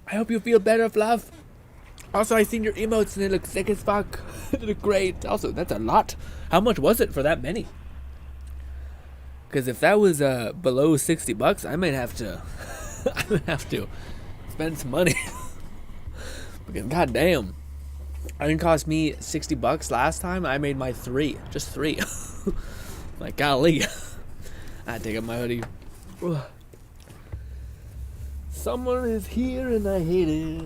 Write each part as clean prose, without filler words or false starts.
I hope you feel better, Fluff. Also, I seen your emotes and they look sick as fuck. They look great. Also, that's a lot. How much was it for that many? Because if that was below $60, I might have to. I would have to spend some money. Because goddamn, it didn't cost me $60 last time. I made my 3, just 3. Like golly, I take up my hoodie. Someone is here and I hate it.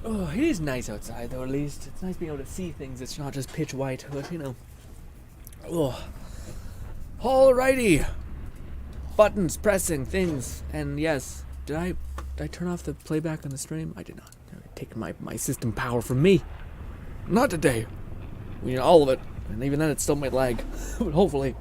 Oh, it is nice outside though. At least it's nice being able to see things. It's not just pitch white, but you know. Oh, alrighty. Buttons, pressing things, and yes. Did I turn off the playback on the stream? I did not. Taking my system power from me. Not today. We need all of it, and even then it still might lag. But hopefully.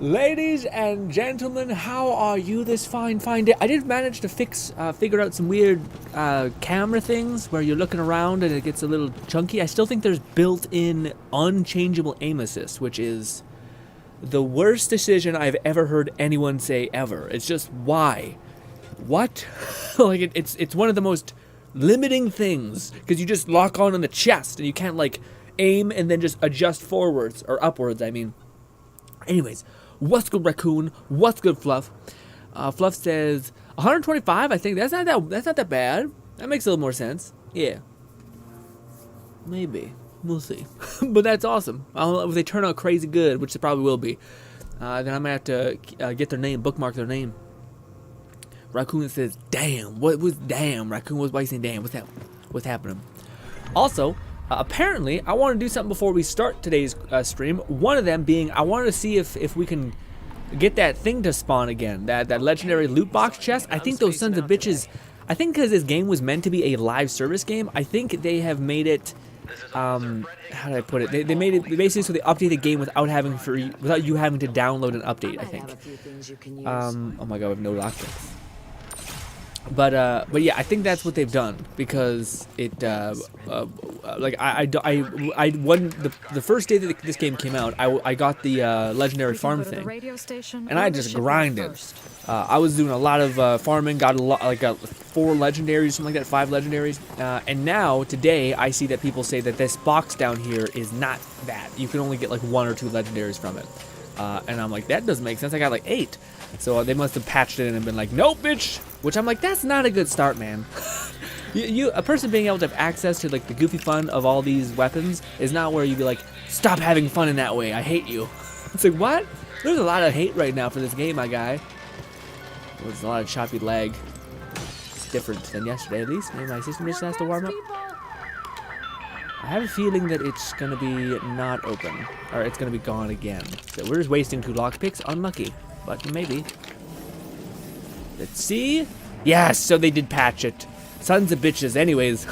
Ladies and gentlemen, how are you this fine day? I did manage to figure out some weird camera things where you're looking around and it gets a little chunky. I still think there's built-in unchangeable aim assist, which is the worst decision I've ever heard anyone say ever. It's just, why? What? Like, it's one of the most limiting things, because you just lock on in the chest and you can't, like, aim and then just adjust forwards, or upwards, I mean. Anyways. What's good, Raccoon? What's good, Fluff? Fluff says 125. I think that's not that bad. That makes a little more sense. Yeah, maybe we'll see. But that's awesome. If they turn out crazy good, which they probably will be, then I might have to get their name, bookmark their name. Raccoon says, "Damn, what was damn?" Raccoon was why you saying damn? What's that? What's happening? Also. Apparently, I want to do something before we start today's stream. One of them being, I wanted to see if we can get that thing to spawn again. That legendary loot box chest. I think those sons of bitches, I think because this game was meant to be a live service game, I think they have made it, how did I put it? They made it basically so they update the game without you having to download an update, I think. Oh my god, we have no lockpicks. But yeah, I think that's what they've done, because it like I won the first day that this game came out. I got the legendary farm thing, and I just grinded. I was doing a lot of farming, got a lot, like 4 legendaries, something like that, 5 legendaries. And now today I see that people say that this box down here is not that. You can only get like 1 or 2 legendaries from it. And I'm like, that doesn't make sense. I got like 8. So they must have patched it in and been like, nope, bitch. Which I'm like, that's not a good start, man. A person being able to have access to like the goofy fun of all these weapons is not where you be like, stop having fun in that way. I hate you. It's like, what? There's a lot of hate right now for this game, my guy. There's a lot of choppy lag. It's different than yesterday, at least. Maybe my system just has to warm up. I have a feeling that it's gonna be not open, or it's gonna be gone again. So we're just wasting 2 lockpicks. Unlucky, but maybe. Let's see. Yes, so they did patch it. Sons of bitches. Anyways,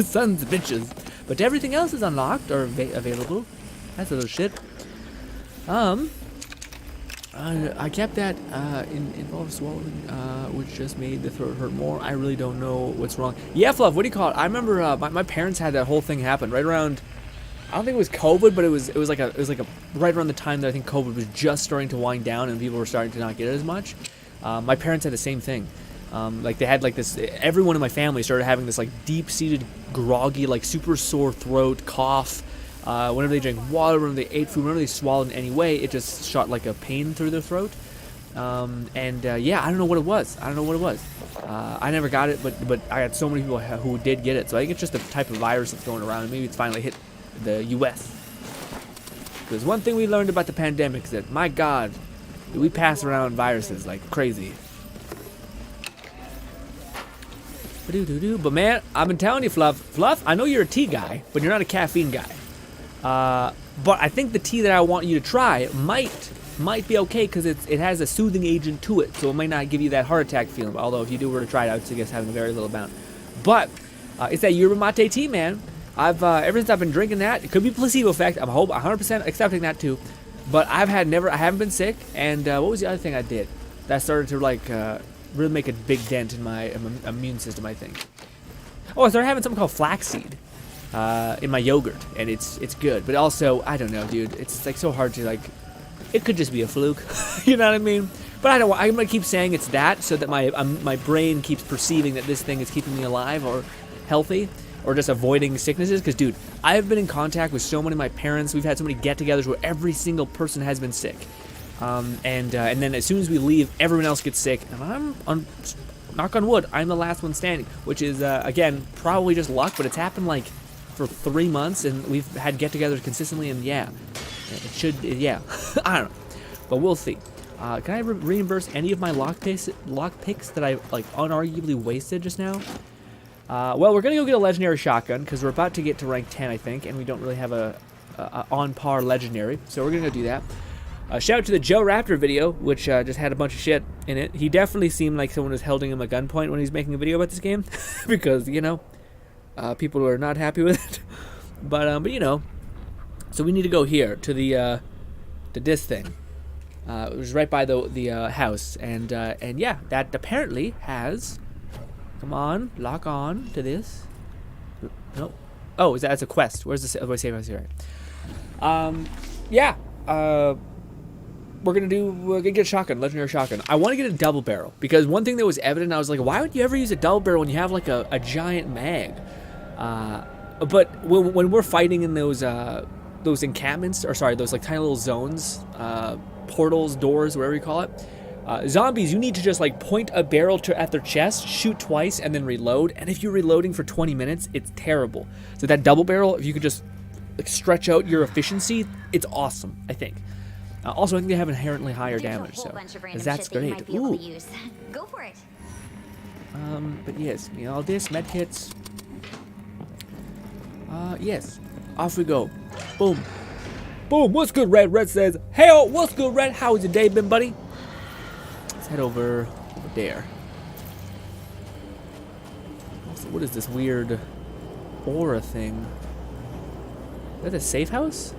sons of bitches. But everything else is unlocked or available. That's a little shit. I kept that involved swallowing, which just made the throat hurt more. I really don't know what's wrong. Yeah, Fluff, what do you call it? I remember my parents had that whole thing happen right around. I don't think it was COVID, but it was like a right around the time that I think COVID was just starting to wind down and people were starting to not get it as much. My parents had the same thing. Like they had like this. Everyone in my family started having this like deep-seated, groggy, like super sore throat, cough. Whenever they drank water, whenever they ate food, whenever they swallowed in any way, it just shot like a pain through their throat. Yeah, I don't know what it was. I never got it, but I had so many people who did get it. So I think it's just the type of virus that's going around, and maybe it's finally hit the U.S. Because one thing we learned about the pandemic is that, my God, we pass around viruses like crazy. But man, I've been telling you, Fluff, I know you're a tea guy, but you're not a caffeine guy. But I think the tea that I want you to try might be okay because it has a soothing agent to it, so it might not give you that heart attack feeling. Although if you were to try it, I would suggest having a very little amount. But it's that yerba mate tea, man. Ever since I've been drinking that, it could be placebo effect. I'm 100% accepting that too. But I haven't been sick. And what was the other thing I did that started to like really make a big dent in my immune system? I think. Oh, I started having something called flaxseed. in my yogurt, and it's good. But also, I don't know, dude. It's like so hard to like. It could just be a fluke, you know what I mean? But I don't. I'm gonna keep saying it's that, so that my brain keeps perceiving that this thing is keeping me alive or healthy, or just avoiding sicknesses. Because, dude, I've been in contact with so many of my parents. We've had so many get-togethers where every single person has been sick, and then as soon as we leave, everyone else gets sick, and knock on wood, I'm the last one standing, which is again probably just luck, but it's happened like for 3 months, and we've had get-togethers consistently, and yeah, it should, yeah, I don't know, but we'll see. Can I reimburse any of my lock picks that I like unarguably wasted just now? Well, we're gonna go get a legendary shotgun because we're about to get to rank 10, I think, and we don't really have a on par legendary, so we're gonna go do that. Shout out to the Joe Raptor video, which just had a bunch of shit in it. He definitely seemed like someone was holding him at gunpoint when he was making a video about this game, because you know, people are not happy with it. But you know, so we need to go here to the this thing. It was right by the house, and yeah, that apparently has. Come on, lock on to this. Nope. Oh, that's a quest. Where's the save house here? Yeah. We're gonna get a shotgun, legendary shotgun. I want to get a double barrel because one thing that was evident, I was like, why would you ever use a double barrel when you have like a giant mag? But when we're fighting in those encampments, or sorry, those like tiny little zones, portals, doors, whatever you call it, zombies, you need to just like point a barrel at their chest, shoot twice, and then reload. And if you're reloading for 20 minutes, it's terrible. So that double barrel, if you could just like stretch out your efficiency, it's awesome, I think. Also, I think they have inherently higher damage, so that's great. Ooh. Go for it. But yes, you know, all this medkits. Yes, off we go. Boom, boom. What's good, Red? Red says, "Hey, what's good, Red? How's your day been, buddy?" Let's head over there. Also, what is this weird aura thing? Is that a safe house?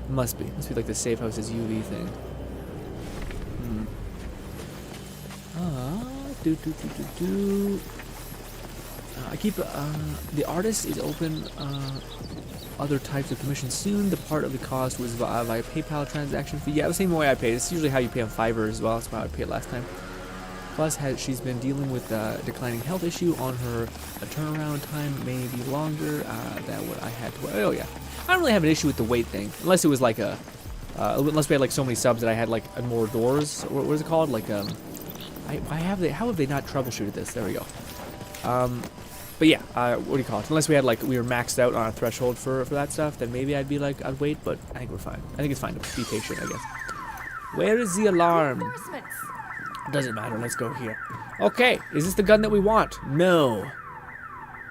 Must be like the safe house's UV thing. I keep the artist is open. Other types of commissions soon. The part of the cost was via PayPal transaction fee. Yeah, the same way I paid. It's usually how you pay on Fiverr as well. That's how I paid last time. Plus, she's been dealing with declining health issue on her. A turnaround time may be longer than what I had to. Oh yeah. I don't really have an issue with the weight thing, unless it was like unless we had like so many subs that I had like more doors. What is it called? Like how have they not troubleshooted this? There we go. But yeah, what do you call it? Unless we had like we were maxed out on a threshold for that stuff, then maybe I'd be like I'd wait. But I think we're fine. I think it's fine to be patient, I guess. Where is the alarm? Doesn't matter. Let's go here. Okay, is this the gun that we want? No.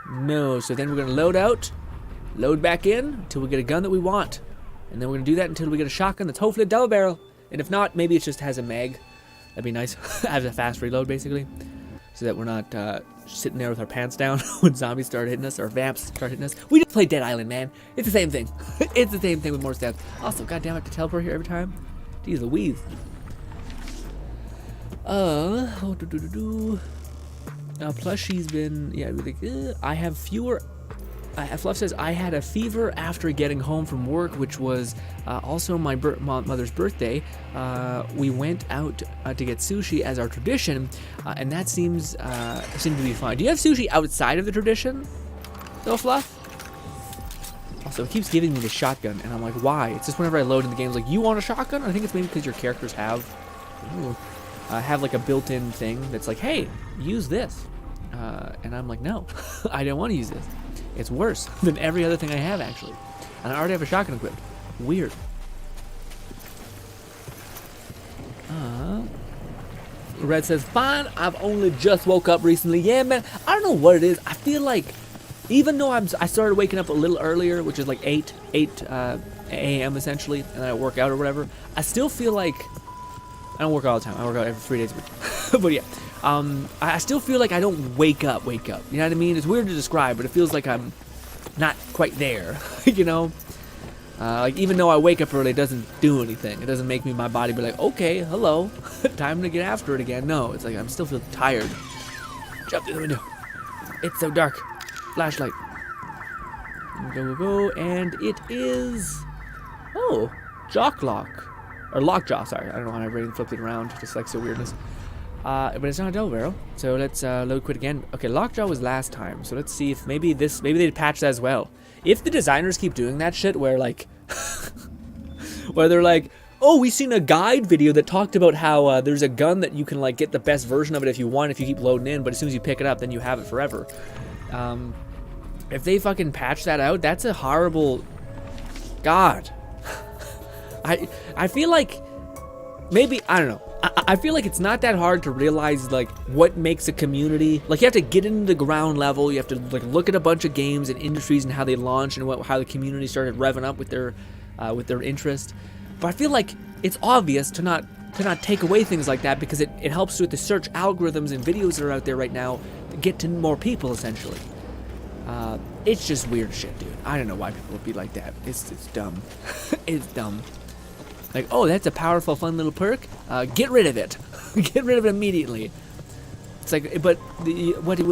No. So then we're gonna load out. Load back in until we get a gun that we want. And then we're going to do that until we get a shotgun that's hopefully a double barrel. And if not, maybe it just has a mag. That'd be nice. Has a fast reload, basically. So that we're not sitting there with our pants down when zombies start hitting us or vamps start hitting us. We just play Dead Island, man. It's the same thing. It's the same thing with more stats. Also, goddamn, I have to teleport here every time. Jeez Louise. Plus she's been, yeah, really, I have fewer... Fluff says, I had a fever after getting home from work, which was also my mother's birthday. We went out to get sushi as our tradition, and that seemed to be fine. Do you have sushi outside of the tradition, though, Fluff? Also, it keeps giving me the shotgun, and I'm like, why? It's just whenever I load in the game, it's like, you want a shotgun? I think it's maybe because your characters have like a built-in thing that's like, hey, use this. And I'm like, no, I don't want to use this. It's worse than every other thing I have, actually. And I already have a shotgun equipped. Weird. Red says, fine, I've only just woke up recently. Yeah, man, I don't know what it is. I feel like, even though I started waking up a little earlier, which is like 8 a.m. essentially, and then I work out or whatever, I still feel like, I don't work all the time. I work out every 3 days a week. But yeah. I still feel like I don't wake up. You know what I mean? It's weird to describe, but it feels like I'm not quite there, you know? Like, even though I wake up early, it doesn't do anything. It doesn't make my body be like, okay, hello, time to get after it again. No, it's like I'm still feeling tired. Jump through the window. It's so dark. Flashlight. Go, and it is... Oh, Jock Lock. Or Lockjaw, sorry. I don't know why my brain flipped it around, just like so weirdness. But it's not a double barrel, so let's load quit again. Okay, Lockjaw was last time, so let's see if maybe they'd patch that as well. If the designers keep doing that shit where, like... where they're like, oh, we seen a guide video that talked about how there's a gun that you can, like, get the best version of it if you want, if you keep loading in, but as soon as you pick it up, then you have it forever. If they fucking patch that out, that's a horrible... God. I feel like... Maybe, I don't know. I feel like it's not that hard to realize, like, what makes a community... Like, you have to get into the ground level, you have to, like, look at a bunch of games and industries and how they launch and how the community started revving up with their interest. But I feel like it's obvious to not take away things like that because it helps with the search algorithms and videos that are out there right now to get to more people, essentially. It's just weird shit, dude. I don't know why people would be like that. It's dumb. It's dumb. Like, oh, that's a powerful, fun little perk. Get rid of it. Get rid of it immediately. It's like, but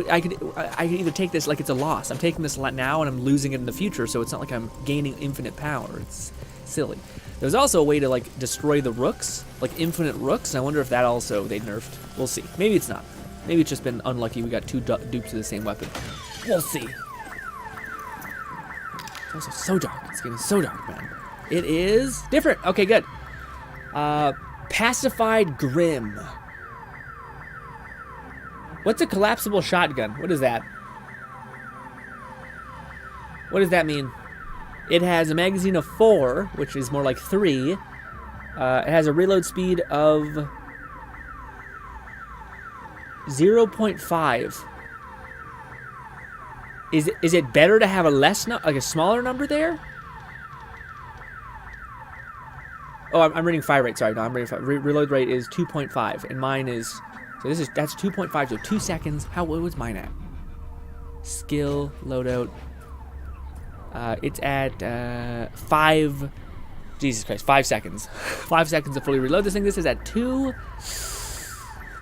I could either take this like it's a loss. I'm taking this now and I'm losing it in the future, so it's not like I'm gaining infinite power. It's silly. There's also a way to, like, destroy the rooks, like infinite rooks. I wonder if that also they nerfed. We'll see. Maybe it's not. Maybe it's just been unlucky. We got two dupes of the same weapon. We'll see. It's also so dark. It's getting so dark, man. It is different. Okay, good. Pacified GRINN. What's a collapsible shotgun? What is that? What does that mean? It has a magazine of 4, which is more like 3. It has a reload speed of 0.5. Is it better to have a a smaller number there? Oh, I'm reading fire rate. Sorry, no, I'm reading fire. Reload rate is 2.5, and mine is. So that's 2.5. So 2 seconds. What was mine at? Skill loadout. It's at 5. Jesus Christ, 5 seconds. 5 seconds to fully reload this thing. This is at 2.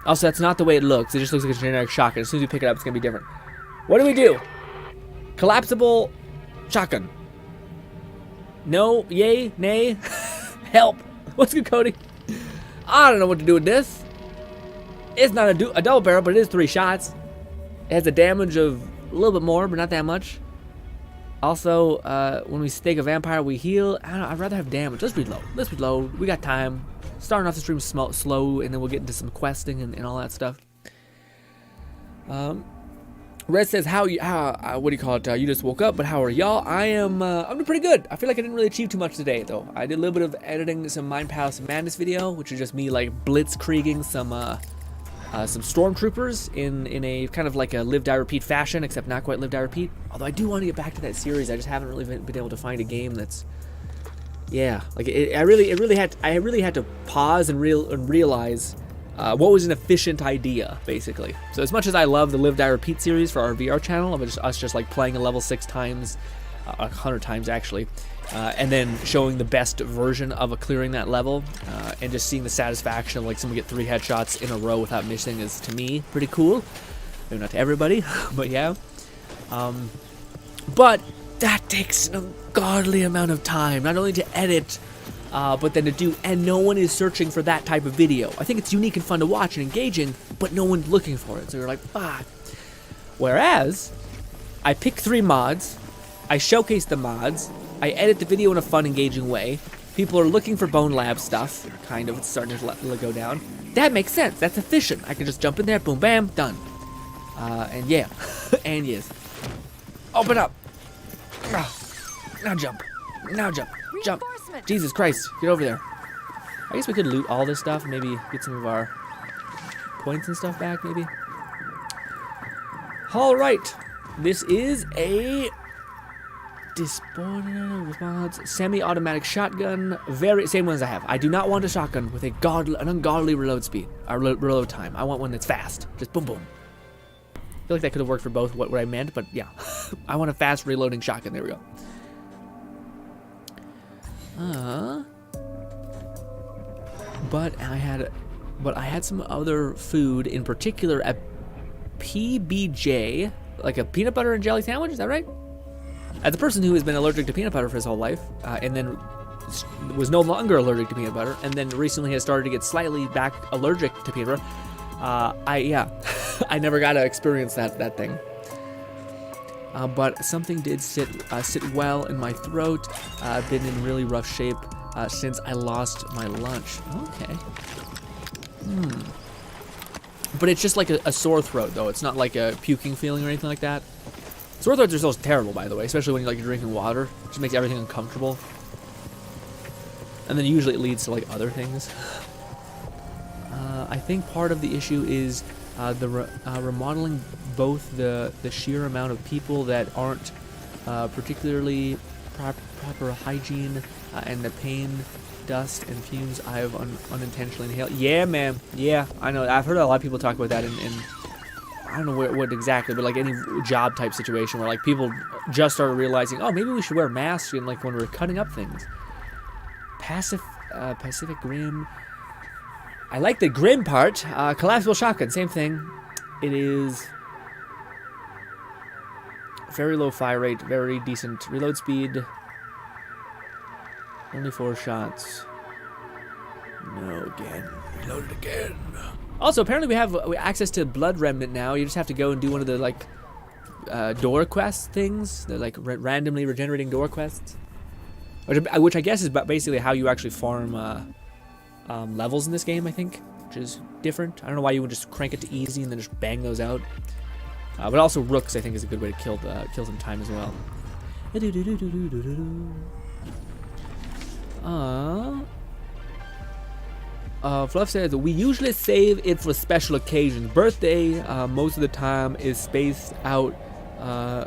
Also, that's not the way it looks. It just looks like a generic shotgun. As soon as you pick it up, it's gonna be different. What do? Collapsible shotgun. No, yay, nay, help. What's good, Cody? I don't know what to do with this. It's not a double barrel, but it is 3 shots. It has a damage of a little bit more, but not that much. Also, when we stake a vampire, we heal. I'd rather have damage. Let's reload. Let's reload. We got time. Starting off the stream slow, and then we'll get into some questing and all that stuff. Red says, what do you call it? You just woke up, but how are y'all? I'm doing pretty good. I feel like I didn't really achieve too much today, though. I did a little bit of editing some Mind Palace Madness video, which is just me, like, blitzkrieging some stormtroopers in a kind of like a live, die, repeat fashion, except not quite live, die, repeat. Although I do want to get back to that series. I just haven't really been able to find a game that's, yeah, like I really had to pause and realize what was an efficient idea, basically. So as much as I love the live, die, repeat series for our VR channel, of us just like playing a level 6 times, 100 times actually, and then showing the best version of clearing that level, and just seeing the satisfaction of like someone get 3 headshots in a row without missing is, to me, pretty cool. Maybe not to everybody, but yeah. But that takes an ungodly amount of time, not only to edit, but then to do, and no one is searching for that type of video. I think it's unique and fun to watch and engaging, but no one's looking for it, so you're like, fuck. Whereas, I pick 3 mods, I showcase the mods, I edit the video in a fun, engaging way. People are looking for Bone Lab stuff, kind of, it's starting to go down. That makes sense, that's efficient. I can just jump in there, boom, bam, done. And yeah, and yes. Open up. Now jump. Now jump. Jump. Jesus Christ, get over there. I guess we could loot all this stuff and maybe get some of our points and stuff back, maybe. Alright. This is a response semi-automatic shotgun. Same ones I have. I do not want a shotgun with an ungodly reload speed. Or reload time. I want one that's fast. Just boom boom. I feel like that could have worked for both what I meant, but yeah. I want a fast reloading shotgun. There we go. But I had some other food, in particular a PBJ, like a peanut butter and jelly sandwich, is that right? As a person who has been allergic to peanut butter for his whole life, and then was no longer allergic to peanut butter, and then recently has started to get slightly back allergic to peanut butter, I never got to experience that thing. But something did sit well in my throat. I've been in really rough shape since I lost my lunch. Okay. But it's just like a sore throat, though. It's not like a puking feeling or anything like that. Sore throats are so terrible, by the way, especially when you're drinking water. It just makes everything uncomfortable. And then usually it leads to like other things. I think part of the issue is remodeling both the sheer amount of people that aren't particularly proper hygiene and the pain, dust, and fumes I have unintentionally inhaled. Yeah, man. Yeah, I know. I've heard a lot of people talk about that in I don't know what exactly, but like any job type situation where like people just started realizing, oh, maybe we should wear masks and like when we're cutting up things. Pacific Rim. I like the GRINN part. Collapsible shotgun, same thing. It is very low fire rate, very decent reload speed. Only 4 shots. No, again. Reload it again. Also, apparently we have access to Blood Remnant now. You just have to go and do one of the like door quest things. They're like randomly regenerating door quests. Which I guess is basically how you actually farm levels in this game, I think, which is different. I don't know why you would just crank it to easy and then just bang those out. But also Rooks, I think, is a good way to kill some time as well. Fluff says, we usually save it for special occasions. Birthday, most of the time, is spaced out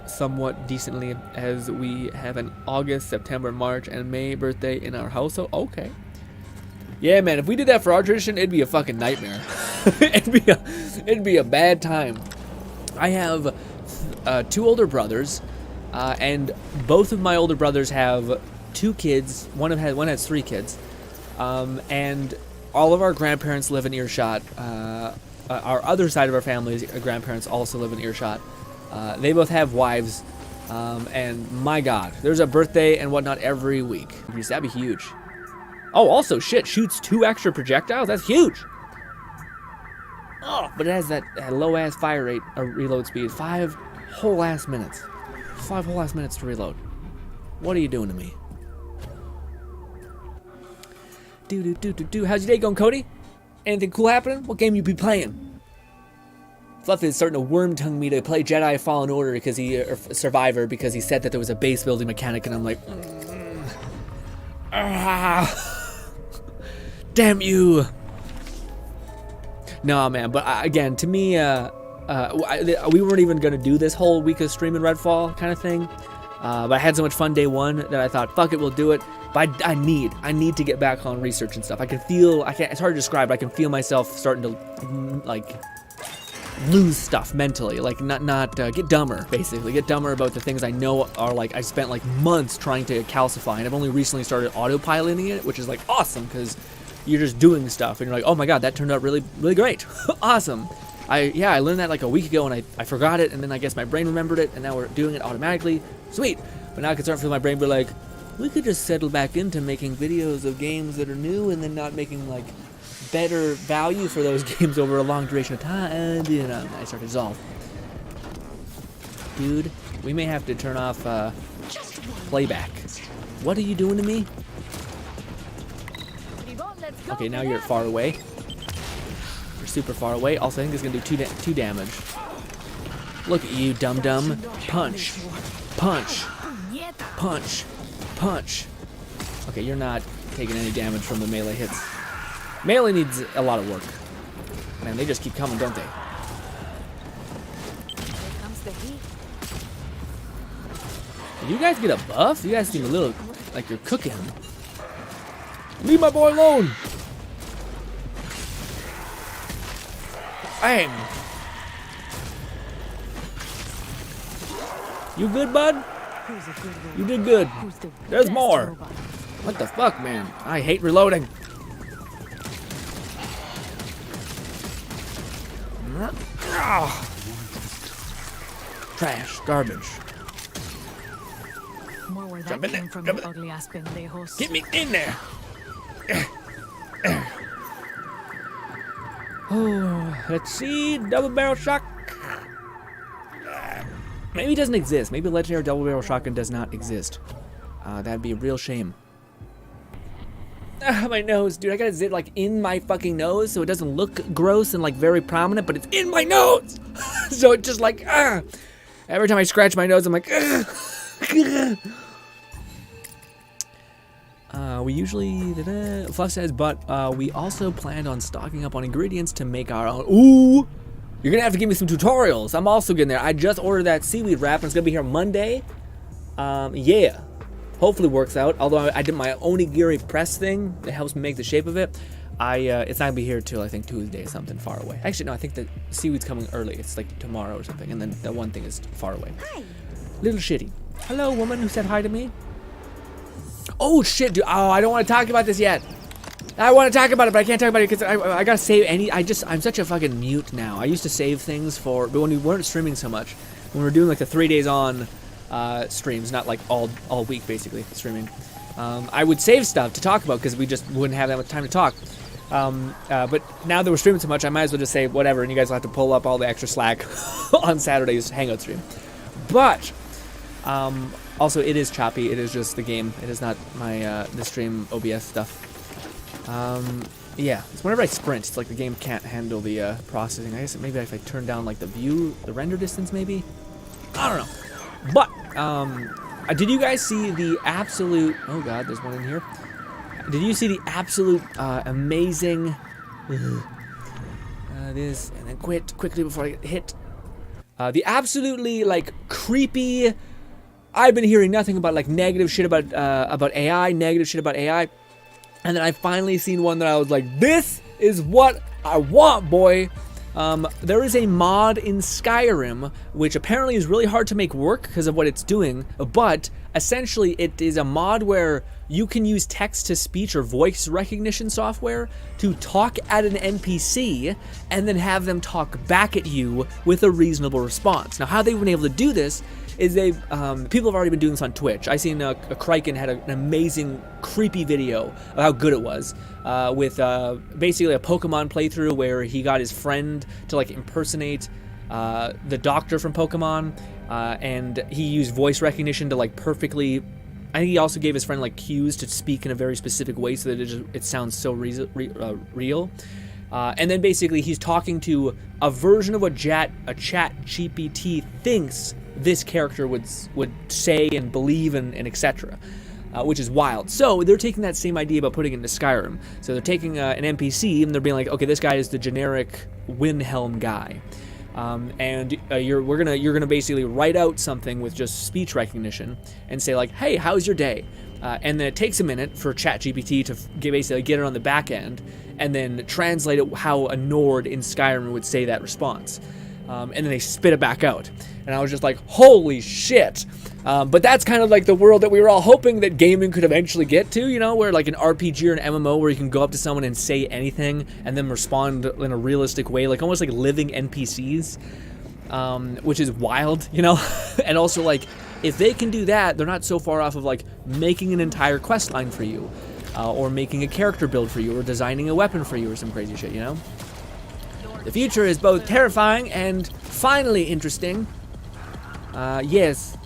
somewhat decently, as we have an August, September, March, and May birthday in our household. Okay. Yeah, man, if we did that for our tradition, it'd be a fucking nightmare. it'd be a bad time. I have 2 older brothers, and both of my older brothers have 2 kids. One has 3 kids, and all of our grandparents live in earshot. Our other side of our family's grandparents also live in earshot. They both have wives, and my God, there's a birthday and whatnot every week. That'd be huge. Oh, also, shit, shoots 2 extra projectiles? That's huge! Oh, but it has that low-ass fire rate, reload speed. 5 whole-ass minutes. 5 whole-ass minutes to reload. What are you doing to me? How's your day going, Cody? Anything cool happening? What game you be playing? Fluff is starting to worm-tongue me to play Jedi Fallen Order because or Survivor because he said that there was a base building mechanic, and I'm like, damn you. No, man, but again, to me, we weren't even going to do this whole week of streaming Redfall kind of thing, but I had so much fun day one that I thought, fuck it, we'll do it. But I need to get back on research and stuff. It's hard to describe, but I can feel myself starting to, like, lose stuff mentally, like not get dumber, basically. Get dumber about the things I know are, like, I spent, like, months trying to calcify, and I've only recently started autopiloting it, which is, like, awesome, because you're just doing stuff, and you're like, oh my god, that turned out really, really great. Awesome. I learned that, like, a week ago, and I forgot it, and then I guess my brain remembered it, and now we're doing it automatically. Sweet. But now I can start feeling my brain be like, we could just settle back into making videos of games that are new, and then not making, like, better value for those games over a long duration of time, and, you know, I start to dissolve. Dude, we may have to turn off playback. What are you doing to me? Okay, now you're far away. You're super far away. Also, I think it's gonna do 2 damage. Look at you, dum-dum. Punch. Punch. Punch. Punch. Okay, you're not taking any damage from the melee hits. Melee needs a lot of work. Man, they just keep coming, don't they? Did you guys get a buff? You guys seem a little like you're cooking. Leave my boy alone! Bang! You good, bud? You did good. There's more. What the fuck, man? I hate reloading. Trash, garbage. more where Jump that in came from, there. you ugly ass pendejos. Get me in there. Oh, let's see. Double barrel shock. Maybe it doesn't exist. Maybe legendary double barrel shotgun does not exist. That'd be a real shame. My nose, dude. I got a zit like in my fucking nose, so it doesn't look gross and like very prominent, but it's in my nose. So it just like every time I scratch my nose, I'm like we usually Fluff says, but we also planned on stocking up on ingredients to make our own. Ooh, you're gonna have to give me some tutorials. I'm also getting there. I just ordered that seaweed wrap, and it's gonna be here Monday. Yeah. Hopefully works out. Although I did my onigiri press thing that helps me make the shape of it. It's not gonna be here till I think Tuesday or something far away. Actually, no, I think the seaweed's coming early. It's like tomorrow or something, and then the one thing is far away. Hi. Little shitty. Hello, woman who said hi to me. Oh shit, dude. Oh, I don't want to talk about this yet. I want to talk about it, but I can't talk about it because I gotta save any. I'm such a fucking mute now. I used to save things but when we weren't streaming so much, when we were doing like the 3 days on. Streams, not like all week basically streaming. I would save stuff to talk about because we just wouldn't have that much time to talk. But now that we're streaming so much, I might as well just say whatever, and you guys will have to pull up all the extra slack on Saturday's Hangout stream. But also, it is choppy. It is just the game. It is not my the stream OBS stuff. Yeah, it's whenever I sprint, it's like the game can't handle the processing. I guess maybe if I turn down like the render distance, maybe. I don't know. But, did you guys see the absolute, oh god, there's one in here. Did you see the absolute, amazing, this, and then quit quickly before I get hit. The absolutely, like, creepy, I've been hearing nothing about, like, negative shit about AI, and then I finally seen one that I was like, this is what I want, boy. There is a mod in Skyrim, which apparently is really hard to make work because of what it's doing, but essentially it is a mod where you can use text-to-speech or voice recognition software to talk at an NPC and then have them talk back at you with a reasonable response. Now, how they've been able to do this is people have already been doing this on Twitch. I seen a Kraken had an amazing, creepy video of how good it was with basically a Pokemon playthrough where he got his friend to like impersonate the doctor from Pokemon, and he used voice recognition to like perfectly. I think he also gave his friend like cues to speak in a very specific way so that it sounds so real. And then basically he's talking to a version of what chat GPT thinks this character would say and believe and etc. Which is wild. So they're taking that same idea about putting it into Skyrim. So they're taking an NPC and they're being like, okay, this guy is the generic Windhelm guy, and you're gonna basically write out something with just speech recognition and say like, hey, how's your day? And then it takes a minute for ChatGPT to basically get it on the back end and then translate it how a Nord in Skyrim would say that response. And then they spit it back out. And I was just like, holy shit. But that's kind of like the world that we were all hoping that gaming could eventually get to, you know, where like an RPG or an MMO where you can go up to someone and say anything and then respond in a realistic way, like almost like living NPCs, which is wild, you know? And also like, if they can do that, they're not so far off of like making an entire quest line for you, or making a character build for you, or designing a weapon for you or some crazy shit, you know? The future is both terrifying and finally interesting. Yes.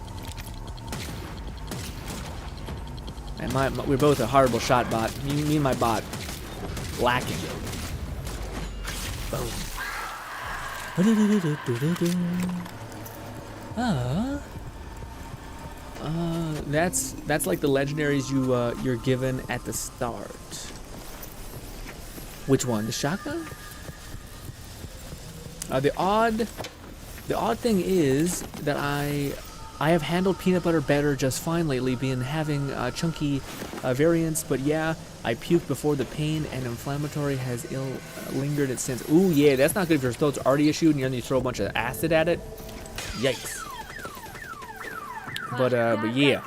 And we're both a horrible shot bot. Me and my bot. Lacking. Boom. That's like the legendaries you're given at the start. Which one? The shotgun? The odd thing is that I have handled peanut butter better just fine lately, being having chunky variants, but yeah, I puked before the pain and inflammatory has lingered it since. Ooh, yeah, that's not good if your throat's already issued and then you throw a bunch of acid at it. Yikes. But yeah.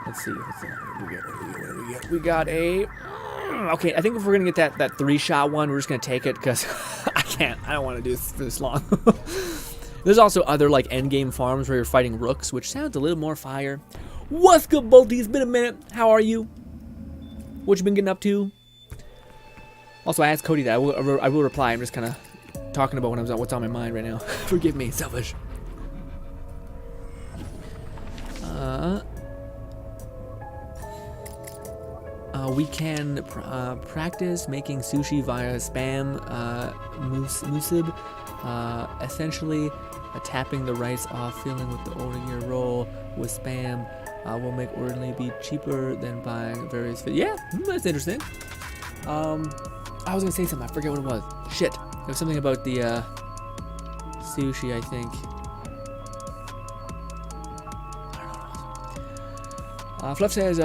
Let's see. What do we get? We got a... Okay, I think if we're gonna get that 3-shot one, we're just gonna take it because I don't want to do this for this long. There's also other like endgame farms where you're fighting rooks, which sounds a little more fire. What's good, Bolty? It's been a minute. How are you? What you been getting up to? Also, I asked Cody that. I will reply. I'm just kind of talking about what's on my mind right now. Forgive me, selfish. We can practice making sushi via spam musib. Essentially, tapping the rice off, filling with the order roll with spam will make ordinarily be cheaper than buying various food. Yeah, that's interesting. I was gonna say something. I forget what it was. Shit. It was something about the sushi, I think. Fluff says,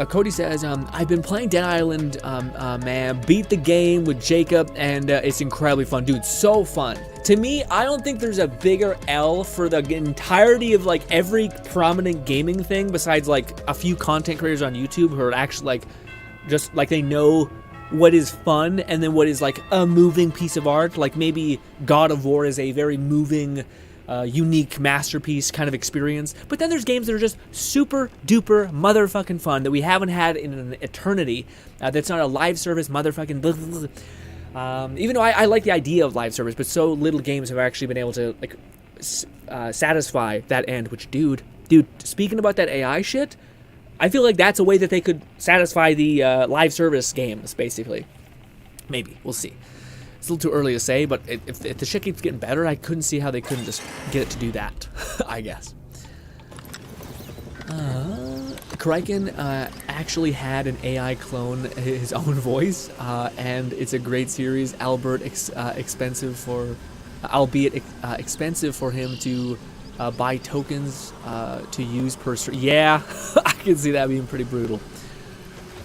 Cody says, I've been playing Dead Island, man, beat the game with Jacob, and it's incredibly fun. Dude, so fun. To me, I don't think there's a bigger L for the entirety of, like, every prominent gaming thing besides, like, a few content creators on YouTube who are actually, like, just, like, they know what is fun and then what is, like, a moving piece of art. Like, maybe God of War is a very moving, unique masterpiece kind of experience, but then there's games that are just super duper motherfucking fun that we haven't had in an eternity. That's not a live service motherfucking blah, blah, blah. Even though I like the idea of live service, but so little games have actually been able to like satisfy that end. Which, dude, speaking about that AI shit, I feel like that's a way that they could satisfy the live service games, basically. Maybe, we'll see. It's a little too early to say, but if the shit keeps getting better, I couldn't see how they couldn't just get it to do that, I guess. Kraken actually had an AI clone his own voice, and it's a great series, albeit expensive for him to buy tokens to use per stream. Yeah, I can see that being pretty brutal.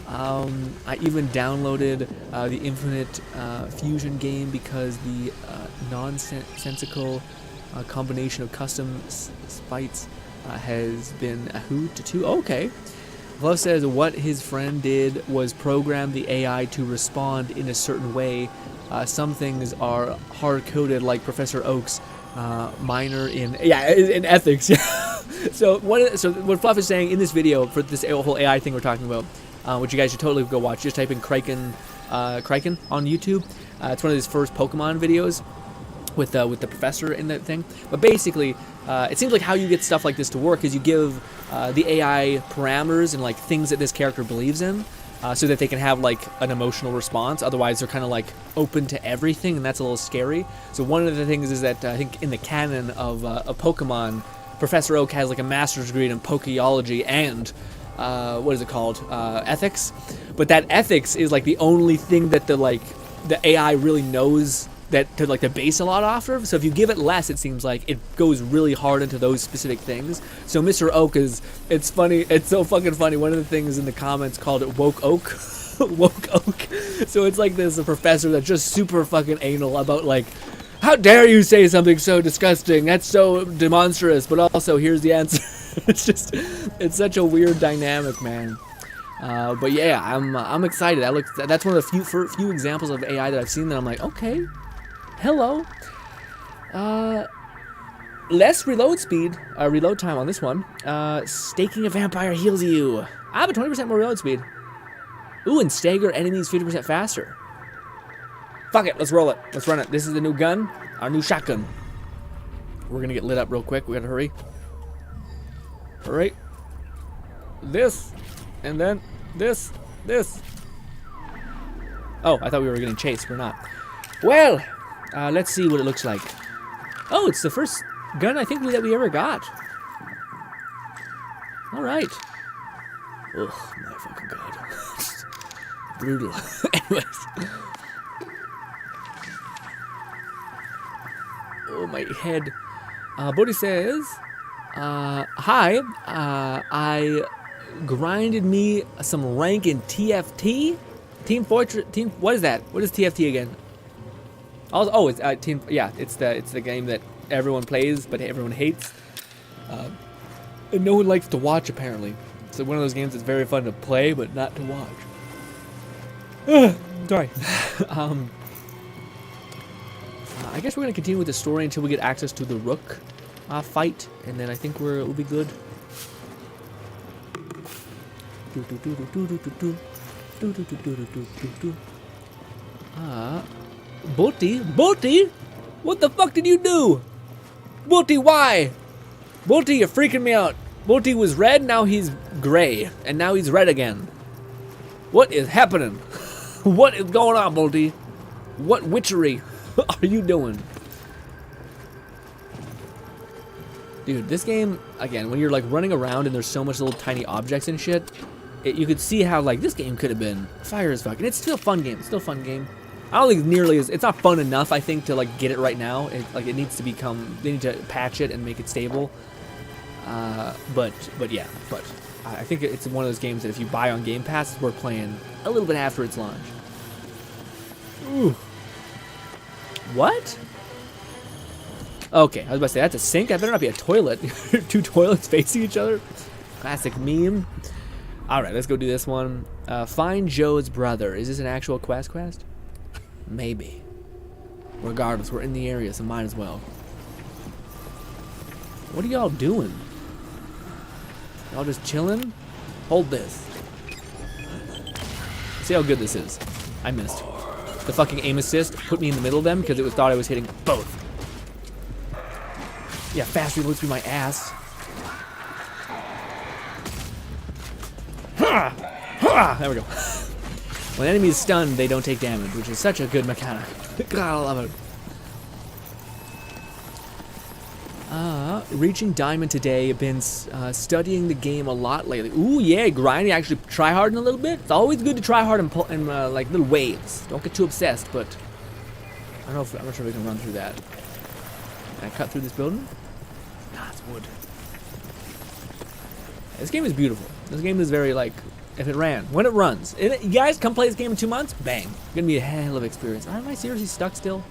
I even downloaded the Infinite Fusion game because the nonsensical combination of custom spites has been a hoot too. Okay. Fluff says what his friend did was program the AI to respond in a certain way. Some things are hard-coded, like Professor Oak's minor in ethics. So what Fluff is saying in this video for this whole AI thing we're talking about, which you guys should totally go watch. Just type in Kraken on YouTube. It's one of his first Pokemon videos with the professor in that thing. But basically, it seems like how you get stuff like this to work is you give the AI parameters and like things that this character believes in, so that they can have like an emotional response. Otherwise, they're kind of like open to everything, and that's a little scary. So one of the things is that I think in the canon of Pokemon, Professor Oak has like a master's degree in Pokeology and what is it called? Ethics. But that ethics is like the only thing that the AI really knows that to base a lot off of. So if you give it less, it seems like it goes really hard into those specific things. So Mr. Oak it's funny. It's so fucking funny. One of the things in the comments called it Woke Oak. Woke Oak. So it's like this a professor that's just super fucking anal about like, how dare you say something so disgusting? That's so demonstrous. But also here's the answer. It's such a weird dynamic, man. But yeah, I'm excited. That's one of the few examples of AI that I've seen that I'm like, okay, hello. Less reload time on this one. Staking a vampire heals you. I have a 20% more reload speed. Ooh, and stagger enemies 50% faster. Fuck it, let's roll it. Let's run it. This is the new gun, our new shotgun. We're gonna get lit up real quick. We gotta hurry. Alright. This. And then this. Oh, I thought we were getting chased. We're not. Well, let's see what it looks like. Oh, it's the first gun I think that we ever got. Alright. Ugh, my fucking god. Brutal. Anyways. Oh, my head. Bodhi says... hi, I grinded me some rank in TFT? What is that? What is TFT again? Oh, it's it's the game that everyone plays, but everyone hates. And no one likes to watch, apparently. It's one of those games that's very fun to play, but not to watch. Sorry. I guess we're going to continue with the story until we get access to the Rook fight, and then I think we'll be good. Bolty, what the fuck did you do? Bolty, why? Bolty, you're freaking me out. Bolty was red, now he's gray, and now he's red again. What is happening? What is going on, Bolty? What witchery are you doing? Dude, this game, again, when you're like running around and there's so much little tiny objects and shit, you could see how like this game could have been fire as fuck. And it's still a fun game. It's still a fun game. I don't think it's nearly as, it's not fun enough, I think, to like get it right now. It needs to become, they need to patch it and make it stable. But yeah, but I think it's one of those games that if you buy on Game Pass, it's worth playing a little bit after its launch. Ooh. What? Okay, I was about to say, that's a sink? That better not be a toilet. Two toilets facing each other? Classic meme. Alright, let's go do this one. Find Joe's brother. Is this an actual quest? Maybe. Regardless, we're in the area, so might as well. What are y'all doing? Y'all just chilling? Hold this. See how good this is. I missed. The fucking aim assist put me in the middle of them because it thought I was hitting both. Yeah, fast reloads through my ass. There we go. When enemies stun, they don't take damage, which is such a good mechanic. God, I love it. Reaching Diamond today. Been studying the game a lot lately. Ooh, yeah, grinding. Actually, try harding a little bit. It's always good to try hard in like little waves. Don't get too obsessed, but I don't know if I'm not sure if we can run through that. Can I cut through this building? Nah, it's wood. This game is beautiful. This game is very like, if it ran, when it runs. You guys come play this game in 2 months, bang. Gonna be a hell of an experience. Am I seriously stuck still?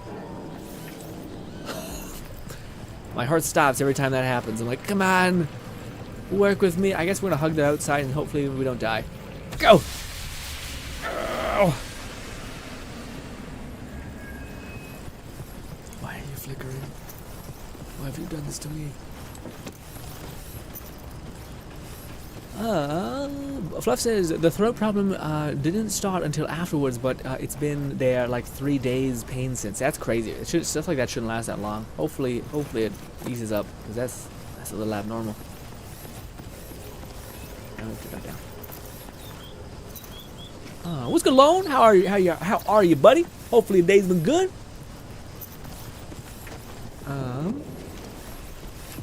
My heart stops every time that happens. I'm like, come on, work with me. I guess we're gonna hug the outside and hopefully we don't die. Go! Why are you flickering? Why have you done this to me? Fluff says the throat problem didn't start until afterwards, but it's been there like 3 days pain since. That's crazy. Stuff like that shouldn't last that long. Hopefully it eases up, because that's a little abnormal. Put that down. What's good, Lone? How are you, buddy? Hopefully your day's been good.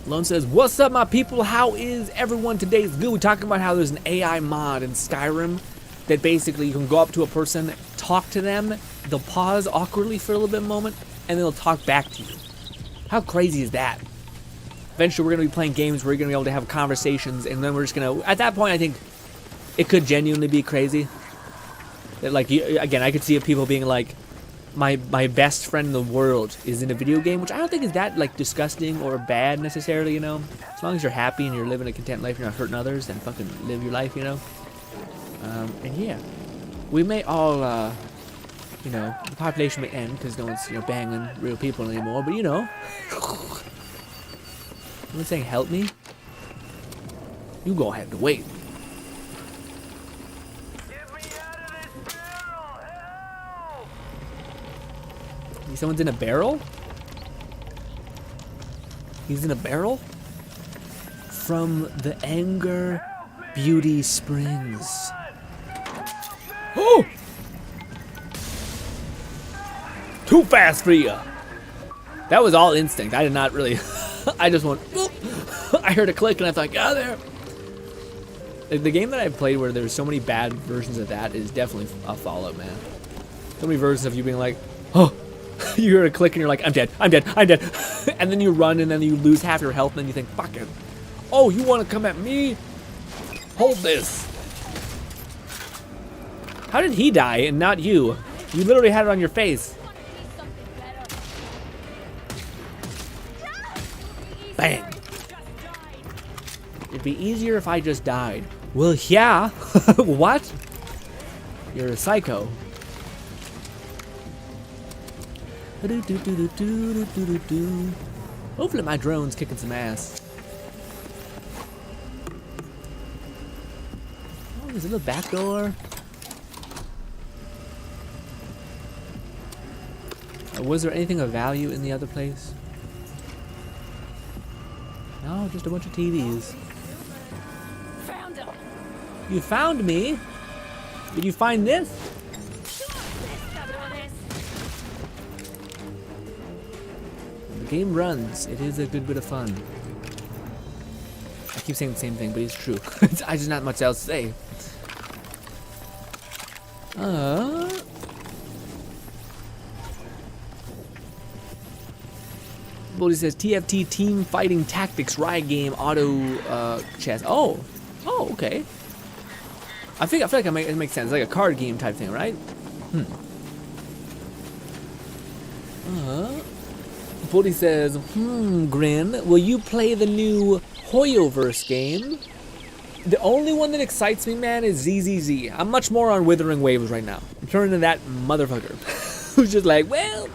Lone says, what's up, my people? How is everyone? Today's good. We're talking about how there's an AI mod in Skyrim that basically you can go up to a person, talk to them, they'll pause awkwardly for a little bit moment, and they'll talk back to you. How crazy is that? Eventually, we're going to be playing games where you're going to be able to have conversations, and then we're just going to, at that point, I think it could genuinely be crazy. That, like, again, I could see people being like, my best friend in the world is in a video game, which I don't think is that like disgusting or bad necessarily, you know. As long as you're happy and you're living a content life, you're not hurting others, then fucking live your life, you know. And yeah, we may all, you know, the population may end because no one's, you know, banging real people anymore. But you know, someone saying help me, you gonna have to wait. Someone's in a barrel? He's in a barrel? From the Anger Beauty Springs. Oh! Too fast for you! That was all instinct. I did not really... I just went... I heard a click and I thought, get out of there! The game that I've played where there's so many bad versions of that is definitely a Fallout, man. So many versions of you being like, oh! You hear a click and you're like, I'm dead. And then you run and then you lose half your health and then you think, fuck it. Oh, you want to come at me? Hold this. How did he die and not you? You literally had it on your face. Bang. It'd be easier if I just died. Well, yeah. What? You're a psycho. Hopefully my drone's kicking some ass. there's a little back door. Was there anything of value in the other place? No, just a bunch of TVs. Found him. You found me? Did you find this? The game runs. It is a good bit of fun. I keep saying the same thing, but it's true. I just not much else to say. Boldy says TFT Team Fighting Tactics Riot Game Auto Chess. Oh, okay. I feel like it makes sense. Like a card game type thing, right? Boldy says, Grin, will you play the new Hoyoverse game? The only one that excites me, man, is ZZZ. I'm much more on Withering Waves right now. I'm turning to that motherfucker who's just like, well,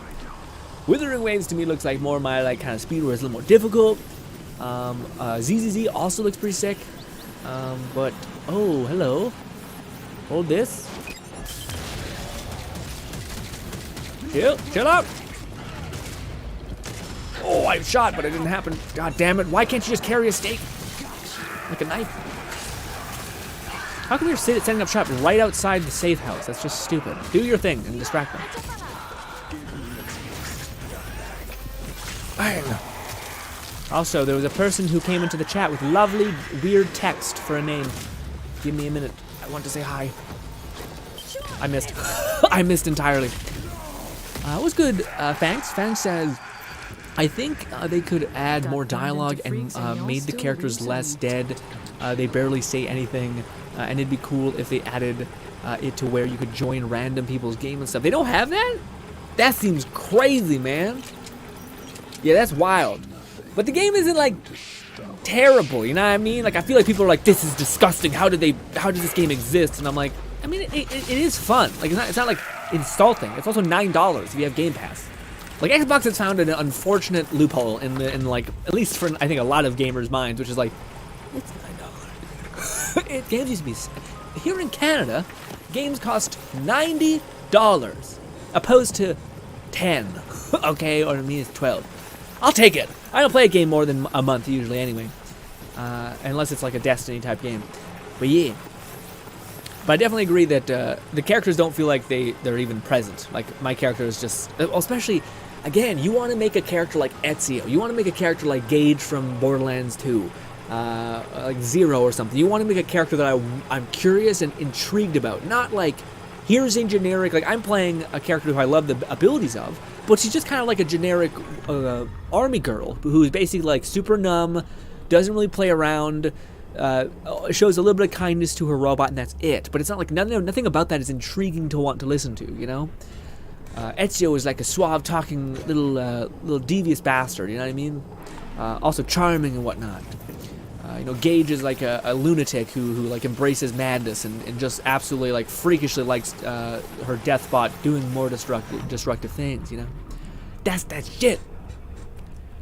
Withering Waves to me looks like more my like kind of speed where it's a little more difficult. ZZZ also looks pretty sick. But oh, hello. Hold this. Chill out. Oh, I shot, but it didn't happen. God damn it! Why can't you just carry a stake like a knife? How come you're setting up shop right outside the safe house? That's just stupid. Do your thing and distract them. Bang. Also, there was a person who came into the chat with lovely, weird text for a name. Give me a minute. I want to say hi. I missed. I missed entirely. It was good. Thanks. Thanks says, I think they could add more dialogue and made the characters less dead. They barely say anything. And it'd be cool if they added it to where you could join random people's game and stuff. They don't have that? That seems crazy, man. Yeah, that's wild. But the game isn't like terrible, you know what I mean? Like I feel like people are like, this is disgusting. How does this game exist? And I'm like, I mean, it is fun. Like it's not like insulting. It's also $9 if you have Game Pass. Like Xbox has found an unfortunate loophole in like at least for I think a lot of gamers' minds, which is like, it's $9. Games used to be here in Canada. Games cost $90 opposed to 10. Okay, or I mean it's 12. I'll take it. I don't play a game more than a month usually anyway. Unless it's like a Destiny type game. But yeah. But I definitely agree that the characters don't feel like they're even present. Like my character is just, especially, again, you want to make a character like Ezio. You want to make a character like Gage from Borderlands 2. Like Zero or something. You want to make a character that I'm curious and intrigued about. Not like, here's a generic, like I'm playing a character who I love the abilities of, but she's just kind of like a generic army girl who's basically like super numb, doesn't really play around, shows a little bit of kindness to her robot, and that's it. But it's not like nothing about that is intriguing to want to listen to, you know? Ezio is like a suave talking little devious bastard, you know what I mean? Also charming and whatnot. You know, Gage is like a lunatic who like embraces madness and just absolutely like freakishly likes her death bot doing more destructive things, you know? That's that shit.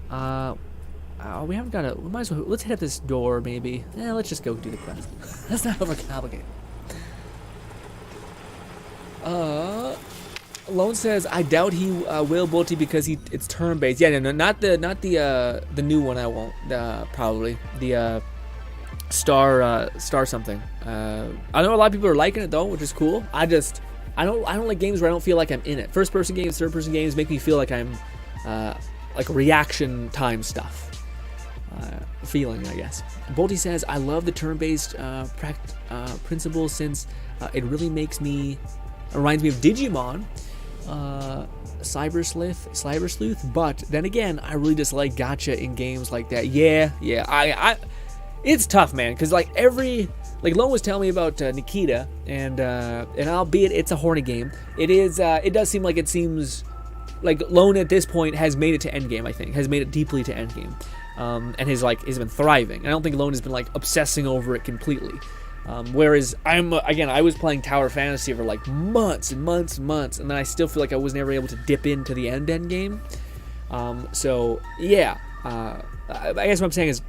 We haven't got we might as well, let's hit up this door maybe. Let's just go do the quest. Let's not overcomplicate. Lone says, I doubt he will Bolty because it's turn based. Yeah, no, not the new one. I won't probably the star something. I know a lot of people are liking it though, which is cool. I don't like games where I don't feel like I'm in it. First person games, third person games make me feel like I'm like reaction time stuff. Feeling, I guess. Bolty says, I love the turn based principle since it really reminds me of Digimon. Cyber Sleuth, but then again, I really dislike gacha in games like that. Yeah, it's tough, man, because like Lone was telling me about Nikita, and albeit it's a horny game, it does seem like Lone at this point has made it to endgame. I think has made it deeply to endgame, and has been thriving. I don't think Lone has been like obsessing over it completely. Whereas I was playing Tower Fantasy for like months and months and months, and then I still feel like I was never able to dip into the end game. So yeah, I guess what I'm saying is,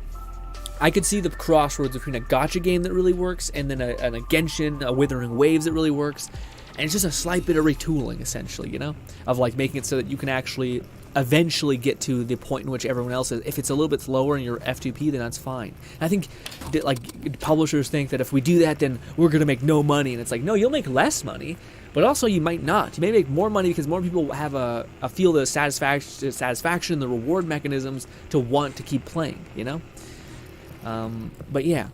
I could see the crossroads between a gacha game that really works and then a Genshin, a Withering Waves that really works. And it's just a slight bit of retooling, essentially, you know? Of, like, making it so that you can actually eventually get to the point in which everyone else is. If it's a little bit slower in your F2P, then that's fine. And I think, that, like, publishers think that if we do that, then we're going to make no money. And it's like, no, you'll make less money, but also you might not. You may make more money because more people have feel the satisfaction, the reward mechanisms to want to keep playing, you know? But yeah.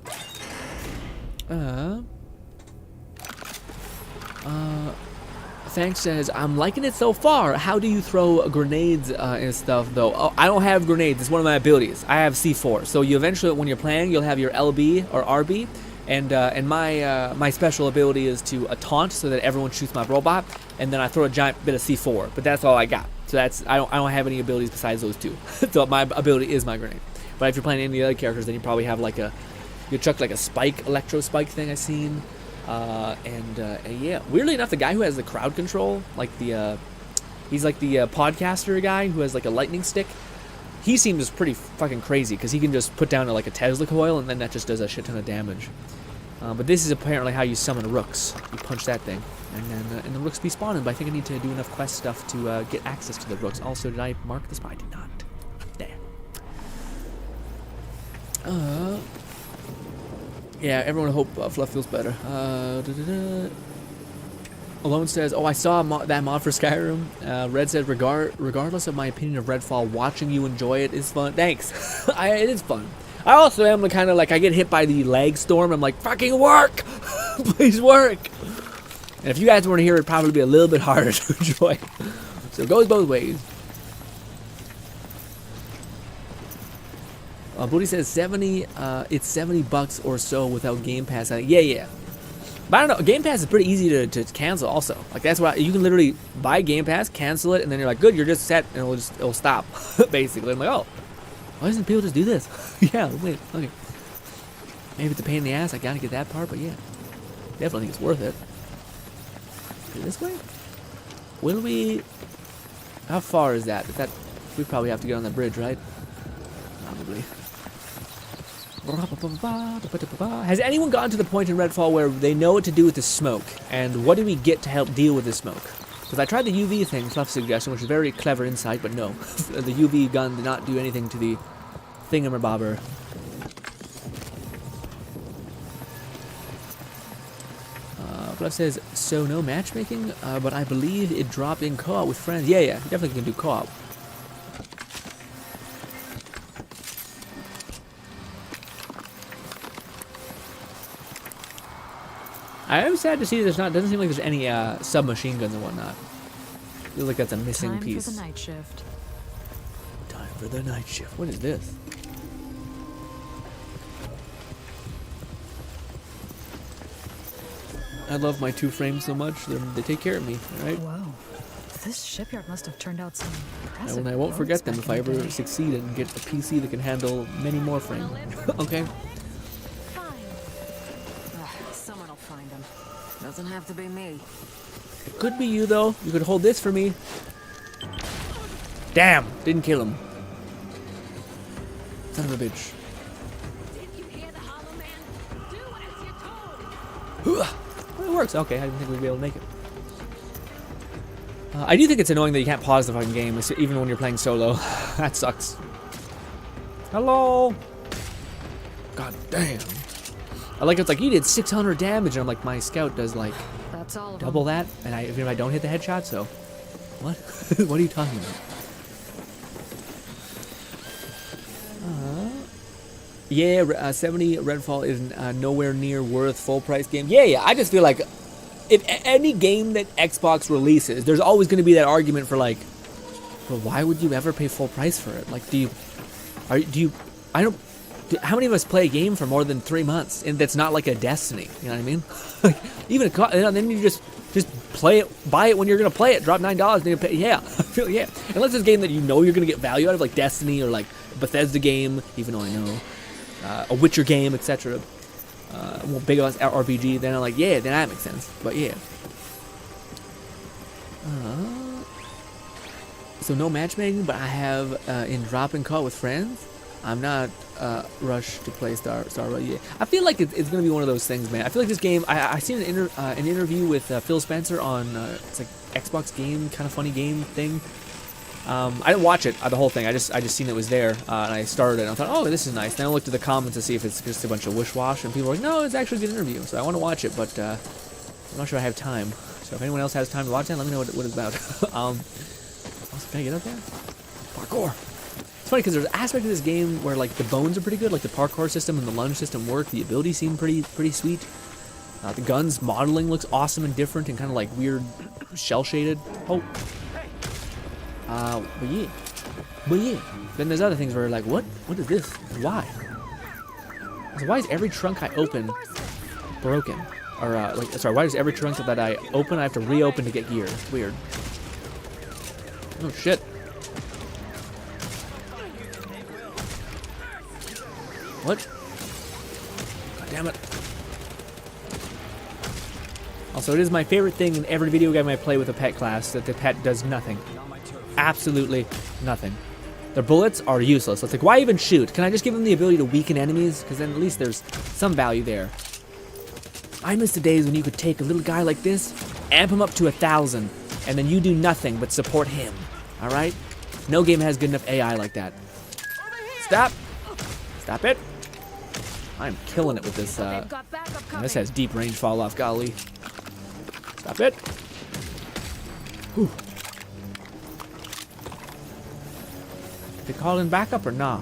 Thanks says, I'm liking it so far. How do you throw grenades and stuff, though? Oh, I don't have grenades. It's one of my abilities. I have C4. So you eventually, when you're playing, you'll have your LB or RB. And my special ability is to taunt so that everyone shoots my robot. And then I throw a giant bit of C4. But that's all I got. So that's I don't have any abilities besides those two. So my ability is my grenade. But if you're playing any of the other characters, then you probably have like you chuck like a spike, electro spike thing I've seen. Yeah, weirdly enough, the guy who has the crowd control, like he's like the podcaster guy who has like a lightning stick. He seems pretty fucking crazy because he can just put down like a Tesla coil and then that just does a shit ton of damage. But this is apparently how you summon rooks. You punch that thing, and the rooks be spawning. But I think I need to do enough quest stuff to get access to the rooks. Also, did I mark this? I did not. Damn. Yeah, everyone hope Fluff feels better. Alone says, oh, I saw that mod for Skyrim. Red says, regardless of my opinion of Redfall, watching you enjoy it is fun. Thanks. It is fun. I also am kind of like, I get hit by the lag storm. I'm like, fucking work! Please work! And if you guys weren't here, it'd probably be a little bit harder to enjoy. So it goes both ways. Booty says 70. It's $70 or so without Game Pass. Yeah. But I don't know. Game Pass is pretty easy to cancel. Also, like that's why you can literally buy Game Pass, cancel it, and then you're like, good, you're just set, and it'll stop. Basically, I'm like, oh, why doesn't people just do this? Yeah, wait, okay. Maybe it's a pain in the ass. I gotta get that part, but yeah, definitely think it's worth it. This way? Will we? How far is that? We probably have to get on that bridge, right? Probably. Has anyone gotten to the point in Redfall where they know what to do with the smoke? And what do we get to help deal with the smoke? Because I tried the UV thing, Fluff suggestion, which is very clever insight, but no. The UV gun did not do anything to the thingamabobber. Fluff says, so no matchmaking, but I believe it dropped in co-op with friends. Yeah, definitely can do co-op. I am sad to see doesn't seem like there's any submachine guns and whatnot. Feels like that's a missing piece. Time for the night shift. Time for the night shift. What is this? I love my 2 frames so much. They take care of me, alright? Whoa. This shipyard must have turned out some impressive And I won't forget them if I ever day. succeed and get a PC that can handle many more frames. Okay? Someone will find him. Doesn't have to be me. It could be you, though. You could hold this for me. Damn! Didn't kill him. Son of a bitch. Did you hear the Hollow Man? Do as you're told. Well, it works. Okay, I didn't think we'd be able to make it. I do think it's annoying that you can't pause the fucking game, even when you're playing solo. That sucks. Hello? God damn. I like it's like, you did 600 damage, and I'm like, my scout does like That's all of double that, and if I don't hit the headshot, so what? What are you talking about? Yeah, 70 Redfall is nowhere near worth full price game. Yeah, I just feel like if any game that Xbox releases, there's always going to be that argument for like, well, why would you ever pay full price for it? Like, how many of us play a game for more than 3 months and that's not like a Destiny? You know what I mean? Like, even then you just play it, buy it when you're gonna play it, drop $9, and you pay. Yeah, yeah. Unless it's a game that you know you're gonna get value out of, like Destiny or like Bethesda game, even though I know a Witcher game, etc. Big ass RPG. Then I'm like, yeah, then that makes sense. But yeah. So no matchmaking, but I have in drop and call with friends. I'm not rushed to play Star Road. Yeah. I feel like it's gonna be one of those things, man. I feel like this game. I seen an interview with Phil Spencer on it's like Xbox game, kind of funny game thing. I didn't watch it the whole thing. I just seen it was there, and I started it. And I thought, oh, this is nice. Then I looked at the comments to see if it's just a bunch of wish wash, and people were like, no, it's actually a good interview. So I want to watch it, but I'm not sure I have time. So if anyone else has time to watch that, let me know what it's about. Can I get up there? Parkour. It's funny because there's an aspect of this game where like the bones are pretty good, like the parkour system and the lunge system work. The abilities seem pretty sweet. The guns modeling looks awesome and different and kind of like weird shell shaded. Oh. But yeah. Then there's other things where like, what is this? Why? So why is every trunk I open broken? Or why is every trunk that I open I have to reopen to get gear? It's weird. Oh shit. What? God damn it. Also, it is my favorite thing in every video game I play with a pet class that the pet does nothing. Absolutely nothing. Their bullets are useless. So it's like, why even shoot? Can I just give them the ability to weaken enemies? Because then at least there's some value there. I miss the days when you could take a little guy like this, amp him up to 1,000, and then you do nothing but support him. Alright? No game has good enough AI like that. Stop! Stop it! I'm killing it with this, and this has deep range fall off, golly. Stop it! Whew. They call in backup or nah?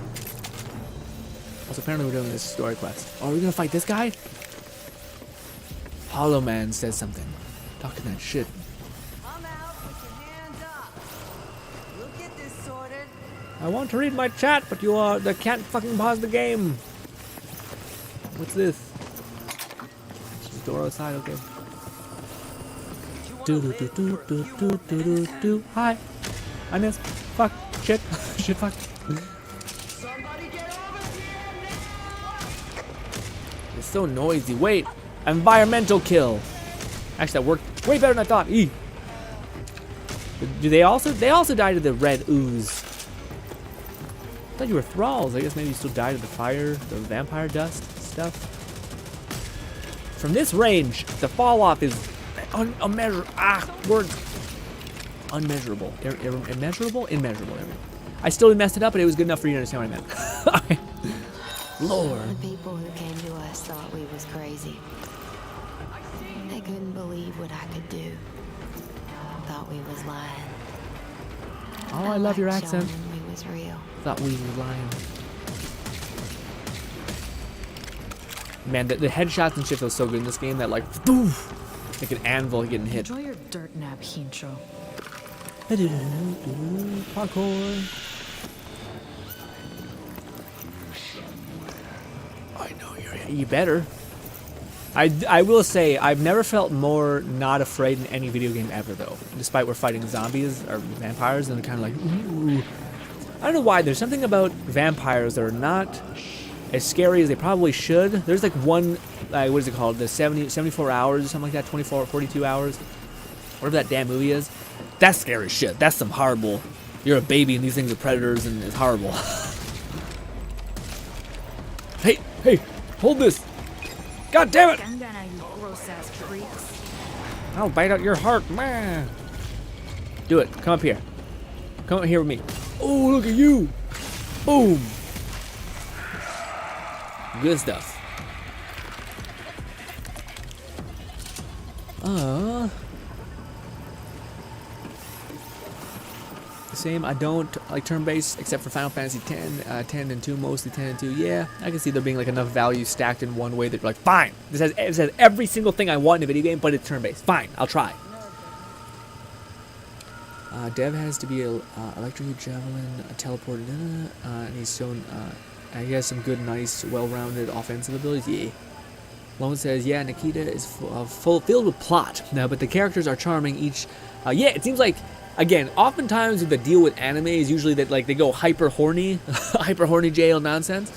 Also, apparently we're doing this story quest. Oh, are we gonna fight this guy? Hollow Man says something. Talking that shit. I'm out. Put your hands up. We'll get this sorted. I want to read my chat, but they can't fucking pause the game. What's this? Just door outside, okay. Do. Hi. I missed. Fuck. Shit. Shit, fuck. Somebody get over here now. It's so noisy. Wait. Environmental kill. Actually, that worked way better than I thought. E. Do they also? They also died to the red ooze. I thought you were thralls. I guess maybe you still died to the fire, the vampire dust stuff. From this range, the fall off is unmeasurable. Words. Unmeasurable. Immeasurable? Immeasurable. I still messed it up, but it was good enough for you to understand what I meant. Lord. The people who came to us thought we was crazy. They couldn't believe what I could do. Thought we was lying. Oh, I love your Like accent. showing we was real. Thought we were lying. Man, the headshots and shit feel so good in this game that like, poof, like an anvil getting hit. Enjoy your dirt nap, Hincho. Parkour. I know you better. I will say I've never felt more not afraid in any video game ever though. Despite we're fighting zombies or vampires and they're kind of like, ooh. I don't know why. There's something about vampires that are not as scary as they probably should. There's like one, what is it called? The 74 hours or something like that. 24 or 42 hours. Whatever that damn movie is. That's scary shit. That's some horrible. You're a baby and these things are predators and it's horrible. Hey, hold this. God damn it. I'll bite out your heart. Man. Do it. Come up here. Come up here with me. Oh, look at you. Boom. Good stuff. Same. I don't like turn-based except for Final Fantasy X, 10 and 2, mostly 10 and 2. Yeah, I can see there being like enough value stacked in one way that you're like, fine, this has every single thing I want in a video game, but it's turn-based. Fine, I'll try. Dev has to be a electric javelin, a teleported, and he's shown he has some good, nice, well-rounded offensive abilities. Yeah. Lone says, yeah, Nikita is filled with plot. No, but the characters are charming. Each, yeah, it seems like. Again, oftentimes the deal with anime is usually that like they go hyper horny jail nonsense,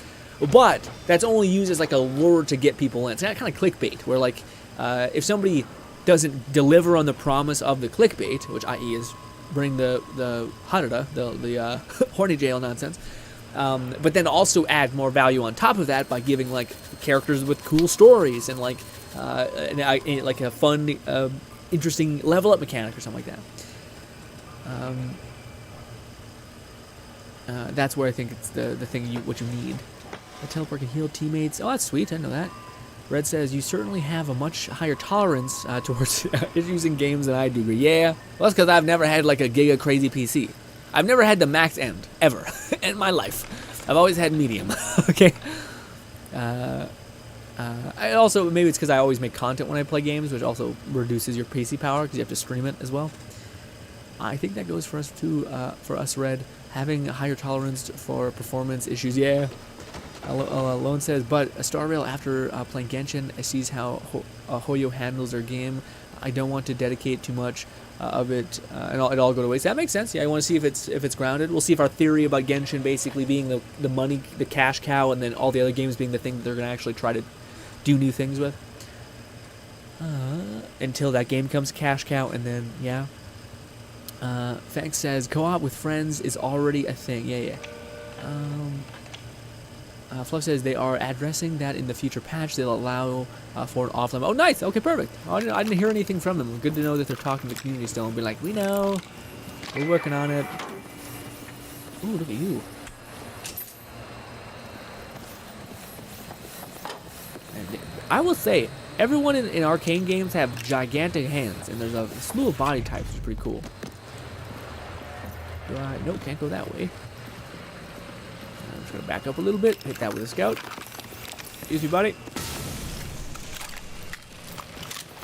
but that's only used as like a lure to get people in. It's kind of clickbait, where like if somebody doesn't deliver on the promise of the clickbait, which i.e. is bring the harada, the horny jail nonsense, but then also add more value on top of that by giving like characters with cool stories and like like a fun, interesting level up mechanic or something like that. That's where I think it's the thing what you need. A teleport can heal teammates. Oh, that's sweet. I know that. Red says, you certainly have a much higher tolerance towards issues in games than I do. But yeah, well, that's because I've never had like a giga crazy PC. I've never had the max end, ever, in my life. I've always had medium, okay? I also, maybe it's because I always make content when I play games, which also reduces your PC power because you have to stream it as well. I think that goes for us too, for us, Red. Having a higher tolerance for performance issues, yeah. Lone says, but Star Rail, after playing Genshin, sees how Hoyo handles their game. I don't want to dedicate too much of it, and it all go to waste. That makes sense. Yeah, I want to see if it's grounded. We'll see if our theory about Genshin basically being the money, the cash cow, and then all the other games being the thing that they're going to actually try to do new things with. Until that game becomes cash cow, and then, yeah. Fank says, co-op with friends is already a thing. Yeah. Fluff says they are addressing that in the future patch. They'll allow for an offline. Oh, nice. Okay, perfect. I didn't hear anything from them. Good to know that they're talking to the community still and be like, we know. We're working on it. Ooh, look at you. And I will say, everyone in arcane games have gigantic hands, and there's a slew of body types, which is pretty cool. Nope, can't go that way. I'm just gonna back up a little bit, hit that with a scout. Excuse me, buddy.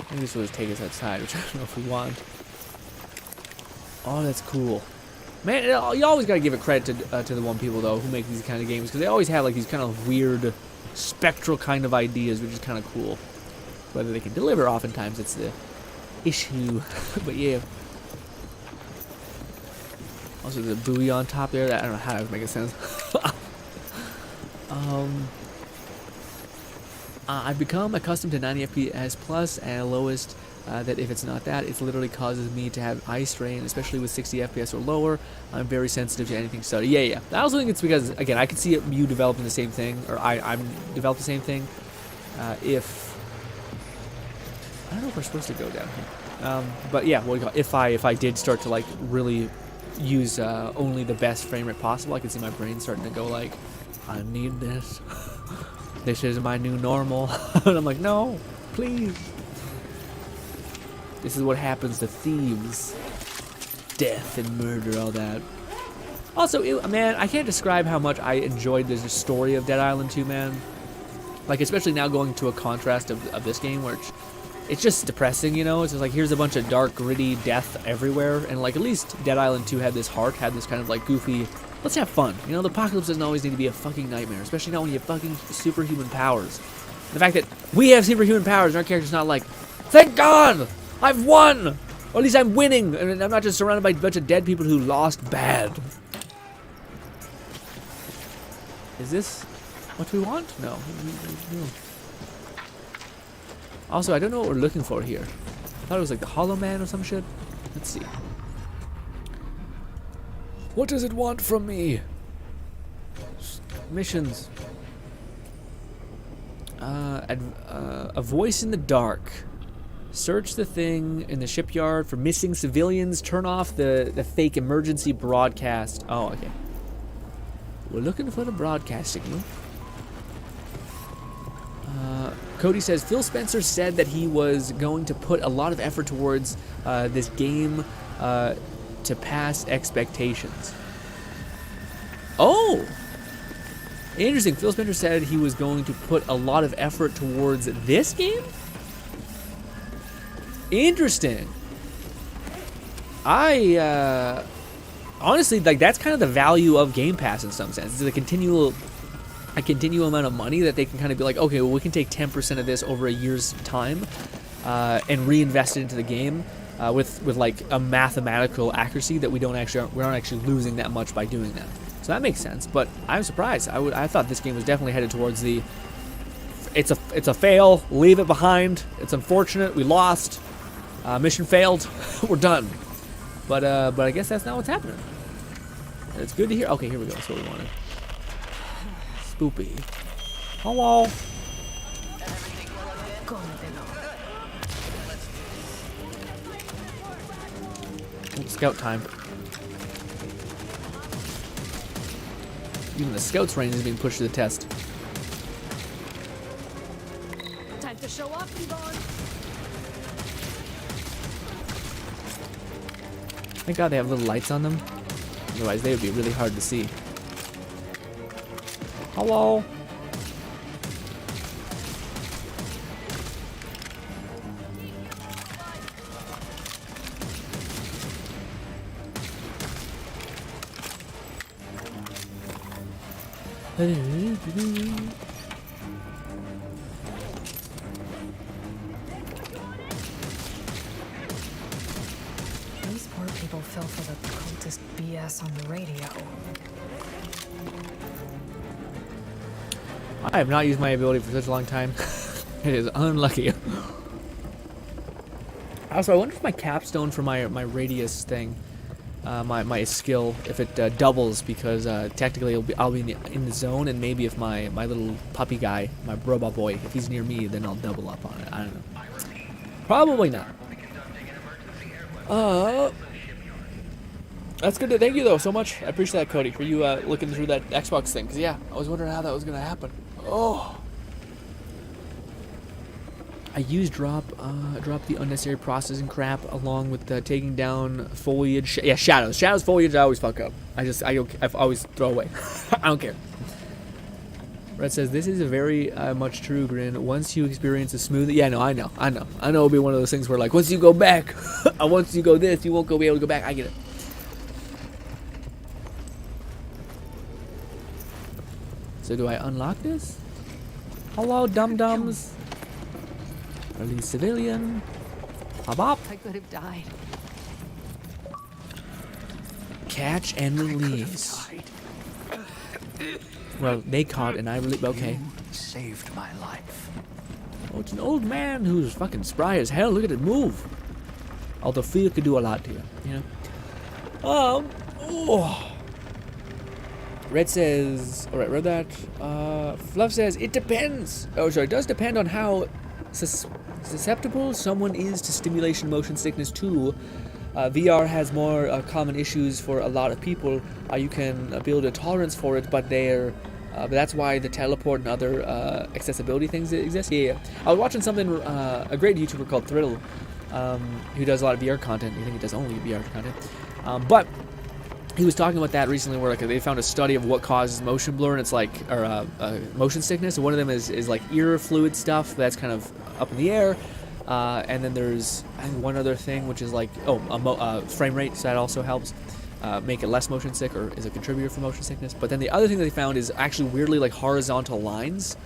Maybe this will just take us outside, which I don't know if we want. Oh, that's cool. Man, you always gotta give it credit to the one people, though, who make these kind of games, because they always have like these kind of weird, spectral kind of ideas, which is kind of cool. Whether they can deliver, oftentimes it's the issue. But yeah. Also, the buoy on top there, that I don't know how that was making sense. I've become accustomed to 90 FPS plus and lowest, that if it's not that, it literally causes me to have eye strain, especially with 60 FPS or lower. I'm very sensitive to anything study. Yeah. I also think it's because, again, I could see you developing the same thing, or I'm developing the same thing. If I don't know if we're supposed to go down here, but yeah, if I did start to like really use only the best frame rate possible, I could see my brain starting to go like, I need this. This is my new normal. And I'm like, no, please. This is what happens to thieves. Death and murder, all that. Also, man, I can't describe how much I enjoyed the story of Dead Island 2, man. Like, especially now going to a contrast of this game, where it's just depressing, you know? It's just like, here's a bunch of dark, gritty death everywhere. And, like, at least Dead Island 2 had this heart, had this kind of, like, goofy, let's have fun. You know, the apocalypse doesn't always need to be a fucking nightmare, especially not when you have fucking superhuman powers. The fact that we have superhuman powers and our character's not like, thank God, I've won! Or at least I'm winning, and I'm not just surrounded by a bunch of dead people who lost bad. Is this what we want? No. Also, I don't know what we're looking for here. I thought it was like the Hollow Man or some shit. Let's see. What does it want from me? Missions. A voice in the dark. Search the thing in the shipyard for missing civilians. Turn off the fake emergency broadcast. Oh, okay. We're looking for the broadcast signal. Cody says, Phil Spencer said that he was going to put a lot of effort towards this game to pass expectations. Oh! Interesting. Phil Spencer said he was going to put a lot of effort towards this game? Interesting. I honestly, like, that's kind of the value of Game Pass in some sense. It's a continual amount of money that they can kind of be like, okay, well, we can take 10% of this over a year's time and reinvest it into the game with like a mathematical accuracy that we aren't actually losing that much by doing that. So that makes sense. But I'm surprised. I thought this game was definitely headed towards the it's a fail, leave it behind. It's unfortunate, we lost. Mission failed. We're done. But I guess that's not what's happening. It's good to hear. Okay, here we go. That's what we wanted. spoopy. Hello. Scout time. Even the scout's range is being pushed to the test. Time to show off, Yvonne. Thank God they have little lights on them. Otherwise, they would be really hard to see. Hello. These poor people fell for the cultist BS on the radio. I have not used my ability for such a long time. It is unlucky. Also, I wonder if my capstone for my radius thing, my skill, if it doubles, because technically I'll be in the zone, and maybe if my little puppy guy, my robot boy, if he's near me, then I'll double up on it. I don't know. Probably not. That's good. Thank you though so much. I appreciate that, Cody, for you looking through that Xbox thing. Cause yeah, I was wondering how that was gonna happen. Oh. I used drop the unnecessary processing crap along with taking down foliage. Yeah, shadows. Shadows, foliage. I always fuck up. I always throw away. I don't care. Red says this is a very much true, Grin. Once you experience a smooth. Yeah, no, I know. It'll be one of those things where like once you go back, once you go this, you won't be able to go back. I get it. So do I unlock this? Hello, dum-dums. Release civilian. Hop. I could have died. Catch and release. Well, they caught and I released. Okay. Saved my life. Oh, it's an old man who's fucking spry as hell. Look at it move. Although fear could do a lot to you, you know. Oh. Red says, all right, read that. Fluff says, it depends. Oh, sorry, it does depend on how susceptible someone is to stimulation motion sickness too. VR has more common issues for a lot of people. You can build a tolerance for it, but but that's why the teleport and other accessibility things exist. Yeah. I was watching something, a great YouTuber called Thrill, who does a lot of VR content. I think he does only VR content. But he was talking about that recently, where like they found a study of what causes motion blur, and it's like, or motion sickness. And one of them is like ear fluid stuff that's kind of up in the air. And then there's, I think, one other thing, which is like, frame rate, so that also helps make it less motion sick, or is a contributor for motion sickness. But then the other thing that they found is actually weirdly like horizontal lines.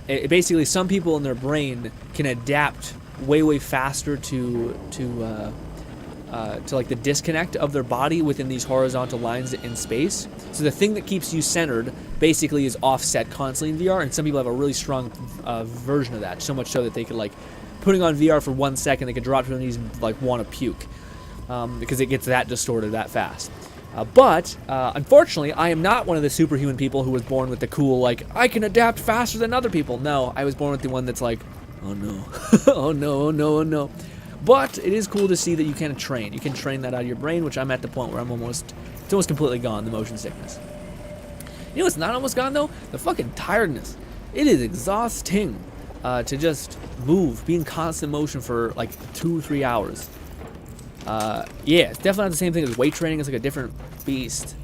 Basically, some people in their brain can adapt way faster to like the disconnect of their body within these horizontal lines in space. So the thing that keeps you centered basically is offset constantly in VR, and some people have a really strong version of that, so much so that they could, like, putting on VR for 1 second, they could drop to their knees and like want to puke, because it gets that distorted that fast. But unfortunately, I am not one of the superhuman people who was born with the cool, like, I can adapt faster than other people. No, I was born with the one that's like, oh no, oh no, oh no, oh no. But it is cool to see that you can train. You can train that out of your brain, which I'm at the point where it's almost completely gone, the motion sickness. You know what's not almost gone, though? The fucking tiredness. It is exhausting to just move, be in constant motion for like 2 or 3 hours. Yeah, it's definitely not the same thing as weight training. It's like a different beast.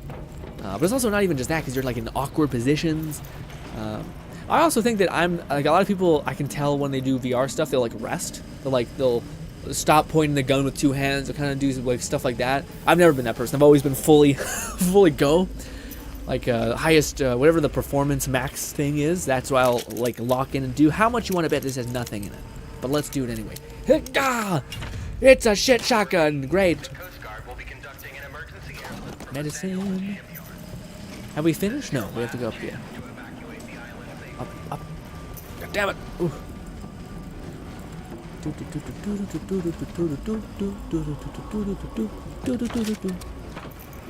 But it's also not even just that, because you're like in awkward positions. I also think that I'm, like, a lot of people, I can tell when they do VR stuff, they'll like rest. They'll stop pointing the gun with 2 hands, or kind of do like stuff like that. I've never been that person. I've always been fully go. Like highest, whatever the performance max thing is, that's what I'll like lock in and do. How much you want to bet this has nothing in it? But let's do it anyway. It's a shit shotgun. Great. Medicine. Have we finished? No, we have to go up here. Up. God damn it. Ooh.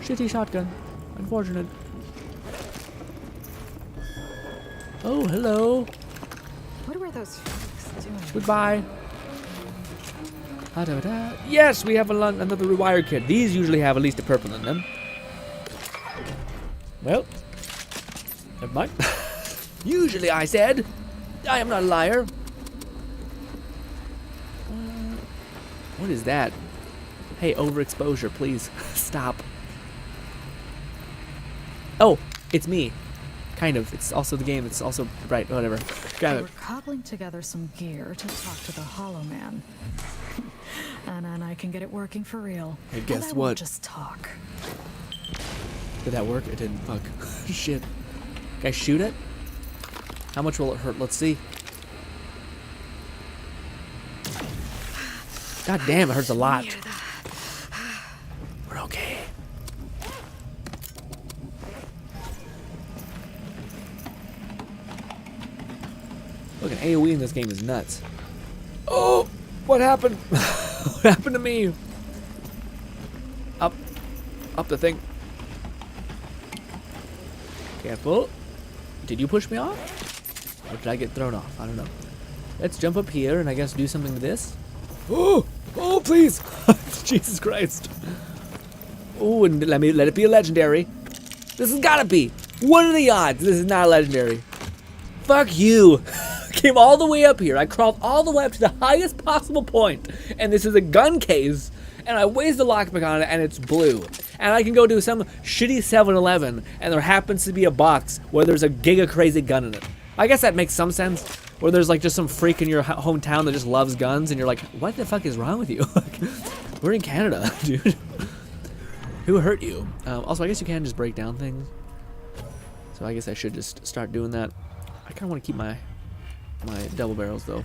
Shitty shotgun. Unfortunate. Oh, hello. What were those folks doing? Goodbye. Da-da-da. Yes, we have another rewire kit. These usually have at least a purple in them. Well, never mind. Usually, I said. I am not a liar. What is that? Hey, overexposure, please. Stop. Oh, it's me. Kind of. It's also the game. It's also... Right, whatever. Grab They it. were cobbling together some gear to talk to the Hollow Man. And I can get it working for real. Hey, guess And I won't what? just talk. Did that work? It didn't. Fuck. Shit. Can I shoot it? How much will it hurt? Let's see. God damn, it hurts a lot. We're okay. Look, an AoE in this game is nuts. Oh! What happened? What happened to me? Up. Up the thing. Careful. Did you push me off? Or did I get thrown off? I don't know. Let's jump up here and I guess do something to this. Oh! Oh, please! Jesus Christ. Oh, and let it be a legendary. This has gotta be. What are the odds this is not a legendary? Fuck you. Came all the way up here. I crawled all the way up to the highest possible point, and this is a gun case, and I wasted the lockpick on it, and it's blue. And I can go to some shitty 7-Eleven, and there happens to be a box where there's a giga crazy gun in it. I guess that makes some sense, where there's like just some freak in your hometown that just loves guns, and you're like, what the fuck is wrong with you? We're in Canada, dude. Who hurt you? Also, I guess you can just break down things. So I guess I should just start doing that. I kind of want to keep my double barrels though.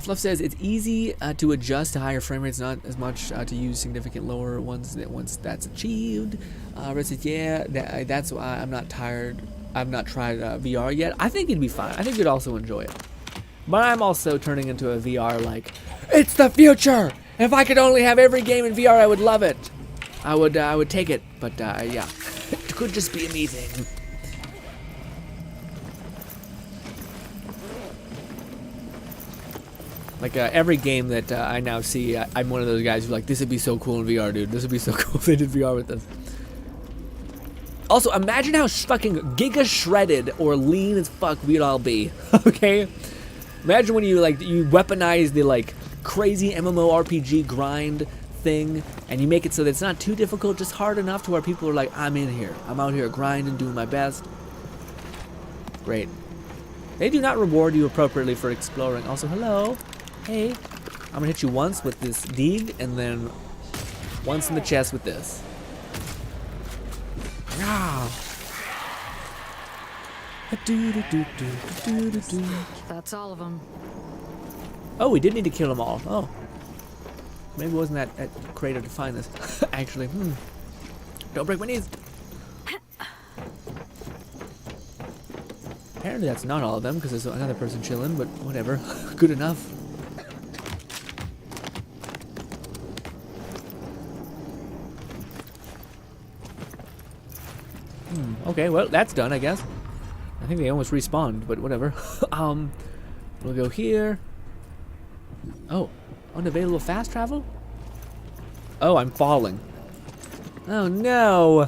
Fluff says it's easy to adjust to higher frame rates, not as much to use significant lower ones once that's achieved. Red says, yeah, that's why I'm not tired. I've not tried VR yet. I think it'd be fine. I think you'd also enjoy it. But I'm also turning into a VR like, it's the future! If I could only have every game in VR, I would love it. I would take it, but yeah. It could just be a me thing. Like every game that I now see, I'm one of those guys who's like, this would be so cool in VR, dude. This would be so cool if they did VR with this. Also, imagine how fucking giga shredded or lean as fuck we'd all be. Okay? Imagine when you weaponize the like crazy MMORPG grind thing and you make it so that it's not too difficult, just hard enough to where people are like, I'm in here. I'm out here grinding, doing my best. Great. They do not reward you appropriately for exploring. Also, hello. Hey. I'm gonna hit you once with this dig and then once in the chest with this. Wow. That's all of them. Oh, we did need to kill them all. Oh. Maybe it wasn't that crater to find this. Actually, Don't break my knees. Apparently that's not all of them, because there's another person chilling, but whatever. Good enough. Okay, well, that's done, I guess. I think they almost respawned, but whatever. We'll go here. Oh, unavailable fast travel? Oh, I'm falling. Oh, no.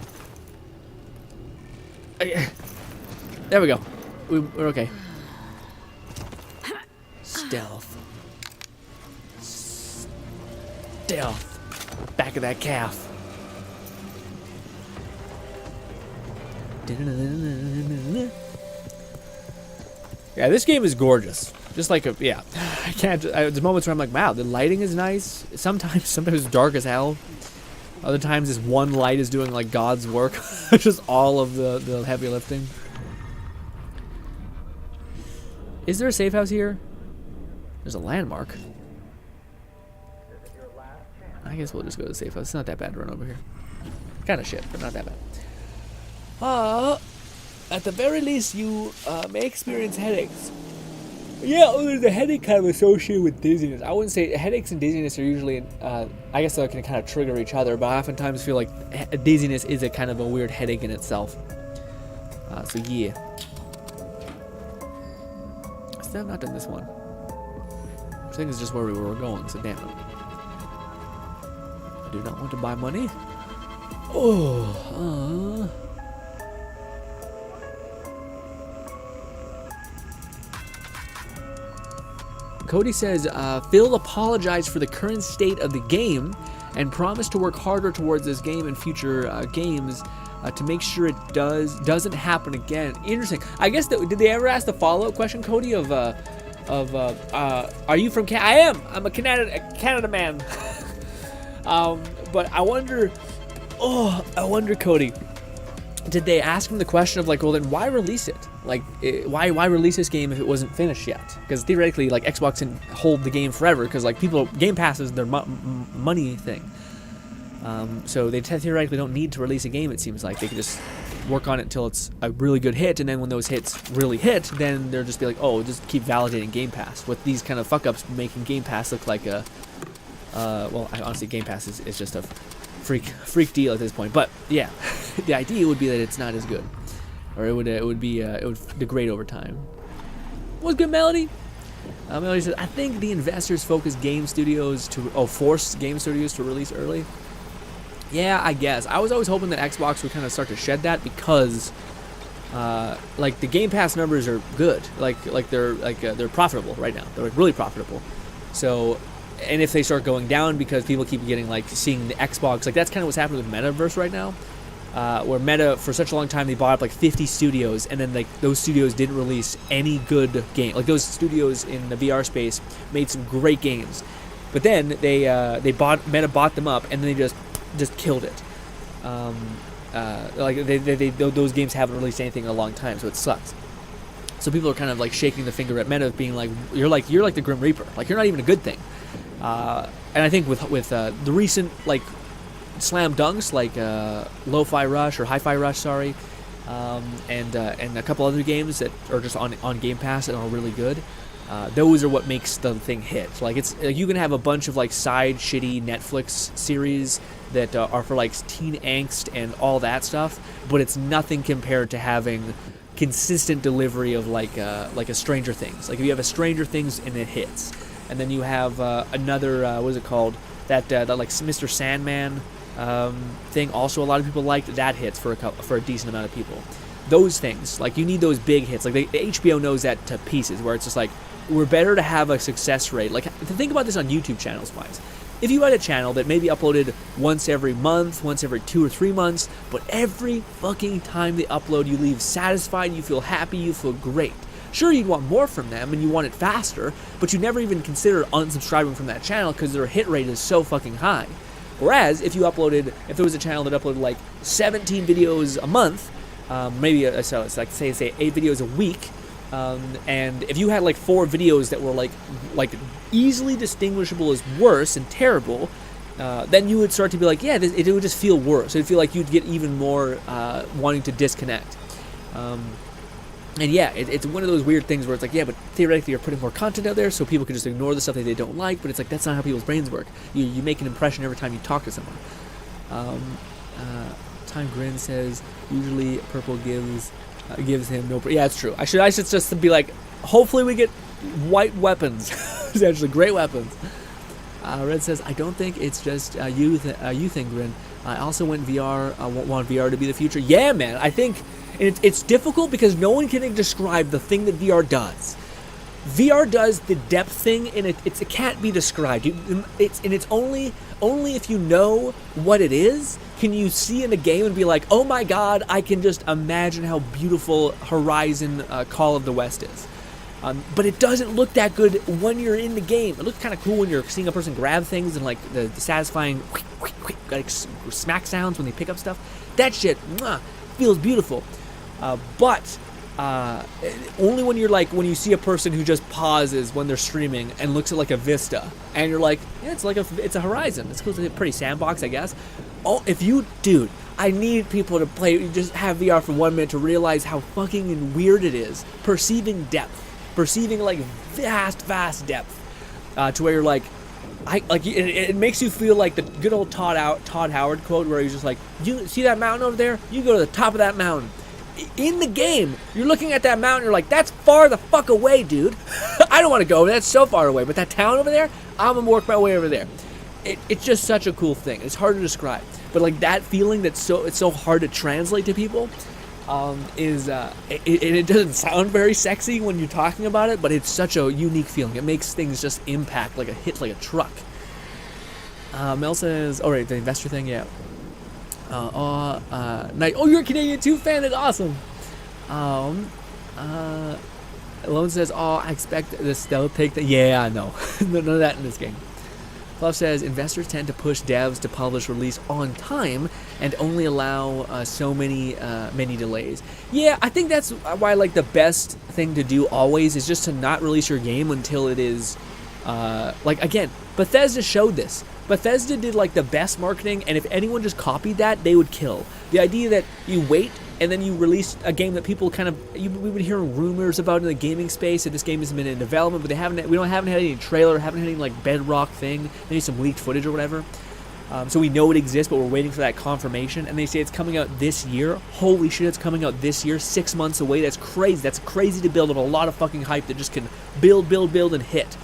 There we go. We're okay. Stealth. Stealth. Back of that calf. Yeah, this game is gorgeous. Just like yeah. I can't. There's moments where I'm like, wow, the lighting is nice. Sometimes it's dark as hell. Other times, this one light is doing like God's work. Just all of the heavy lifting. Is there a safe house here? There's a landmark. I guess we'll just go to the safe house. It's not that bad to run over here. Kind of shit, but not that bad. At the very least, you may experience headaches. Yeah, there's a headache kind of associated with dizziness. I wouldn't say headaches and dizziness are usually, I guess they can kind of trigger each other, but I oftentimes feel like dizziness is a kind of a weird headache in itself. So yeah. Still have not done this one. I think it's just where we were going, so damn it. I do not want to buy money. Oh, Cody says, Phil apologized for the current state of the game and promised to work harder towards this game and future games to make sure it doesn't happen again. Interesting. I guess did they ever ask the follow-up question, Cody, of are you from Canada? I am. I'm a Canada man. But I wonder, Cody, did they ask him the question of like, well, then why release it? Like, why release this game if it wasn't finished yet? Because theoretically, like, Xbox can hold the game forever because like Game Pass is their money thing. So they theoretically don't need to release a game. It seems like they can just work on it until it's a really good hit, and then when those hits really hit, then they'll just be like, oh, just keep validating Game Pass. With these kind of fuck ups, making Game Pass look like a, well, honestly, Game Pass is just a freak deal at this point. But yeah, the idea would be that it's not as good, or it would degrade over time. What's good, Melody? Melody says, I think the investors force game studios to release early. Yeah, I guess. I was always hoping that Xbox would kind of start to shed that because, like, the Game Pass numbers are good. They're profitable right now. They're like really profitable. So, and if they start going down because people keep getting like seeing the Xbox, like that's kind of what's happening with Metaverse right now. Where Meta, for such a long time, they bought up like 50 studios, and then like those studios didn't release any good game. Like those studios in the VR space made some great games, but then Meta bought them up, and then they just killed it. Like those games haven't released anything in a long time, so it sucks. So people are kind of like shaking the finger at Meta, being like, you're like the Grim Reaper, like you're not even a good thing. And I think with the recent like slam dunks like Lo-Fi Rush or Hi-Fi Rush, sorry, and a couple other games that are just on Game Pass and are really good. Those are what makes the thing hit. Like it's like you can have a bunch of like side shitty Netflix series that are for like teen angst and all that stuff, but it's nothing compared to having consistent delivery of like a Stranger Things. Like if you have a Stranger Things and it hits, and then you have another what is it called, that like Mr. Sandman thing, also a lot of people liked, that hits for a decent amount of people. Those things, like you need those big hits. Like the HBO knows that to pieces, where it's just like, we're better to have a success rate. Like, to think about this on YouTube channels wise. If you had a channel that maybe uploaded once every month, once every 2 or 3 months, but every fucking time they upload, you leave satisfied, you feel happy, you feel great. Sure, you'd want more from them and you want it faster, but you never even consider unsubscribing from that channel because their hit rate is so fucking high. Whereas, if there was a channel that uploaded like 17 videos a month, so it's like say 8 videos a week, and if you had like 4 videos that were like easily distinguishable as worse and terrible, then you would start to be like, yeah, it would just feel worse. It would feel like you'd get even more wanting to disconnect. And yeah, it's one of those weird things where it's like, yeah, but theoretically you're putting more content out there so people can just ignore the stuff that they don't like, but it's like, that's not how people's brains work. You make an impression every time you talk to someone. Time Grin says, usually purple gives him no... Yeah, it's true. I should just be like, hopefully we get white weapons. Essentially, great weapons. Red says, I don't think it's just you thing, Grin. I also want VR to be the future. Yeah, man, I think... It's difficult because no one can describe the thing that VR does. VR does the depth thing, and it can't be described. It's only if you know what it is can you see in a game and be like, oh my god, I can just imagine how beautiful Horizon Call of the West is. But it doesn't look that good when you're in the game. It looks kind of cool when you're seeing a person grab things and like the satisfying like smack sounds when they pick up stuff. That shit feels beautiful. But only when when you see a person who just pauses when they're streaming and looks at like a vista, and you're like, yeah, it's a Horizon. It's cool. It's a pretty sandbox, I guess. Oh, dude, I need people to just have VR for 1 minute to realize how fucking weird it is perceiving depth. perceiving like vast depth, to where you're like, it makes you feel like the good old Todd Howard quote where he's just like, you see that mountain over there? You go to the top of that mountain. In the game, you're looking at that mountain, you're like, that's far the fuck away, dude. I don't want to go over there, that's so far away. But that town over there, I'm gonna work my way over there. It's just such a cool thing. It's hard to describe, but like that feeling it's so hard to translate to people, it doesn't sound very sexy when you're talking about it, but it's such a unique feeling. It makes things just impact like hit like a truck. Mel says, oh right, the investor thing, yeah. Nice. Oh, you're a Canadian too, fan. That's awesome. Lone says, oh, I expect this they'll take the, yeah, I know. None of that in this game. Fluff says, investors tend to push devs to publish release on time and only allow so many delays. Yeah, I think that's why like the best thing to do always is just to not release your game until it is, like again, Bethesda showed this. Bethesda did like the best marketing, and if anyone just copied that, they would kill. The idea that you wait and then you release a game that people kind of, we would hear rumors about in the gaming space that this game has been in development, but we haven't had any trailer, haven't had any like bedrock thing, maybe some leaked footage or whatever. So we know it exists, but we're waiting for that confirmation. And they say it's coming out this year. Holy shit, it's coming out this year, 6 months away. That's crazy. That's crazy to build up a lot of fucking hype that just can build, and hit.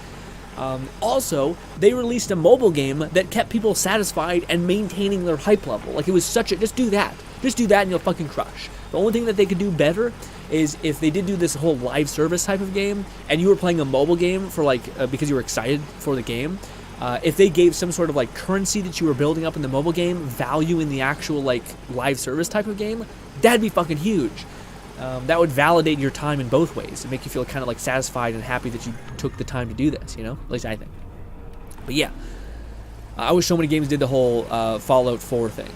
Also, they released a mobile game that kept people satisfied and maintaining their hype level. Like, it was such a, just do that and you'll fucking crush. The only thing that they could do better is if they did do this whole live service type of game and you were playing a mobile game for like, because you were excited for the game, if they gave some sort of like currency that you were building up in the mobile game value in the actual like live service type of game, that'd be fucking huge. That would validate your time in both ways and make you feel kind of like satisfied and happy that you took the time to do this, you know? At least I think. But yeah, I wish so many games did the whole Fallout 4 thing.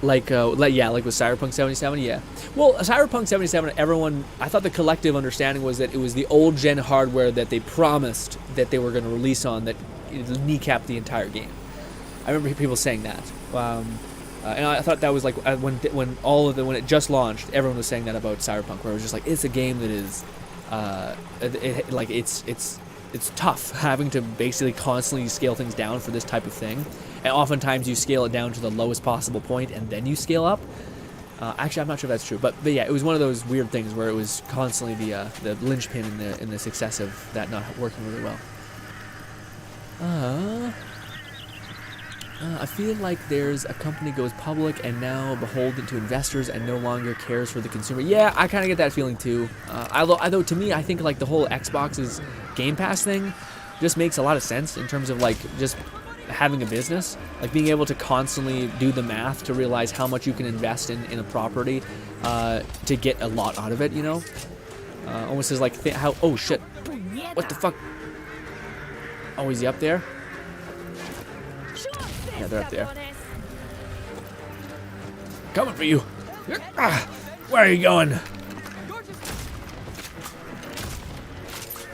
Like with Cyberpunk 77, yeah. Well, Cyberpunk 77, everyone, I thought the collective understanding was that it was the old gen hardware that they promised that they were going to release on that kneecapped the entire game. I remember people saying that. And I thought that was like when it just launched, everyone was saying that about Cyberpunk, where it was just like, it's a game that is, it's tough having to basically constantly scale things down for this type of thing, and oftentimes you scale it down to the lowest possible point and then you scale up. Actually, I'm not sure if that's true, but yeah, it was one of those weird things where it was constantly the linchpin in the success of that not working really well. I feel like there's a company goes public and now beholden to investors and no longer cares for the consumer. Yeah, I kind of get that feeling too. Although to me, I think like the whole Xbox's Game Pass thing just makes a lot of sense in terms of like just having a business, like being able to constantly do the math to realize how much you can invest in a property to get a lot out of it, you know? Almost as like how, oh shit, what the fuck? Oh, is he up there? Yeah, they're up there. Coming for you. Where are you going?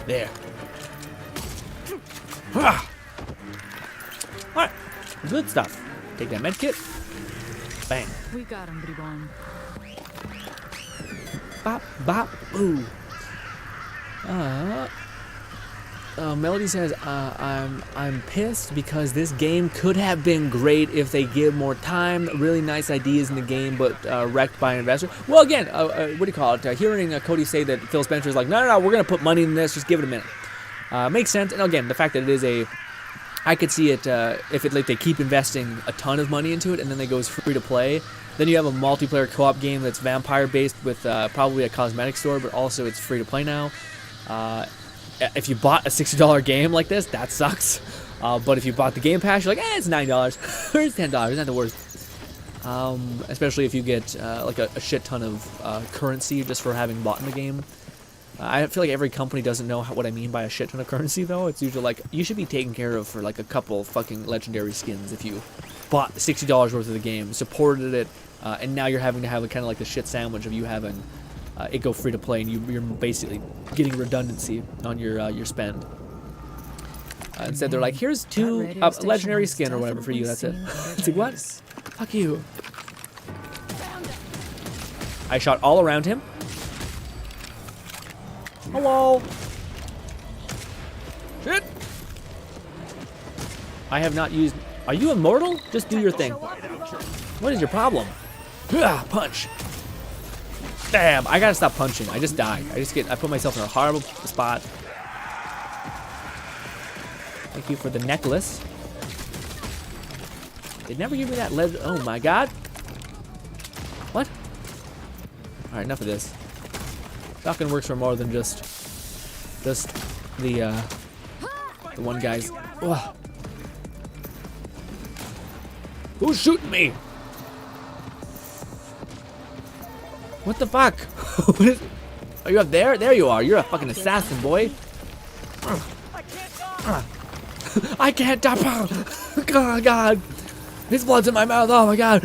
There. Alright. Good stuff. Take that med kit. Bang. We got him, Bribon. Bop, bop, ooh. Melody says, I'm pissed because this game could have been great if they give more time. Really nice ideas in the game, but wrecked by an investor. Well, again, what do you call it? Hearing Cody say that Phil Spencer is like, no, we're going to put money in this. Just give it a minute. Makes sense. And again, the fact that it is I could see it if it like they keep investing a ton of money into it and then it goes free to play. Then you have a multiplayer co-op game that's vampire based with probably a cosmetic store, but also it's free to play now. If you bought a $60 game like this, that sucks. But if you bought the Game Pass, you're like, it's $9 or it's $10. It's not the worst. Especially if you get like a shit ton of currency just for having bought in the game. I feel like every company doesn't know what I mean by a shit ton of currency, though. It's usually like, you should be taken care of for like a couple fucking legendary skins if you bought $60 worth of the game, supported it, and now you're having to have kind of like the shit sandwich of you having it go free to play, and you're basically getting redundancy on your spend. Instead, they're like, here's 2 legendary skin or whatever for you. That's it. It's like, what? Fuck you. I shot all around him. Hello. Shit. I have not used. Are you immortal? Just do your thing. What is your problem? Punch. Damn, I gotta stop punching. I just died. I put myself in a horrible spot. Thank you for the necklace. They never give me that lead. Oh my god. What? Alright, enough of this. Shotgun works for more than just the one guy's. Ugh. Who's shooting me? What the fuck? What is, are you up there? There you are. You're a fucking assassin, boy. I can't die. Oh, God. His blood's in my mouth. Oh, my God.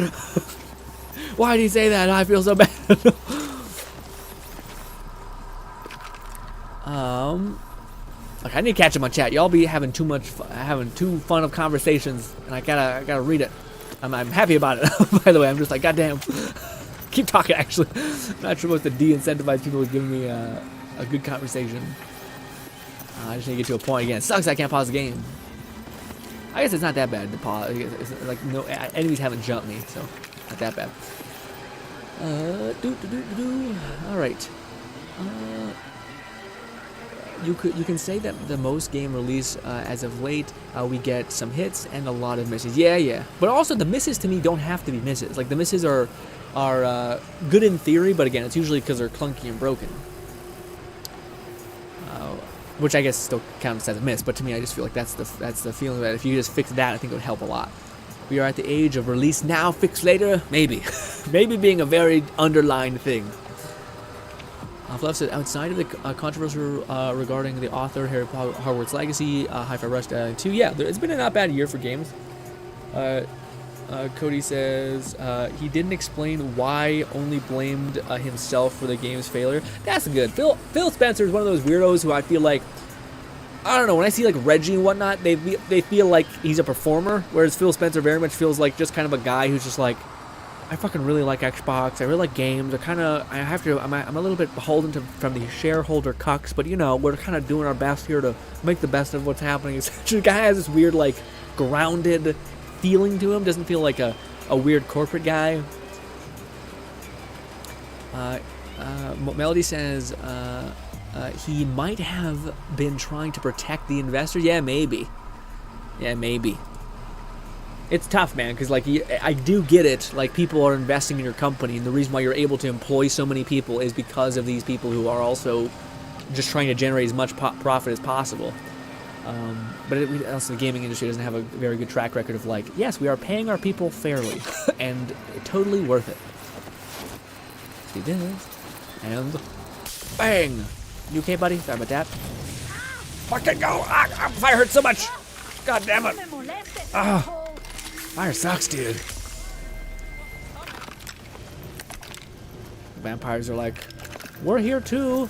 Why did he say that? I feel so bad. Look, I need to catch up on chat. Y'all be having too fun of conversations, and I gotta read it. I'm happy about it. By the way, I'm just like, goddamn. Keep talking, actually. I'm not sure what to de-incentivize people with giving me a good conversation. I just need to get to a point again. It sucks I can't pause the game. I guess it's not that bad to pause. It's like no enemies haven't jumped me, so not that bad. All right. You can say that the most game release as of late, we get some hits and a lot of misses. Yeah. But also the misses to me don't have to be misses. Like the misses are good in theory, but again, it's usually because they're clunky and broken. Which I guess still counts as a miss, but to me, I just feel like that's the feeling that if you just fix that, I think it would help a lot. We are at the age of release now, fix later, maybe. Maybe being a very underlined thing. Fluff said, outside of the controversy regarding the author, Harry Potter, Hogwarts Legacy, Hi-Fi Rush 2, yeah, it's been a not bad year for games. Cody says, he didn't explain why only blamed himself for the game's failure. That's good. Phil Spencer is one of those weirdos who I feel like, I don't know, when I see like Reggie and whatnot, they feel like he's a performer, whereas Phil Spencer very much feels like just kind of a guy who's just like, I fucking really like Xbox. I really like games. I'm a little bit beholden from the shareholder cucks, but you know, we're kind of doing our best here to make the best of what's happening. The guy has this weird, like, grounded feeling to him. Doesn't feel like a weird corporate guy. Melody says he might have been trying to protect the investor. Yeah, maybe. It's tough, man, because like I do get it. Like people are investing in your company, and the reason why you're able to employ so many people is because of these people who are also just trying to generate as much profit as possible. But also the gaming industry doesn't have a very good track record of like, yes, we are paying our people fairly, and totally worth it. See this, and bang. You okay, buddy? Sorry about that. Fucking go! Fire hurts so much. God damn it! Fire sucks, dude. The vampires are like, we're here too.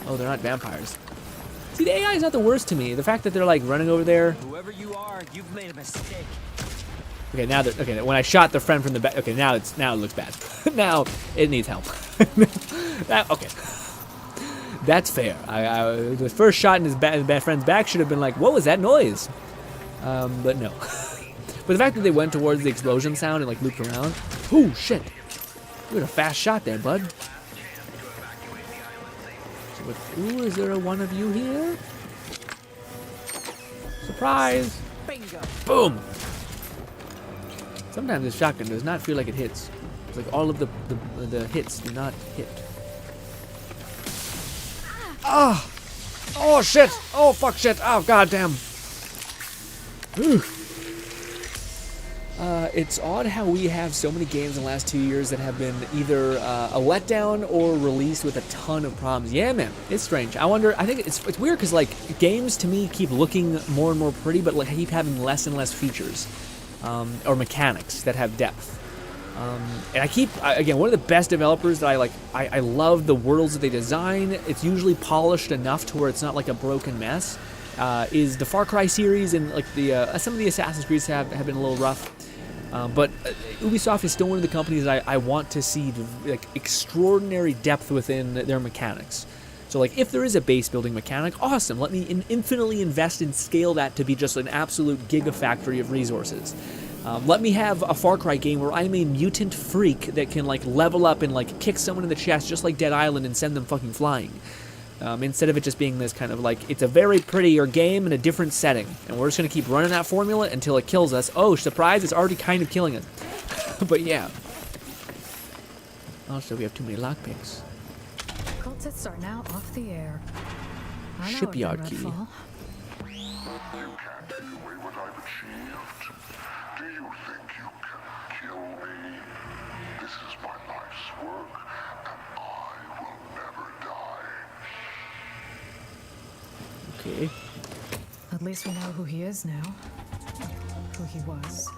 Oh, they're not vampires. See, the AI is not the worst to me. The fact that they're like running over there. Whoever you are, you've made a mistake. Okay, now that when I shot the friend from the back. Okay, now it looks bad. Now it needs help. Okay. That's fair. The first shot in his friend's back should have been like, what was that noise? But no. But the fact that they went towards the explosion sound and like looped around. Oh shit! You had a fast shot there, bud. So, ooh, is there one of you here? Surprise! Bingo. Boom! Sometimes this shotgun does not feel like it hits. It's like all of the hits do not hit. Ah! Oh shit! Oh fuck shit! Oh goddamn! It's odd how we have so many games in the last 2 years that have been either a letdown or released with a ton of problems. Yeah, man, it's strange. I wonder. I think it's weird because like games to me keep looking more and more pretty, but like keep having less and less features or mechanics that have depth. And I keep, again, one of the best developers that I like, I love the worlds that they design. It's usually polished enough to where it's not like a broken mess. Is the Far Cry series, and like the some of the Assassin's Creeds have been a little rough. But Ubisoft is still one of the companies I want to see like extraordinary depth within their mechanics. So like if there is a base building mechanic, awesome. Let me infinitely invest and scale that to be just an absolute gigafactory of resources. Let me have a Far Cry game where I'm a mutant freak that can like level up and like kick someone in the chest just like Dead Island and send them fucking flying. Instead of it just being this kind of like, it's a very prettier game in a different setting. And we're just going to keep running that formula until it kills us. Oh, surprise, it's already kind of killing us. But yeah. Also, we have too many lockpicks. Cultists are now off the air. I know it, Shipyard key. Redfall. You can't take away what I've achieved. Do you think you can kill me? This is my life's work, and I will never die. Okay. At least we know who he is now. Who he was.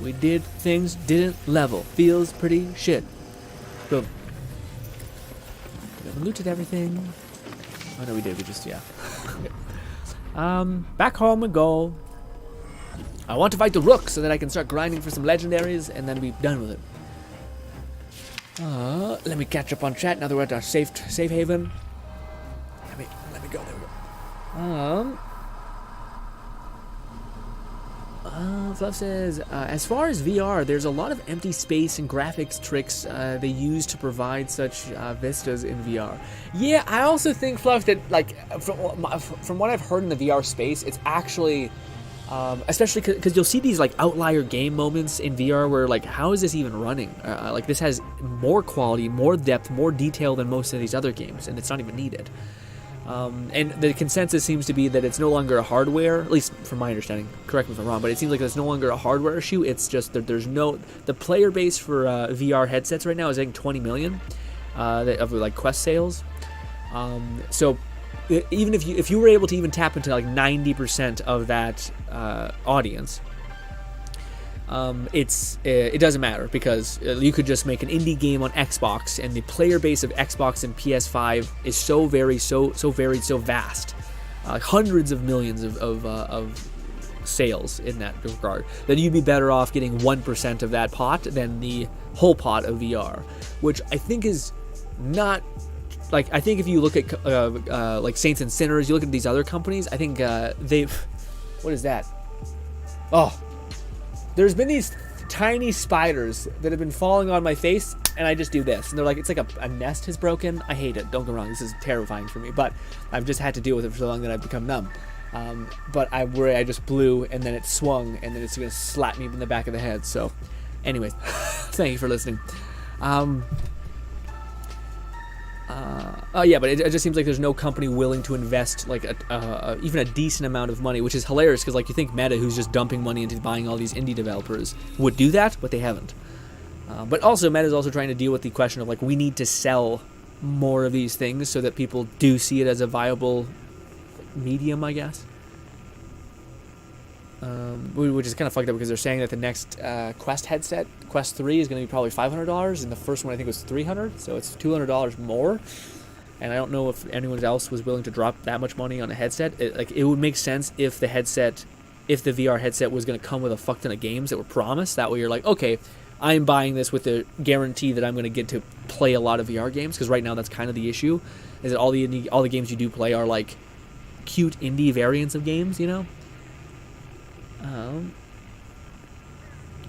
We did things, didn't level. Feels pretty shit. Boom. We haven't looted everything. Oh no, we did. We just, yeah. Back home we go. I want to fight the Rook so that I can start grinding for some legendaries and then be done with it. Let me catch up on chat now that we're at our safe haven. Let me go. There we go. Fluff says, as far as VR, there's a lot of empty space and graphics tricks they use to provide such vistas in VR. Yeah, I also think, Fluff, that like from what I've heard in the VR space, it's actually, especially because you'll see these like outlier game moments in VR where like, how is this even running? Like this has more quality, more depth, more detail than most of these other games, and it's not even needed. And the consensus seems to be that it's no longer a hardware, at least from my understanding, correct me if I'm wrong, but it seems like it's no longer a hardware issue. It's just that the player base for VR headsets right now is I think 20 million of like Quest sales. So even if you were able to even tap into like 90% of that audience, it doesn't matter because you could just make an indie game on Xbox, and the player base of Xbox and PS5 is so varied, so vast, hundreds of millions of sales in that regard, that you'd be better off getting 1% of that pot than the whole pot of VR, which I think is not. Like, I think if you look at like Saints and Sinners, you look at these other companies, I think they've. What is that? Oh. There's been these tiny spiders that have been falling on my face, and I just do this. And they're like, it's like a nest has broken. I hate it. Don't get me wrong. This is terrifying for me. But I've just had to deal with it for so long that I've become numb. But I worry I just blew, and then it swung, and then it's going to slap me in the back of the head. So, anyways, thank you for listening. Yeah, but it just seems like there's no company willing to invest like even a decent amount of money, which is hilarious because like you think Meta, who's just dumping money into buying all these indie developers, would do that, but they haven't. But also Meta's also trying to deal with the question of like we need to sell more of these things so that people do see it as a viable medium, I guess. Which is kind of fucked up because they're saying that the next Quest headset, Quest 3, is going to be probably $500, and the first one I think was $300, so it's $200 more. And I don't know if anyone else was willing to drop that much money on a headset. It would make sense if the VR headset was going to come with a fuck ton of games that were promised. That way you're like, okay, I'm buying this with the guarantee that I'm going to get to play a lot of VR games, because right now that's kind of the issue, is that all the games you do play are like cute indie variants of games, you know?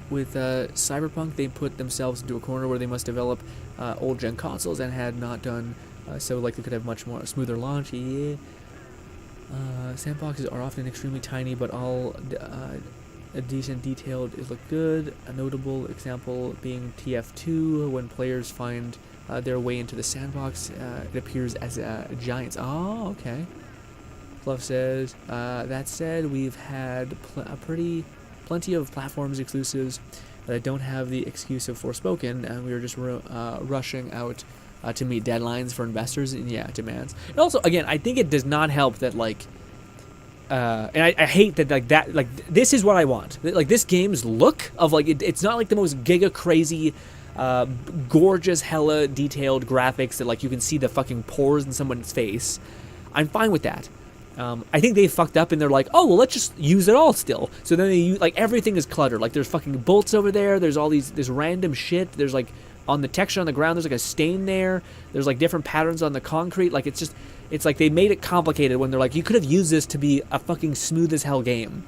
With Cyberpunk, they put themselves into a corner where they must develop old gen consoles and had not done so. Like they could have much more smoother launch. Yeah. Sandboxes are often extremely tiny, but all decent detailed. It look good. A notable example being TF2, when players find their way into the sandbox, it appears as giants. Oh, okay. Fluff says, that said, we've had plenty of platforms exclusives that don't have the excuse of Forspoken, and we were just rushing out to meet deadlines for investors and demands. And also, again, I think it does not help that and I hate that this is what I want. Like this game's look of it's not like the most giga crazy, gorgeous, hella detailed graphics that like you can see the fucking pores in someone's face. I'm fine with that. I think they fucked up and they're like, oh well, let's just use it all still. So then they use, like, everything is cluttered. Like there's fucking bolts over there. There's all this random shit. There's like on the texture on the ground. There's like a stain there. There's like different patterns on the concrete. Like it's like they made it complicated when they're like, you could have used this to be a fucking smooth as hell game.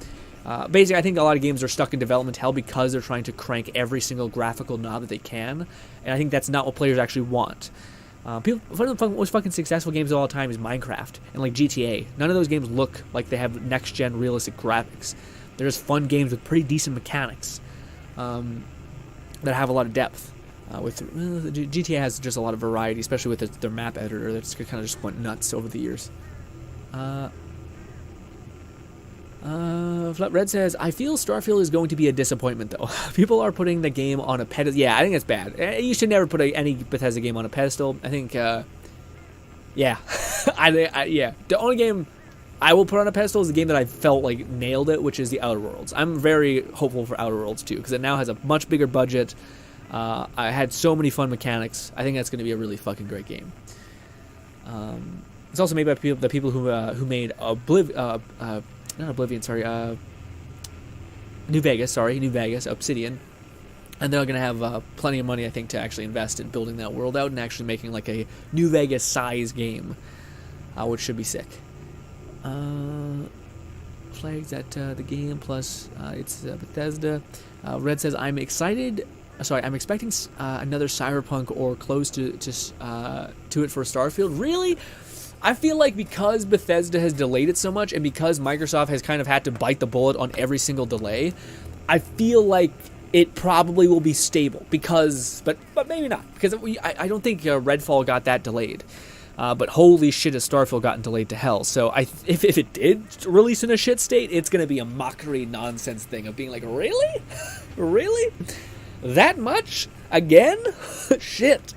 Basically, I think a lot of games are stuck in development hell because they're trying to crank every single graphical knob that they can, and I think that's not what players actually want. One of the most fucking successful games of all time is Minecraft and like GTA. None of those games look like they have next-gen realistic graphics. They're just fun games with pretty decent mechanics that have a lot of depth. GTA has just a lot of variety, especially with their map editor that's kind of just went nuts over the years. Red says, I feel Starfield is going to be a disappointment, though. People are putting the game on a pedestal. Yeah, I think it's bad. You should never put any Bethesda game on a pedestal. I think, yeah. yeah. The only game I will put on a pedestal is the game that I felt like nailed it, which is the Outer Worlds. I'm very hopeful for Outer Worlds, too, because it now has a much bigger budget. I had so many fun mechanics. I think that's going to be a really fucking great game. It's also made by the people who made New Vegas, Obsidian, and they're gonna have plenty of money, I think, to actually invest in building that world out and actually making like a New Vegas size game, which should be sick. Flags at the game plus it's Bethesda. Red says, I'm expecting another Cyberpunk or close to it for Starfield. Really? I feel like because Bethesda has delayed it so much and because Microsoft has kind of had to bite the bullet on every single delay, I feel like it probably will be stable but maybe not, because I don't think Redfall got that delayed. But holy shit, has Starfield gotten delayed to hell. So if it did release in a shit state, it's going to be a mockery nonsense thing of being like, really? Really? That much? Again? Shit.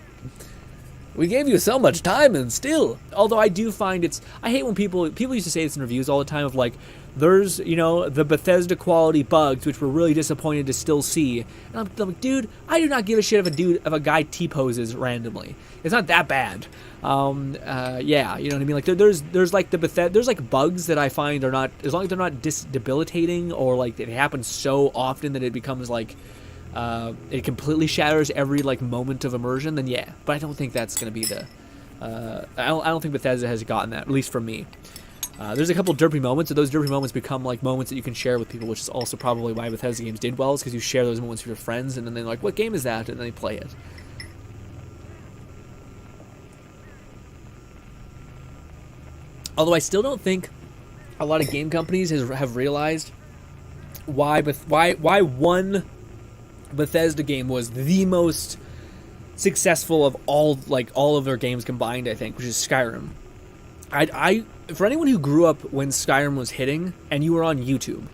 We gave you so much time and still. Although I do find I hate when people used to say this in reviews all the time of like, there's, the Bethesda quality bugs, which we're really disappointed to still see. And I'm like, dude, I do not give a shit if a guy T-poses randomly. It's not that bad. Yeah, you know what I mean? Like there's like there's like bugs that I find are not, as long as they're not debilitating or like it happens so often that it becomes like, it completely shatters every like moment of immersion, then yeah. But I don't think that's gonna be the. I don't think Bethesda has gotten that, at least for me. There's a couple derpy moments, and those derpy moments become like moments that you can share with people, which is also probably why Bethesda games did well, is because you share those moments with your friends, and then they're like, "What game is that?" and then they play it. Although I still don't think a lot of game companies have realized why one Bethesda game was the most successful of all of their games combined, I think, which is Skyrim. For anyone who grew up when Skyrim was hitting and you were on YouTube,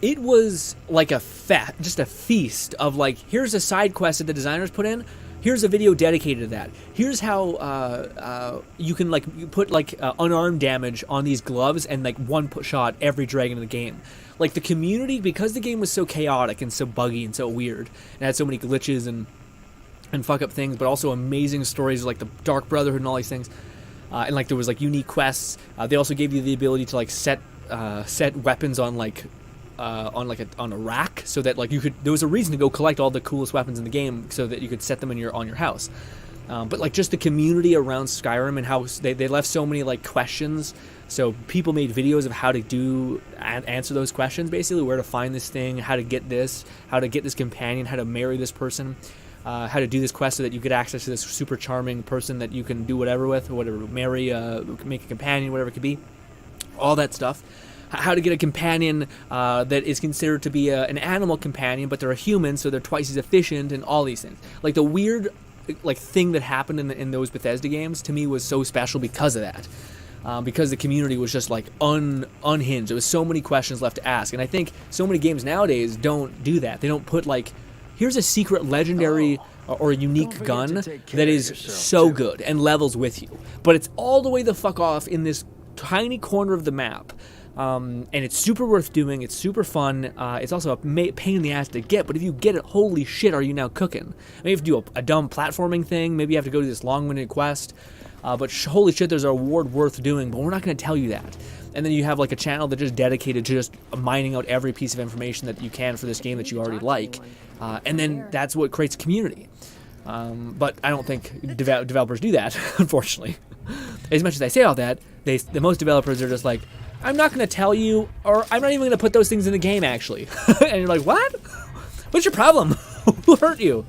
it was like just a feast of like, here's a side quest that the designers put in, here's a video dedicated to that, here's how you can you put unarmed damage on these gloves and like one shot every dragon in the game. Like the community, because the game was so chaotic and so buggy and so weird, and had so many glitches and fuck up things, but also amazing stories like the Dark Brotherhood and all these things, and like there was like unique quests. They also gave you the ability to like set weapons on a rack, so that like there was a reason to go collect all the coolest weapons in the game, so that you could set them on your house. But like just the community around Skyrim and how they left so many like questions. So people made videos of how to answer those questions, basically where to find this thing, how to get this companion, how to marry this person, how to do this quest so that you get access to this super charming person that you can do whatever with, or whatever, marry, make a companion, whatever it could be, all that stuff. How to get a companion that is considered to be an animal companion, but they're a human, so they're twice as efficient, and all these things. Like the weird thing that happened in those Bethesda games to me was so special because of that. Because the community was just like unhinged. There was so many questions left to ask, and I think so many games nowadays don't do that. They don't put like, here's a secret legendary or a unique gun that is so good and levels with you, but it's all the way the fuck off in this tiny corner of the map. And it's super worth doing. It's super fun. It's also a pain in the ass to get, but if you get it, holy shit, are you now cooking? Maybe you have to do a dumb platforming thing. Maybe you have to go to this long-winded quest. But holy shit, there's a reward worth doing, but we're not going to tell you that. and then you have like a channel that just dedicated to just mining out every piece of information that you can for this game that you already like, and then that's what creates community. But I don't think developers do that, unfortunately. As much as I say all that, the most developers are just like, I'm not going to tell you, or I'm not even going to put those things in the game, actually. And you're like, what? What's your problem? Who hurt you?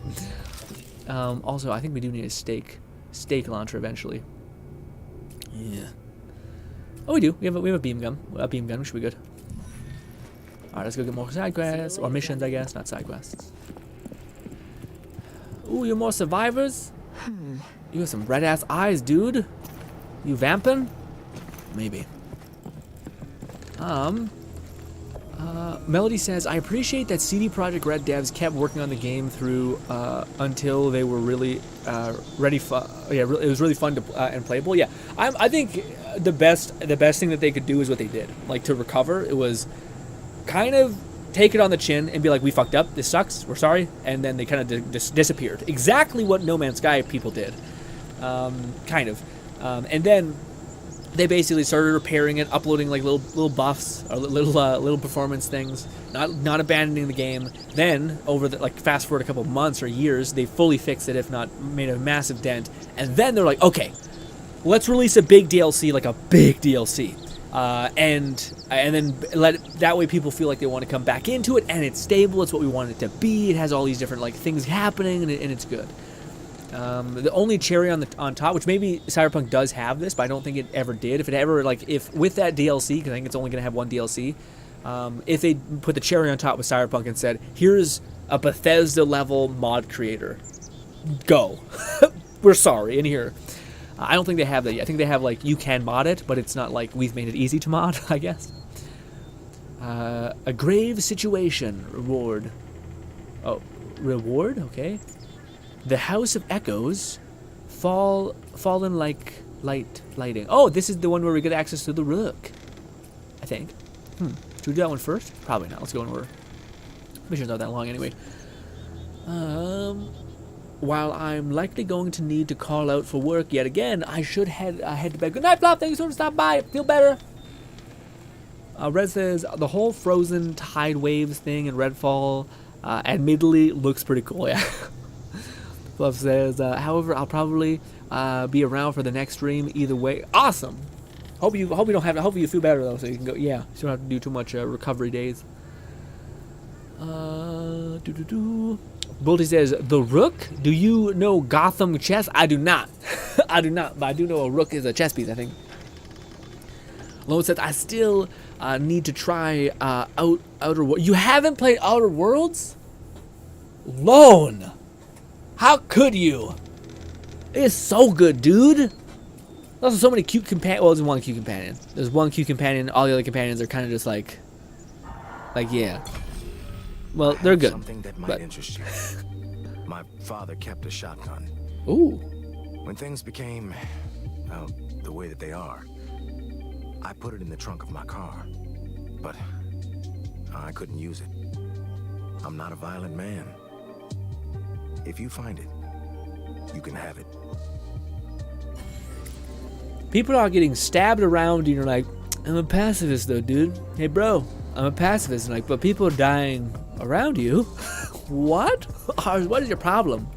Also, I think we do need a steak launcher eventually. Yeah. Oh, we do. We have a beam gun. A beam gun, which should be good. All right, let's go get more side quests, or missions, I guess, not side quests. Ooh, you're more survivors? You have some red-ass eyes, dude. You vamping? Maybe. Melody says, I appreciate that CD Projekt Red devs kept working on the game through until they were really ready. It was really fun to and playable. Yeah, I think the best thing that they could do is what they did. Like, to recover, it was kind of take it on the chin and be like, we fucked up, this sucks, we're sorry, and then they kind of disappeared. Exactly what No Man's Sky people did, kind of, and then they basically started repairing it, uploading like little buffs or little performance things, not abandoning the game. Then over the, like, fast forward a couple months or years, they fully fixed it, if not made a massive dent. And then they're like, okay, let's release a big DLC, like a big DLC, and then that way people feel like they want to come back into it, and it's stable. It's what we want it to be. It has all these different like things happening, and it's good. The only cherry on top, which maybe Cyberpunk does have this, but I don't think it ever did. If with that DLC, because I think it's only going to have one DLC, if they put the cherry on top with Cyberpunk and said, here's a Bethesda level mod creator, go. We're sorry, in here. I don't think they have that yet. I think they have like, you can mod it, but it's not like we've made it easy to mod, I guess. A grave situation reward. Oh, reward? Okay. The House of Echoes, fallen like lighting. Oh, this is the one where we get access to the Rook, I think. Should we do that one first? Probably not. Let's go in order. Mission's not that long anyway. While I'm likely going to need to call out for work yet again, I should head to bed. Good night, Flop. Thank you so much for stopping by. Feel better. Red says the whole frozen tide waves thing in Redfall, admittedly, looks pretty cool. Yeah. Fluff says, however, I'll probably be around for the next stream either way. Awesome. Hope you feel better though, so you can go. Yeah, you don't have to do too much recovery days. Bolty says, the Rook. Do you know Gotham chess? I do not. I do not, but I do know a Rook is a chess piece, I think. Lone says, I still need to try Outer Worlds. You haven't played Outer Worlds? Lone. How could you? It's so good, dude. There's also so many cute companions. Well, there's one cute companion. There's one cute companion. All the other companions are kind of just like, yeah. Well, they're good. Something that might interest you. My father kept a shotgun. Ooh. When things became, well, the way that they are, I put it in the trunk of my car. But I couldn't use it. I'm not a violent man. If you find it, you can have it. People are getting stabbed around and you're like, I'm a pacifist though, dude. Hey bro, I'm a pacifist. And like, but people are dying around you. What? What is your problem?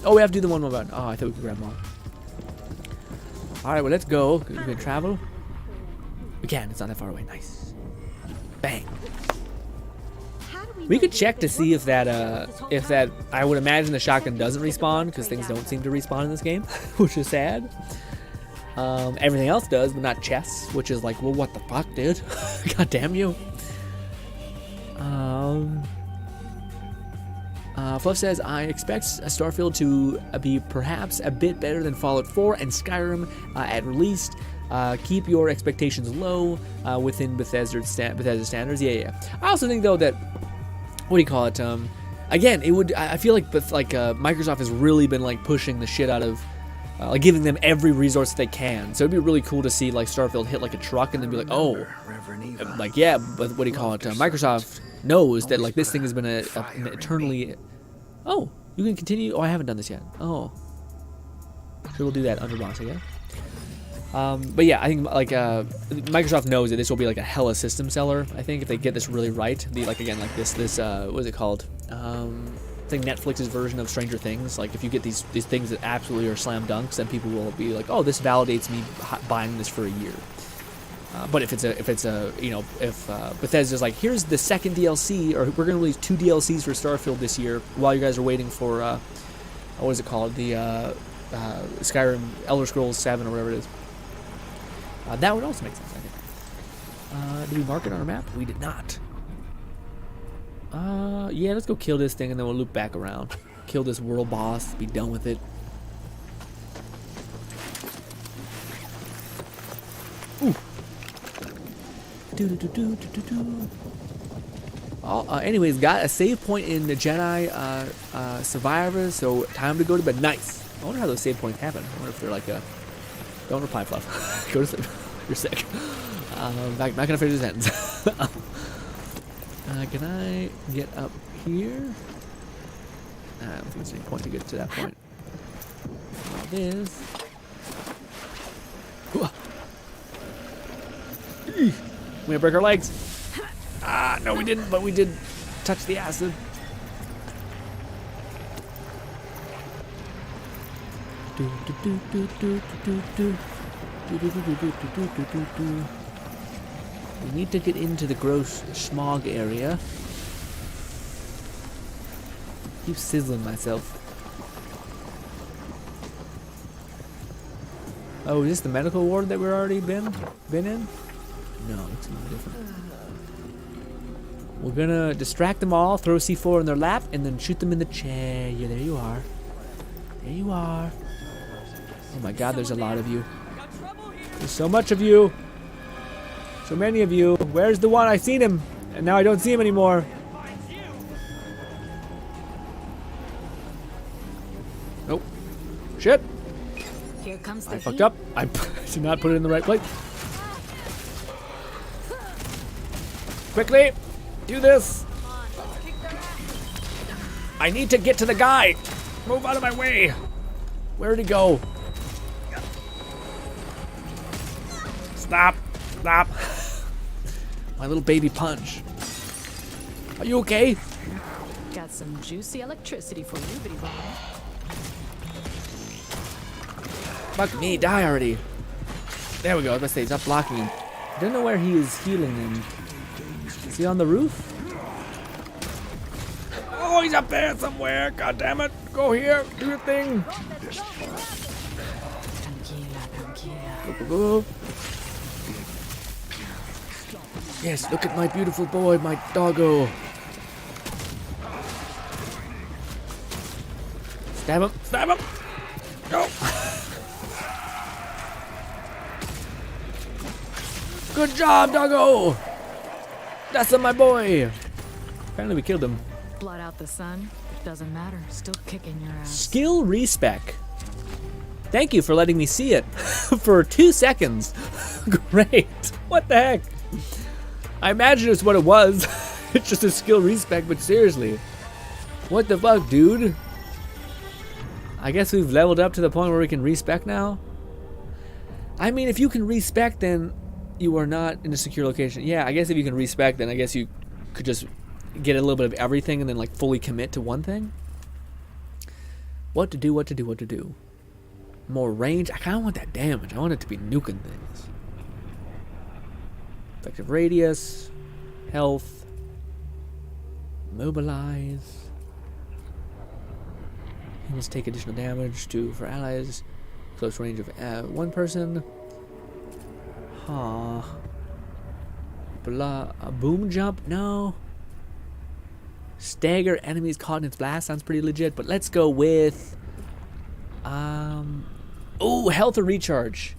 Oh, we have to do the one more button. Oh, I thought we could grab them all. Alright, well let's go. We can travel. We can, it's not that far away. Nice. Bang. We could check to see if that, I would imagine the shotgun doesn't respawn, because things don't seem to respawn in this game, which is sad. Everything else does, but not chess, which is like, well, what the fuck, dude? God damn you. Fluff says, I expect Starfield to be perhaps a bit better than Fallout 4 and Skyrim at release. Keep your expectations low within Bethesda standards. Yeah. I also think, though, that, what do you call it? Again, it would. I feel like Microsoft has really been like pushing the shit out of, like giving them every resource they can. So it'd be really cool to see like Starfield hit like a truck and then be like, oh, like yeah. But what do you call it? Microsoft knows that like this thing has been an eternally. Oh, you can continue. Oh, I haven't done this yet. Oh, so we'll do that under boss again. But yeah, I think like Microsoft knows that this will be like a hella system seller. I think if they get this really right, like again like this what is it called? I think Netflix's version of Stranger Things. Like if you get these things that absolutely are slam dunks, then people will be like, oh, this validates me buying this for a year. But if Bethesda's like, here's the second DLC, or we're gonna release 2 DLCs for Starfield this year while you guys are waiting for what is it called, the Skyrim Elder Scrolls 7 or whatever it is. That would also make sense, I think. Did we mark it on our map? We did not. Yeah, let's go kill this thing and then we'll loop back around. Kill this world boss, be done with it. Ooh. Anyways, got a save point in the Jedi Survivor, so time to go to bed. Nice. I wonder how those save points happen. I wonder if they're like a... Don't reply, Fluff. Go to sleep. You're sick. Not gonna finish this sentence. Can I get up here? I don't think there's any point to get to that point. This. We're gonna break our legs. Ah, no, we didn't, but we did touch the acid. We need to get into the gross smog area. Keep sizzling myself. Oh, is this the medical ward that we're already been in? No, it's something different. We're gonna distract them all, throw C4 in their lap, and then shoot them in the chair. Yeah, there you are. There you are. Oh my god, there's a lot of you. There's so much of you. So many of you. Where's the one? I seen him, and now I don't see him anymore. Nope. Shit. Here comes the I fucked up. I did not put it in the right place. Quickly, do this. I need to get to the guy. Move out of my way. Where'd he go? Stop. Stop. My little baby punch. Are you okay? Got some juicy electricity for you, bitty boy. Fuck me, die already. There we go. I was gonna say, stop blocking him. I don't know where he is healing him. Is he on the roof? Oh, he's up there somewhere. God damn it. Go here. Do your thing. Go, go, go. Yes, look at my beautiful boy, my doggo. Stab him. Stab him. Go. Good job, doggo. That's my boy. Apparently we killed him. Blot out the sun. Doesn't matter. Still kicking your ass. Skill respec. Thank you for letting me see it for 2 seconds. Great. What the heck? I imagine it's what it was. It's just a skill respec, but seriously. What the fuck, dude? I guess we've leveled up to the point where we can respec now? I mean, if you can respec, then you are not in a secure location. Yeah, I guess if you can respec, then I guess you could just get a little bit of everything and then like fully commit to one thing. What to do, what to do, what to do. More range. I kind of want that damage. I want it to be nuking things. Effective radius. Health. Mobilize. Let's take additional damage for allies. Close range of one person. Huh. A boom jump? No. Stagger enemies caught in its blast sounds pretty legit, but let's go with oh, health or recharge.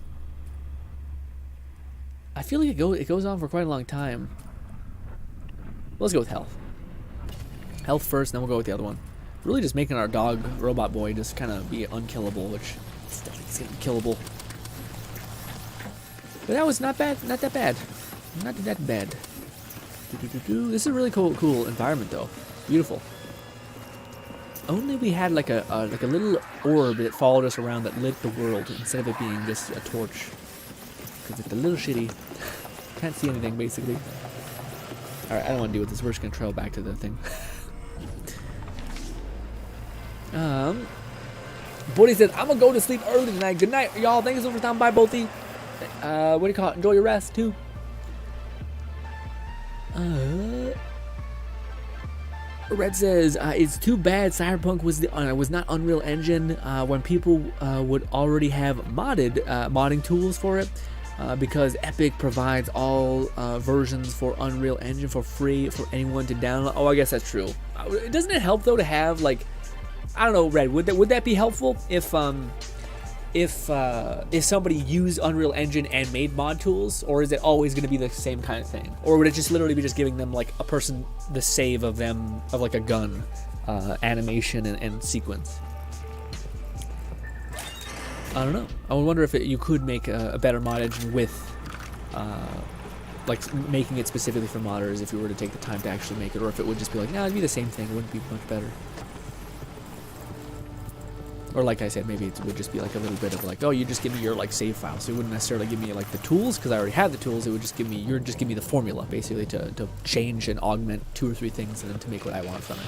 I feel like it goes on for quite a long time. Let's go with health. Health first, then we'll go with the other one. Really just making our dog robot boy just kind of be unkillable, which it's gonna be killable. But that was not bad, not that bad. Not that bad. This is a really cool environment though. Beautiful. Only we had like a little orb that followed us around that lit the world instead of it being just a torch. because it's a little shitty. Can't see anything, basically. Alright, I don't want to deal with this. We're just going to trail back to the thing. Buddy says, I'm going to go to sleep early tonight. Good night, y'all. Thank you so much for stopping by, Bolty. What do you call it? Enjoy your rest, too. Red says, it's too bad Cyberpunk was not Unreal Engine when people would already have modding tools for it, because Epic provides all versions for Unreal Engine for free for anyone to download. Oh, I guess that's true. Doesn't it help though to have, like, I don't know, Red, would that be helpful if somebody used Unreal Engine and made mod tools, or is it always going to be the same kind of thing? Or would it just literally be just giving them, like, a person the save of them, of like a gun, animation and sequence? I don't know. I would wonder if you could make a better mod engine with, like, making it specifically for modders if you were to take the time to actually make it, or if it would just be like, nah, it'd be the same thing, it wouldn't be much better. Or like I said, maybe it would just be like a little bit of like, oh, you just give me your like save file. So it wouldn't necessarily give me like the tools because I already have the tools. It would just give me give me the formula basically to change and augment 2 or 3 things and then to make what I want from it.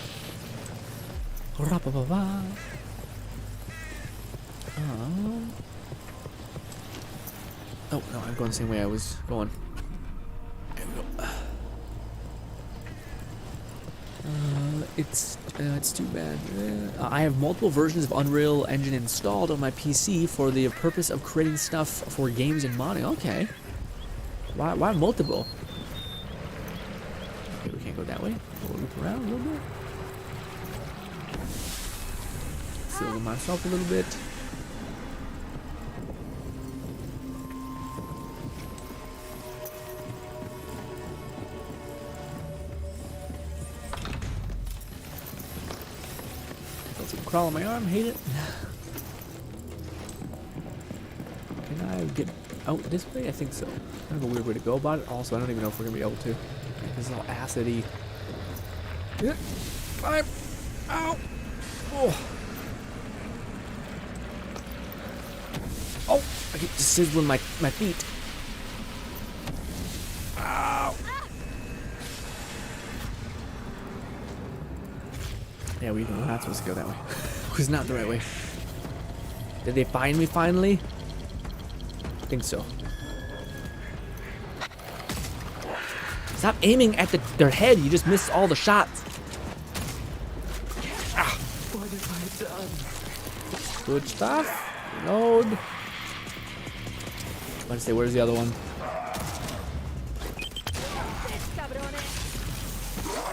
Oh no, I'm going the same way I was going. There we go. It's too bad. I have multiple versions of Unreal Engine installed on my PC for the purpose of creating stuff for games and modding. Okay. Why multiple? Okay, we can't go that way. We'll loop around a little bit. Silver myself a little bit. Crawl on my arm, hate it. Can I get out this way? I think so. Kind of a weird way to go about it. Also, I don't even know if we're gonna be able to. This is all acidy. Yeah. Climb. Ow. Oh. Oh. I keep sizzling my feet. Ow. Yeah, we're not supposed to go that way. It was not the right way. Did they find me finally? I think so. Stop aiming at their head. You just missed all the shots. Ah. What have I done? Good stuff. Reload. I want to say, where's the other one?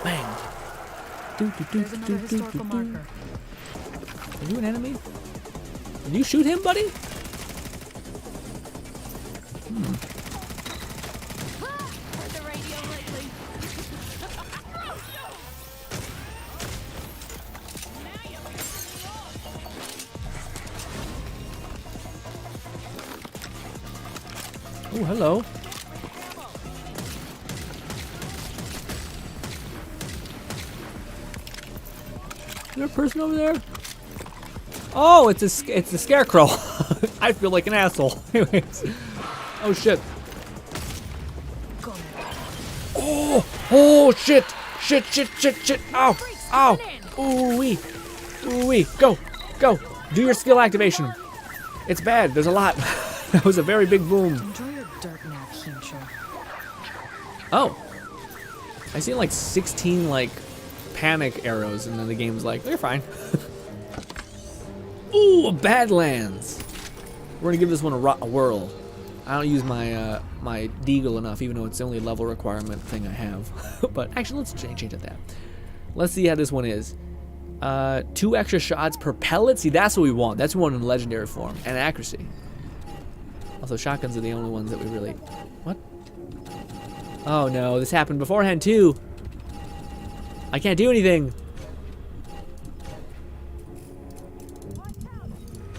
Bang. There's another historical marker. Are you an enemy? Did you shoot him, buddy? Oh, hello. Is there a person over there? Oh, it's a scarecrow. I feel like an asshole. Anyways. Oh shit. Oh shit. Shit. Ow. Ow. Ooh wee. Ooh wee. Go. Do your skill activation. It's bad. There's a lot. That was a very big boom. Enjoy your dirt nap, Henshaw. Oh. I seen like 16 like panic arrows, and then the game's like, you're fine. Ooh, Badlands. We're gonna give this one a whirl. I don't use my my deagle enough, even though it's the only level requirement thing I have. But actually, let's change it to that. Let's see how this one is. 2 extra shots per pellet. See, that's what we want. That's one in legendary form, and accuracy. Also, shotguns are the only ones that we really. What? Oh no, this happened beforehand too. I can't do anything.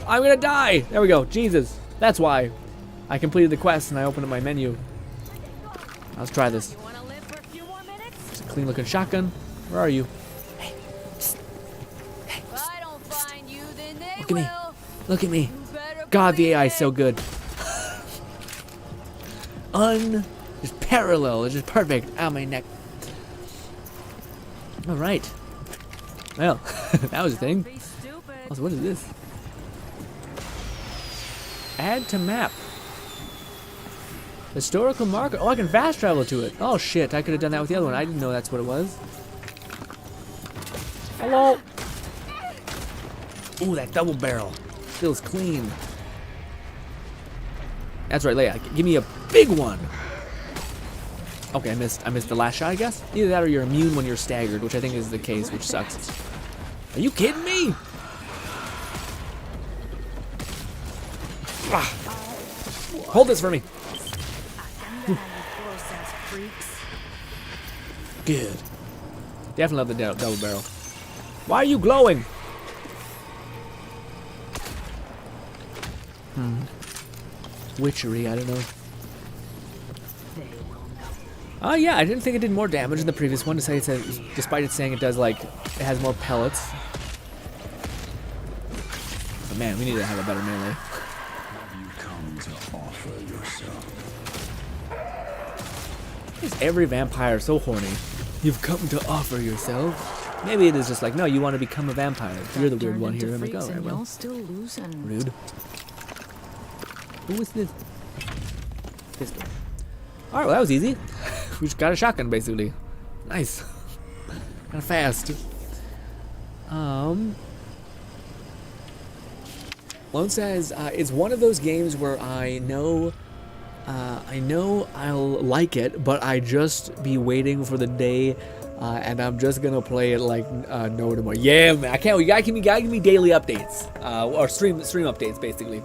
I'm gonna die. There we go. Jesus. That's why. I completed the quest and I opened up my menu. Let's try this. It's a clean looking shotgun. Where are you? Hey. Psst. Hey. Psst. Look at me. Look at me. God, the AI is so good. just parallel. It's just perfect. Ow, my neck. All right. Well, that was a thing. Be stupid. Also, what is this? Add to map. Historical marker. Oh, I can fast travel to it. Oh shit, I could have done that with the other one. I didn't know that's what it was. Hello. Ooh, that double barrel. Feels clean. That's right, Leia. Give me a big one. Okay, I missed the last shot, I guess. Either that or you're immune when you're staggered, which I think is the case, which sucks. Are you kidding me? Ah. Hold this for me. Good. Definitely love the double barrel. Why are you glowing? Witchery, I don't know. Oh yeah, I didn't think it did more damage than the previous one, despite it saying it does, like, it has more pellets. But man, we need to have a better melee. Have you come to offer yourself? Is every vampire so horny? You've come to offer yourself? Maybe it is just like, no, you want to become a vampire. You're the weird one here. I'm like, oh, right, well. Still losing. Rude. Who is this? Pistol. Alright, well, that was easy. We just got a shotgun, basically. Nice. Kind of fast. Lone says, it's one of those games where I know I'll like it, but I just be waiting for the day, and I'm just gonna play it like no tomorrow. Yeah, man, I can't. You gotta give me daily updates, or stream updates, basically.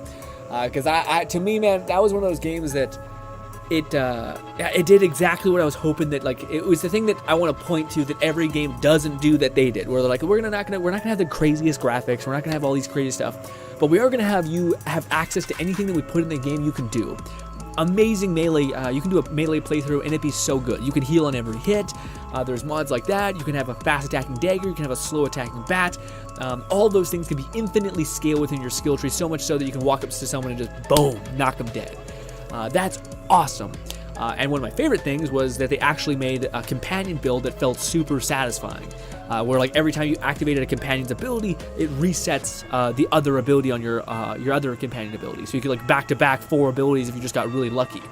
Because to me, man, that was one of those games that it did exactly what I was hoping that, like, it was the thing that I want to point to that every game doesn't do that they did, where they're like, we're not gonna have the craziest graphics, we're not gonna have all these crazy stuff, but we are gonna have you have access to anything that we put in the game you can do. Amazing melee, you can do a melee playthrough and it'd be so good. You can heal on every hit, there's mods like that, you can have a fast attacking dagger, you can have a slow attacking bat, all those things can be infinitely scaled within your skill tree, so much so that you can walk up to someone and just boom, knock them dead. That's awesome. And one of my favorite things was that they actually made a companion build that felt super satisfying. Where, like, every time you activated a companion's ability, it resets the other ability on your other companion ability. So you could, like, back-to-back 4 abilities if you just got really lucky.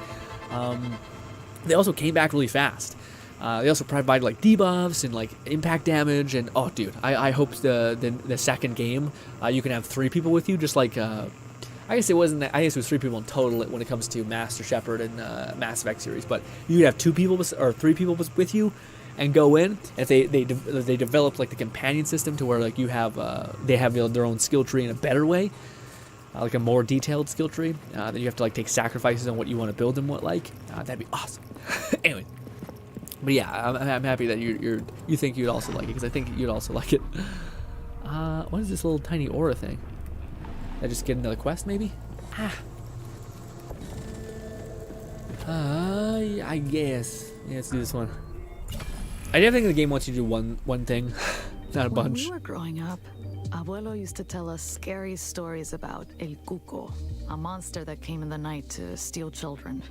They also came back really fast. They also provided, like, debuffs and, like, impact damage. And, oh, dude, I hope the second game you can have 3 people with you, just like... I guess it wasn't. I guess it was 3 people in total when it comes to Master Shepherd and Mass Effect series. But you could have 2 people or 3 people with you, and go in. If they developed, like, the companion system to where, like, you have they have their own skill tree in a better way, like a more detailed skill tree. That you have to, like, take sacrifices on what you want to build and what like. That'd be awesome. Anyway, but yeah, I'm happy that you think you'd also like it, because I think you'd also like it. What is this little tiny aura thing? I just get another quest, maybe? I guess. Yeah, let's do this one. I definitely think the game wants you to do one thing, not a bunch. When we were growing up, Abuelo used to tell us scary stories about El Cuco, a monster that came in the night to steal children.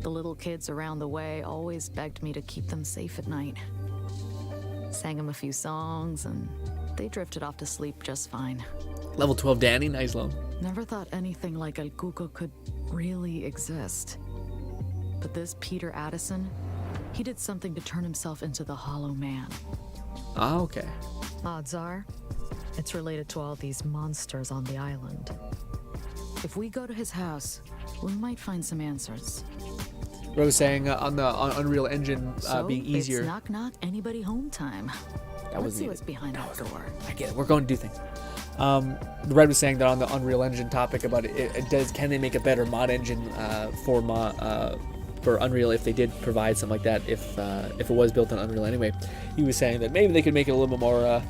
The little kids around the way always begged me to keep them safe at night. Sang them a few songs, and they drifted off to sleep just fine. Level 12 Danny, nice low. Never thought anything like El Cuco could really exist. But this Peter Addison, he did something to turn himself into the Hollow Man. Ah, okay. Odds are, it's related to all these monsters on the island. If we go to his house, we might find some answers. Rose saying on Unreal Engine being easier. It's knock-knock, anybody home time. Let's see what's behind that door. I get it. We're going to do things. Red was saying that on the Unreal Engine topic about can they make a better mod engine for Unreal if they did provide something like that, if it was built on Unreal anyway. He was saying that maybe they could make it a little bit more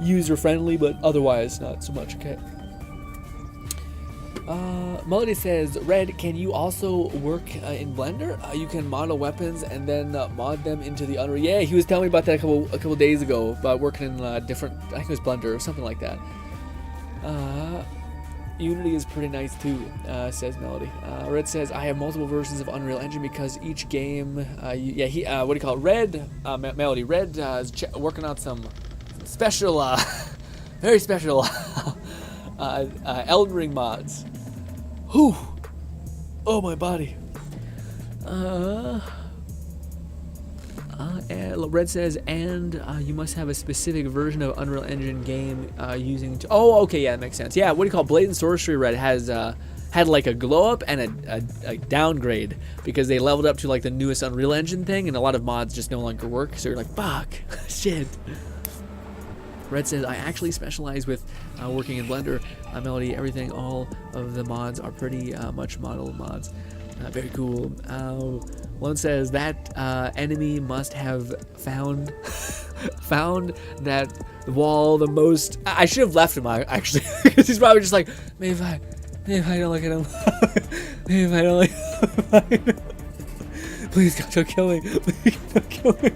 user friendly, but otherwise not so much. Okay. Melody says, Red, can you also work in Blender? You can model weapons and then mod them into the Unreal. Yeah, he was telling me about that a couple days ago, about working in different, I think it was Blender or something like that. Unity is pretty nice too, says Melody. Red says, I have multiple versions of Unreal Engine because each game, what do you call it? Red, Melody, Red is working on some special, very special Elden Ring mods. Whew. Oh, my body. Red says, and you must have a specific version of Unreal Engine game using. Oh, okay, yeah, that makes sense. Yeah, what do you call it? Blade and Sorcery Red has had like a glow up and a downgrade because they leveled up to like the newest Unreal Engine thing, and a lot of mods just no longer work. So you're like, fuck, shit. Red says, I actually specialize with working in Blender, Melody, everything. All of the mods are pretty much model mods. Very cool. Lone says that enemy must have found that wall the most. I should have left him actually, because he's probably just like, maybe if I don't look at him, maybe if I don't like him. Please God, don't kill me. Please don't kill me.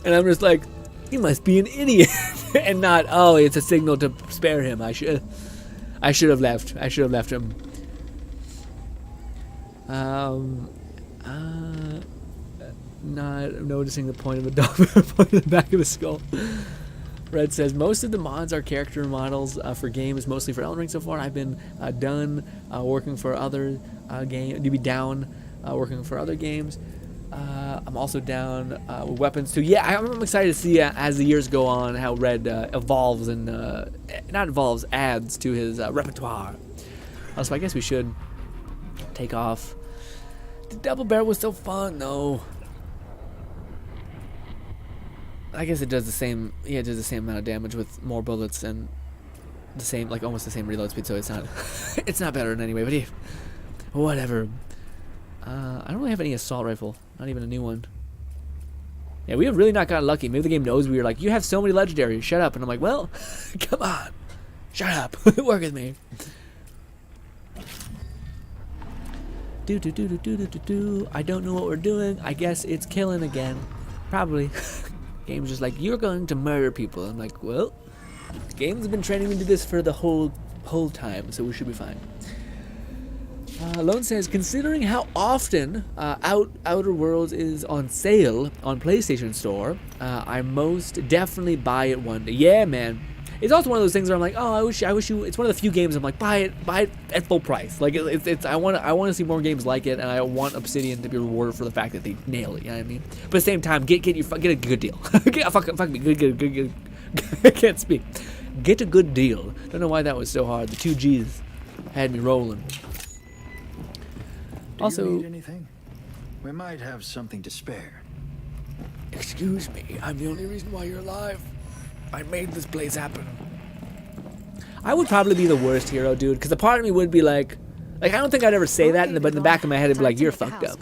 And I'm just like, he must be an idiot, and not, oh, it's a signal to spare him. I should have left. I should have left him. Not noticing the point of the dog, point in the back of the skull. Red says, most of the mods are character models for games, mostly for Elden Ring so far. I've been done working for other games. To be down working for other games. I'm also down with weapons too. Yeah, I'm excited to see as the years go on how Red evolves and not evolves, adds to his repertoire. So I guess we should take off. The double barrel was so fun though. I guess it does the same. Yeah, it does the same amount of damage with more bullets and the same, like almost the same reload speed. So it's not, it's not better in any way. But yeah, whatever. I don't really have any assault rifle. Not even a new one. Yeah, we have really not gotten lucky. Maybe the game knows we were like, you have so many legendaries. Shut up. And I'm like, well, come on, shut up. Work with me. I don't know what we're doing. I guess it's killing again. Probably. Game's just like, you're going to murder people. I'm like, well, games have been training me to this for the whole time, so we should be fine. Lone says, considering how often Outer Worlds is on sale on PlayStation Store, I most definitely buy it one day. Yeah, man. It's also one of those things where I'm like, oh, I wish you. It's one of the few games I'm like, buy it at full price. Like it's I want to see more games like it, and I want Obsidian to be rewarded for the fact that they nail it. You know what I mean? But at the same time, get a good deal. fuck me, good. I can't speak. Get a good deal. Don't know why that was so hard. The 2 G's had me rolling. Do you need anything? We might have something to spare. Excuse me, I'm the only reason why you're alive. I made this place happen. I would probably be the worst hero, dude, because a part of me would be like I don't think I'd ever say that, but in the back of my head, it'd be like, you're fucked up.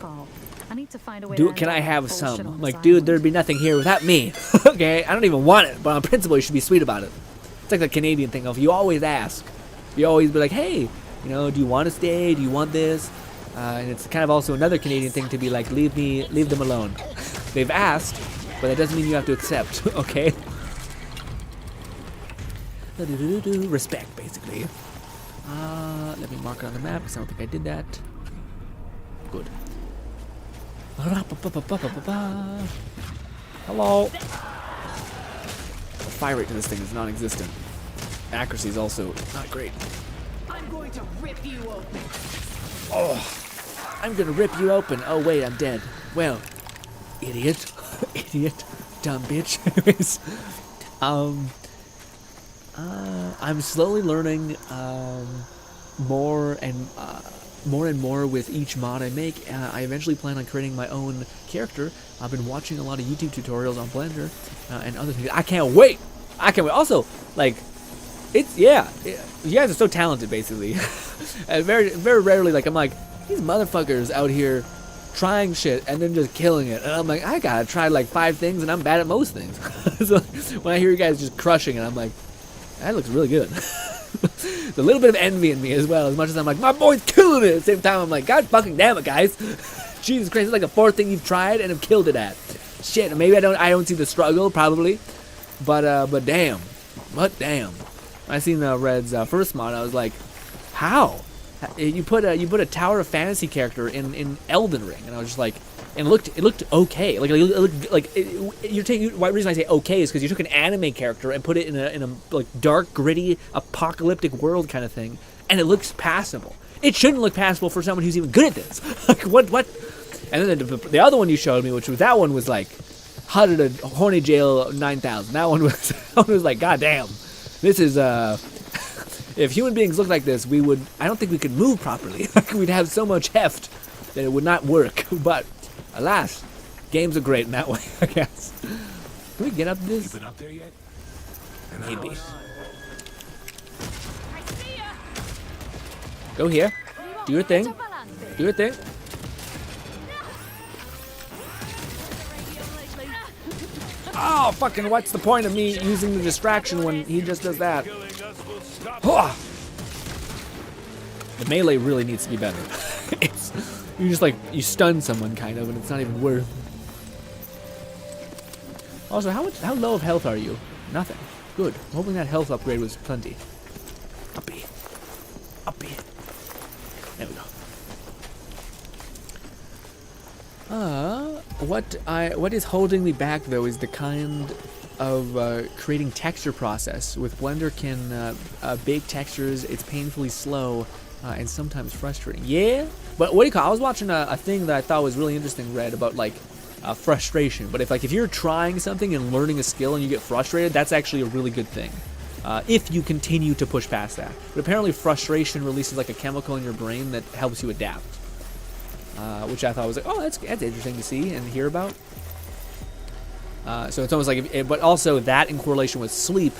Dude, can I have some? I'm like, dude, there'd be nothing here without me. Okay, I don't even want it, but on principle, you should be sweet about it. It's like the Canadian thing of you always ask. You always be like, hey, you know, do you want to stay? Do you want this? And it's kind of also another Canadian thing to be like, leave them alone. They've asked, but that doesn't mean you have to accept, okay? Respect, basically. Let me mark it on the map, because I don't think I did that. Good. Hello. The fire rate to this thing is non-existent. Accuracy is also not great. I'm going to rip you open. Oh, I'm gonna rip you open. Oh wait, I'm dead. Well, idiot, idiot, dumb bitch. Anyways, I'm slowly learning more and more with each mod I make. I eventually plan on creating my own character. I've been watching a lot of YouTube tutorials on Blender and other things. I can't wait. Also, like, you guys are so talented, basically. And very, very rarely, like, I'm like, these motherfuckers out here trying shit and then just killing it. And I'm like, I gotta try like 5 things and I'm bad at most things. So when I hear you guys just crushing it, I'm like, that looks really good. There's a little bit of envy in me as well, as much as I'm like, my boy's killing it. At the same time, I'm like, God fucking damn it, guys. Jesus Christ, it's like the 4th thing you've tried and have killed it at. Shit, maybe I don't see the struggle, probably. But damn. When I seen Red's first mod, I was like, How? You put a Tower of Fantasy character in Elden Ring, and I was just like, and it looked okay. Like it looked like you're taking. Why reason I say okay is because you took an anime character and put it in a like dark, gritty, apocalyptic world kind of thing, and it looks passable. It shouldn't look passable for someone who's even good at this. Like what? And then the other one you showed me, which was that one was like, Hunted a Horny Jail 9000. That one was like, God damn, this is If human beings looked like this, I don't think we could move properly. We'd have so much heft that it would not work. But, alas, games are great in that way, I guess. Can we get up this? Been up there yet? Maybe. Go here. Do your thing. Do your thing. Oh, fucking what's the point of me using the distraction when he just does that? The melee really needs to be better. You just like, you stun someone kind of, and it's not even worth. Also, how low of health are you? Nothing. Good. I'm hoping that health upgrade was plenty. Uppy. Uppy. There we go. What is holding me back though is the kind of creating texture process. With Blender can bake textures, it's painfully slow and sometimes frustrating. Yeah, but what do you call? I was watching a thing that I thought was really interesting, Red, about like frustration. But if you're trying something and learning a skill and you get frustrated, that's actually a really good thing. If you continue to push past that. But apparently frustration releases like a chemical in your brain that helps you adapt. Which I thought was like, oh, that's interesting to see and hear about. So it's almost like, but also that in correlation with sleep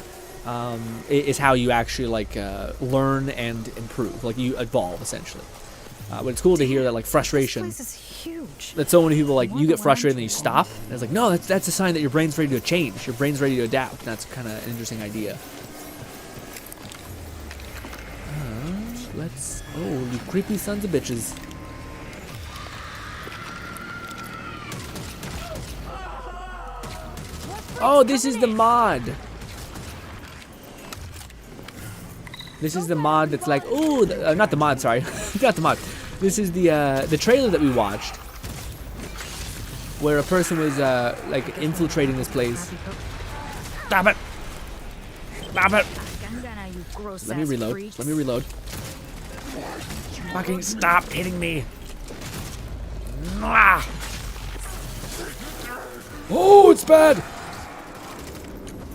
is how you actually like learn and improve, like you evolve essentially. But it's cool to hear that like frustration. This place is huge. That so many people like you get frustrated and then you stop. And it's like, no, that's a sign that your brain's ready to change. Your brain's ready to adapt. And that's kind of an interesting idea. Oh, you creepy sons of bitches. Oh, this is the mod. This is the mod that's like, ooh, not the mod, sorry. Not the mod. This is the trailer that we watched. Where a person was like infiltrating this place. Stop it. Stop it. Let me reload. Let me reload. Fucking stop hitting me. Mwah. Oh, it's bad.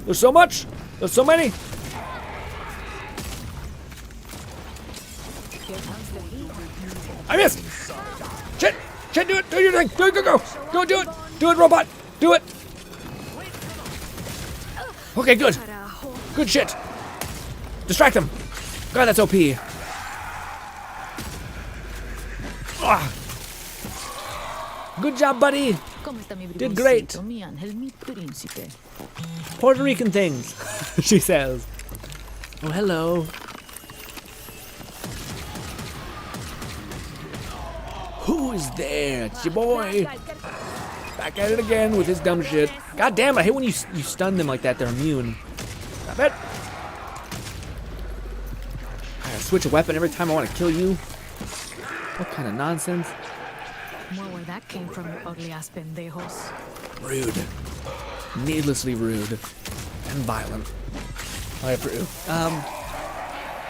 There's so much. There's so many. I missed. Shit. Shit, do it. Do your thing. Do it, go. Go, do it. Do it, robot. Do it. Okay, good. Good shit. Distract him. God, that's OP. Ah. Good job, buddy. Did great. Puerto Rican things, she says. Oh, hello. Who is there? It's your boy. Back at it again with his dumb shit. God damn, I hate when you stun them like that. They're immune. Stop it. I gotta switch a weapon every time I want to kill you. What kind of nonsense? More where that came from, odias pendejos. Rude. Needlessly rude. And violent. I approve.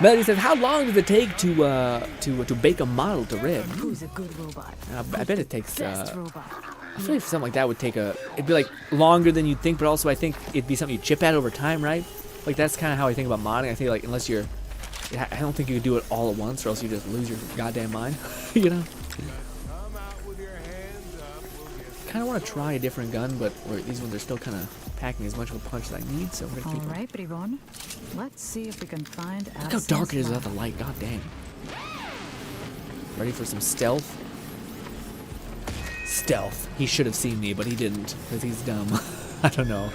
Melody says, how long does it take to bake a model to red? Who's a good robot? I bet it takes, Best robot. I feel like something like that would take it'd be like longer than you'd think, but also I think it'd be something you chip at over time, right? Like that's kind of how I think about modding. I think like unless you're, I don't think you could do it all at once or else you just lose your goddamn mind, you know? Kind of want to try a different gun, but these ones are still kind of packing as much of a punch as I need, so I'm gonna keep them. Alright, Bribon. Let's see if we can find Look how dark it is without the light, god damn. Ready for some stealth? Stealth. He should have seen me, but he didn't, because he's dumb. I don't know.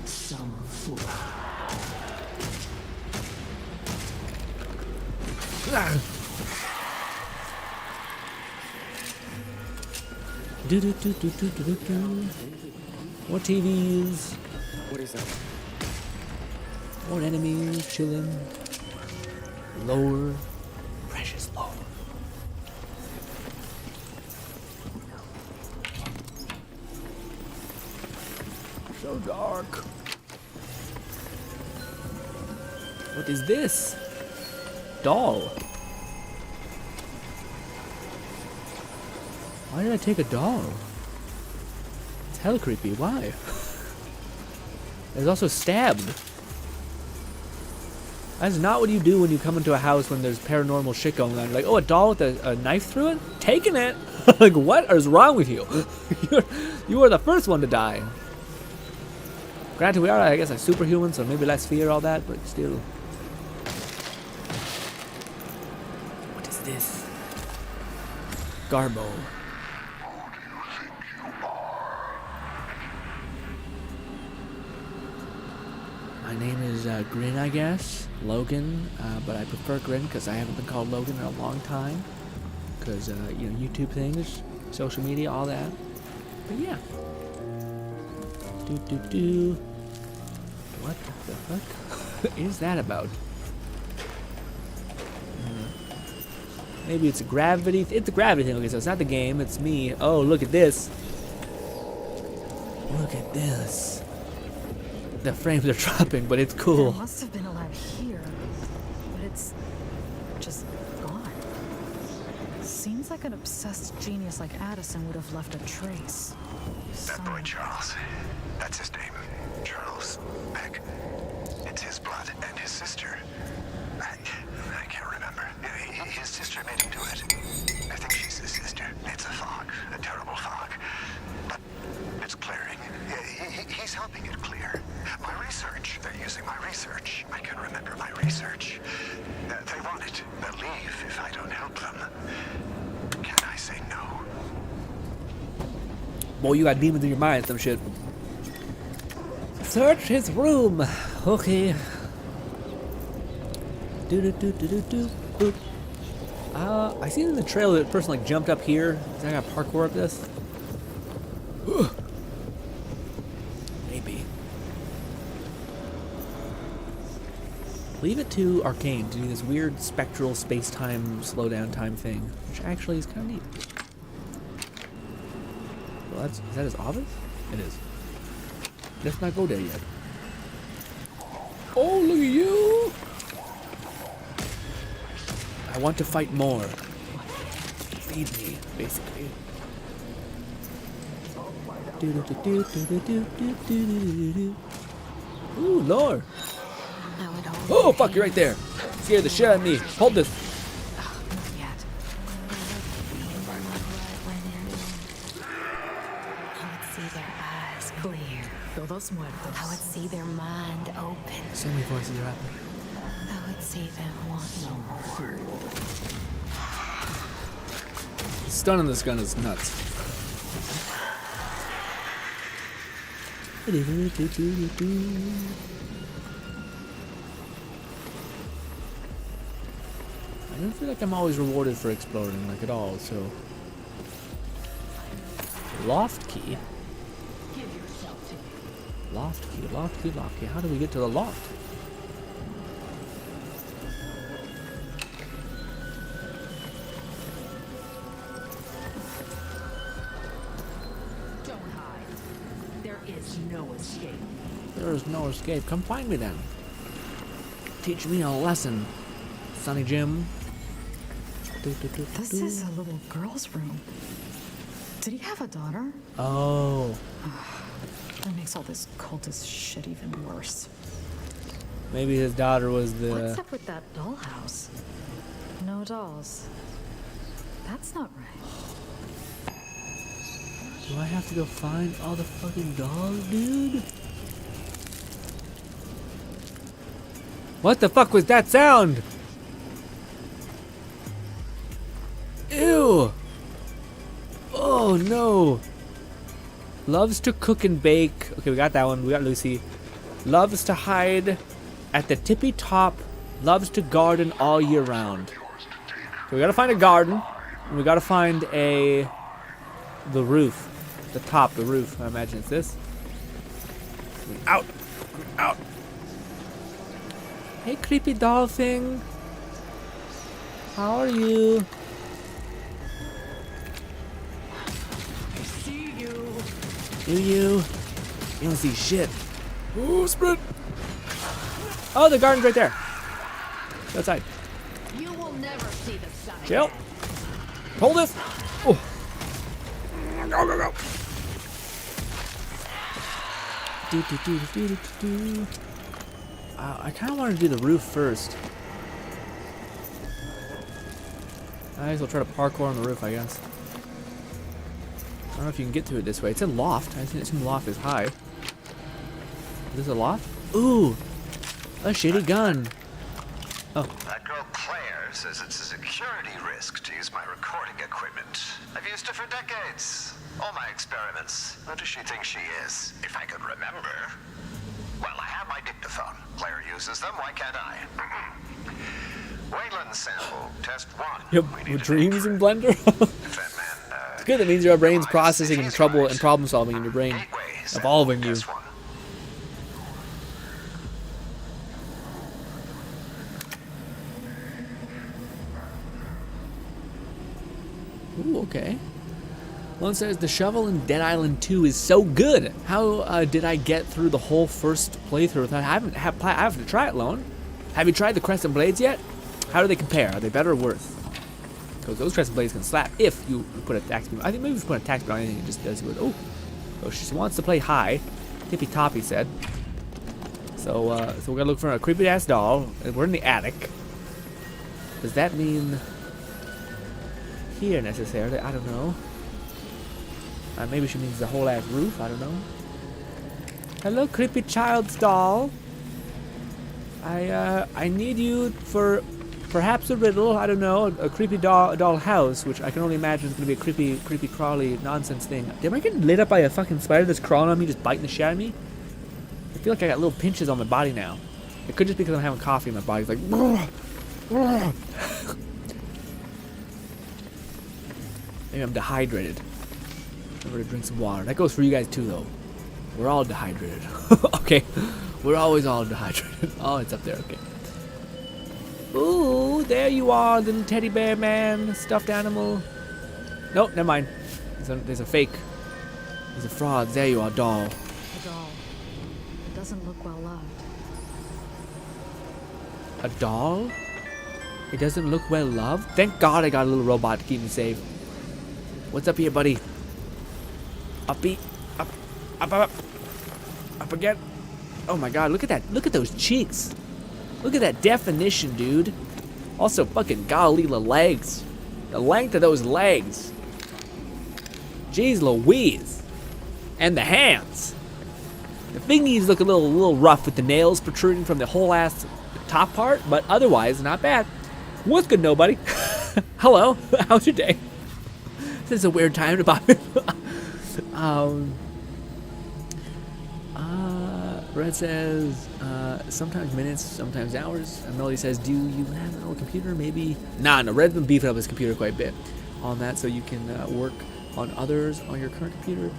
Some fool. More TVs. What is that? More enemies chilling. Lore. Precious lore. So dark. What is this? Doll. Why did I take a doll? It's hella creepy. Why? It's also stabbed. That's not what you do when you come into a house when there's paranormal shit going on. You're like, oh, a doll with a knife through it? Taking it? Like, what is wrong with you? You are the first one to die. Granted, we are, I guess, like superhuman, so maybe less fear, all that, but still. What is this? Garbo. My name is GRINN, I guess. Logan, but I prefer GRINN because I haven't been called Logan in a long time. Because, you know, YouTube things, social media, all that. But yeah. What the fuck is that about? Maybe it's a gravity. It's a gravity thing. Okay, so it's not the game. It's me. Oh, look at this. Look at this. The frames are dropping, but it's cool. There must have been a lab here, but it's just gone. Seems like an obsessed genius like Addison would have left a trace. That boy Charles. That's his name. Charles Beck. It's his blood and his sister. I can't remember. His sister made him do it. I think she's his sister. It's a fog. A terrible fog. But it's clearing. He's helping it clear. My research. They're using my research. I can remember my research. They want it. They'll leave if I don't help them. Can I say no? Boy, you got demons in your mind, some shit. Search his room. Okay. I seen in the trailer that person like jumped up here. Is that got parkour up this? Maybe. Leave it to Arcane to do this weird spectral space-time slowdown time thing, which actually is kind of neat. Well, is that his office? It is. Let's not go there yet. Oh, look at you! I want to fight more. Feed me, basically. Ooh, lore. Oh, fuck, you're right there. Scared the shit out of me. Hold this. I would see their mind open. So many voices are happening. I would see them want more. The stun on this gun is nuts. I don't feel like I'm always rewarded for exploring, like at all, so. Loft key? Loft key, loft key, loft key. How do we get to the loft? Don't hide. There is no escape. There is no escape. Come find me then. Teach me a lesson, Sonny Jim. This is a little girl's room. Did he have a daughter? Oh. That makes all this cultist shit even worse. Maybe his daughter was the... What's up with that dollhouse? No dolls. That's not right. Do I have to go find all the fucking dolls, dude? What the fuck was that sound? Ew! Oh no! Loves to cook and bake. Okay, we got that one. We got Lucy. Loves to hide at the tippy top. Loves to garden all year round. So we gotta find a garden. And we gotta find the roof. The top, the roof. I imagine it's this. I'm out! I'm out! Hey, creepy doll thing. How are you? I see you. Do you? You don't see shit. Ooh, sprint! Oh, the garden's right there. Outside. You will never see the sun. Chill. again. Hold this. Oh. Go, go, go. I kind of want to do the roof first. I guess I'll try to parkour on the roof, I guess. I don't know if you can get to it this way. It's in loft. I assume loft is high. Is this a loft? Ooh, a shitty gun. Oh, That girl Claire says it's a security risk to use my recording equipment. I've used it for decades. All my experiments. What does she think she is? If I could remember. Well, I have my dictaphone. Claire uses them. Why can't I? Wayland sample. Test 1. yep. We need With to dreams in decrypt. Blender. Fat man, It's good. That means your brain's realize processing if and he's trouble right, and problem solving in your brain, gateway sample. evolving you. Test 1. Ooh, okay. Lone says the shovel in Dead Island 2 is so good. How did I get through the whole first playthrough without I have to try it, Lone. Have you tried the Crescent Blades yet? How do they compare? Are they better or worse? Because those Crescent Blades can slap if you put a tax speed. I think maybe if you put a tax speed on anything, it just does good. Oh, she wants to play high. Tippy Toppy said. So we're gonna look for a creepy ass doll. We're in the attic. Does that mean here necessarily? I don't know. Maybe she means the whole ass roof. I don't know. Hello, creepy child's doll. I need you for perhaps a riddle. I don't know. A creepy doll house, which I can only imagine is gonna be a creepy crawly nonsense thing. Am I getting lit up by a fucking spider that's crawling on me, just biting the shit out of me? I feel like I got little pinches on my body now. It could just be because I'm having coffee and my body's like. Maybe I'm dehydrated. Remember to drink some water. That goes for you guys too, though. We're all dehydrated. Okay. We're always all dehydrated. Oh, it's up there. Okay. Ooh, there you are, little teddy bear man, stuffed animal. Nope, never mind. There's a fake. There's a fraud. There you are, doll. A doll. It doesn't look well loved. A doll? It doesn't look well loved? Thank God I got a little robot to keep me safe. What's up here, buddy? Uppy. Up again. Oh my God, look at that. Look at those cheeks. Look at that definition, dude. Also, fucking golly, the legs. The length of those legs. Jeez Louise. And the hands. The fingies look a little rough with the nails protruding from the whole ass top part, but otherwise, not bad. What's good, nobody? Hello, how's your day? This is a weird time to pop in. Red says, sometimes minutes, sometimes hours. And Melody says, do you have an old computer? Maybe. Nah, no, Red's been beefing up his computer quite a bit on that, so you can work on others on your current computer.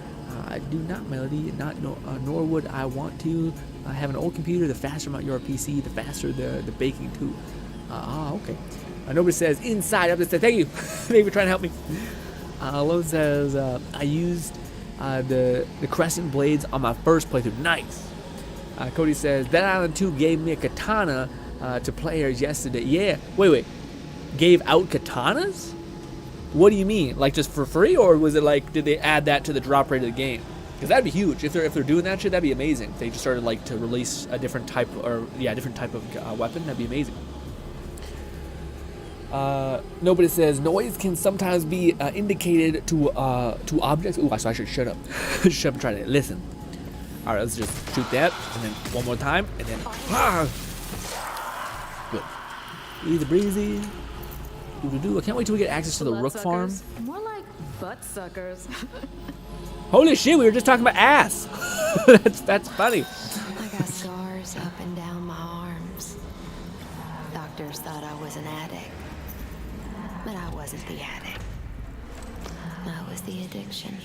I do not, Melody, nor would I want to have an old computer. The faster your PC, the faster the baking too. Okay. Nobody says, inside. I'm just saying, thank you. Thank you for trying to help me. Lone says, I used the Crescent Blades on my first playthrough. Nice. Cody says, Dead Island 2 gave me a katana to players yesterday. Yeah. Wait. Gave out katanas? What do you mean? Like just for free? Or was it like, did they add that to the drop rate of the game? Because that'd be huge. If they're doing that shit, that'd be amazing. If they just started like to release a different type of weapon, that'd be amazing. Nobody says noise can sometimes be indicated to objects. Ooh, so I should shut up. Shut up and try to listen. All right, let's just shoot that, and then one more time, and then good. Easy breezy. I can't wait till we get access to the Rook farm. More like butt suckers. Holy shit, we were just talking about ass. that's funny. I got scars up and down my arms. Doctors thought I was an addict. But I wasn't the addict. I was the addiction.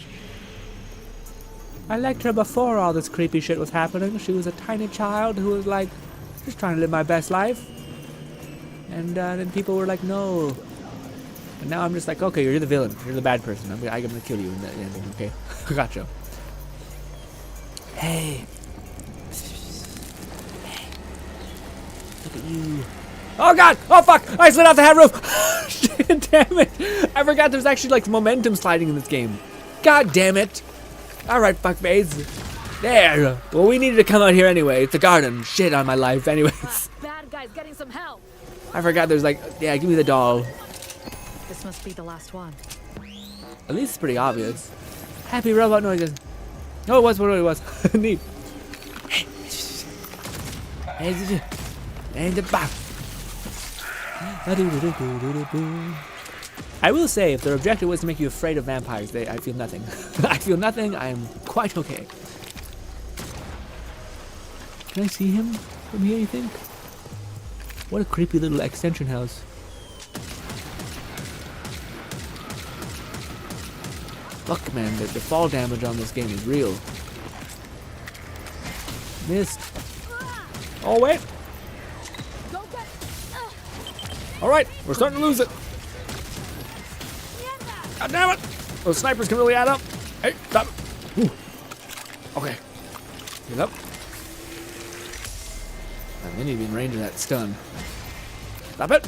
I liked her before all this creepy shit was happening. She was a tiny child who was like, just trying to live my best life. And then people were like, no. And now I'm just like, okay, you're the villain. You're the bad person. I'm gonna kill you in the ending, okay? Gotcha. Hey. Look at you. Oh god! Oh fuck! I slid off the hat roof! Shit, damn it! I forgot there's actually like momentum sliding in this game. God damn it! Alright, fuckface. There! Well, we needed to come out here anyway. It's a garden. Shit on my life, anyways. Bad guy's getting some help. I forgot there's like, yeah, give me the doll. This must be the last one. At least it's pretty obvious. Happy robot noises. Oh, it was what it was. Neat. And the back. I will say, if their objective was to make you afraid of vampires, I feel nothing. I feel nothing. I am quite okay. Can I see him from here, you think? What a creepy little extension house. Fuck, man, the fall damage on this game is real. Missed. Oh, wait. Go get. Alright, we're starting to lose it. God damn it! Those snipers can really add up. Hey, stop. Ooh. Okay. Get up. I need to be in range of that stun. Stop it!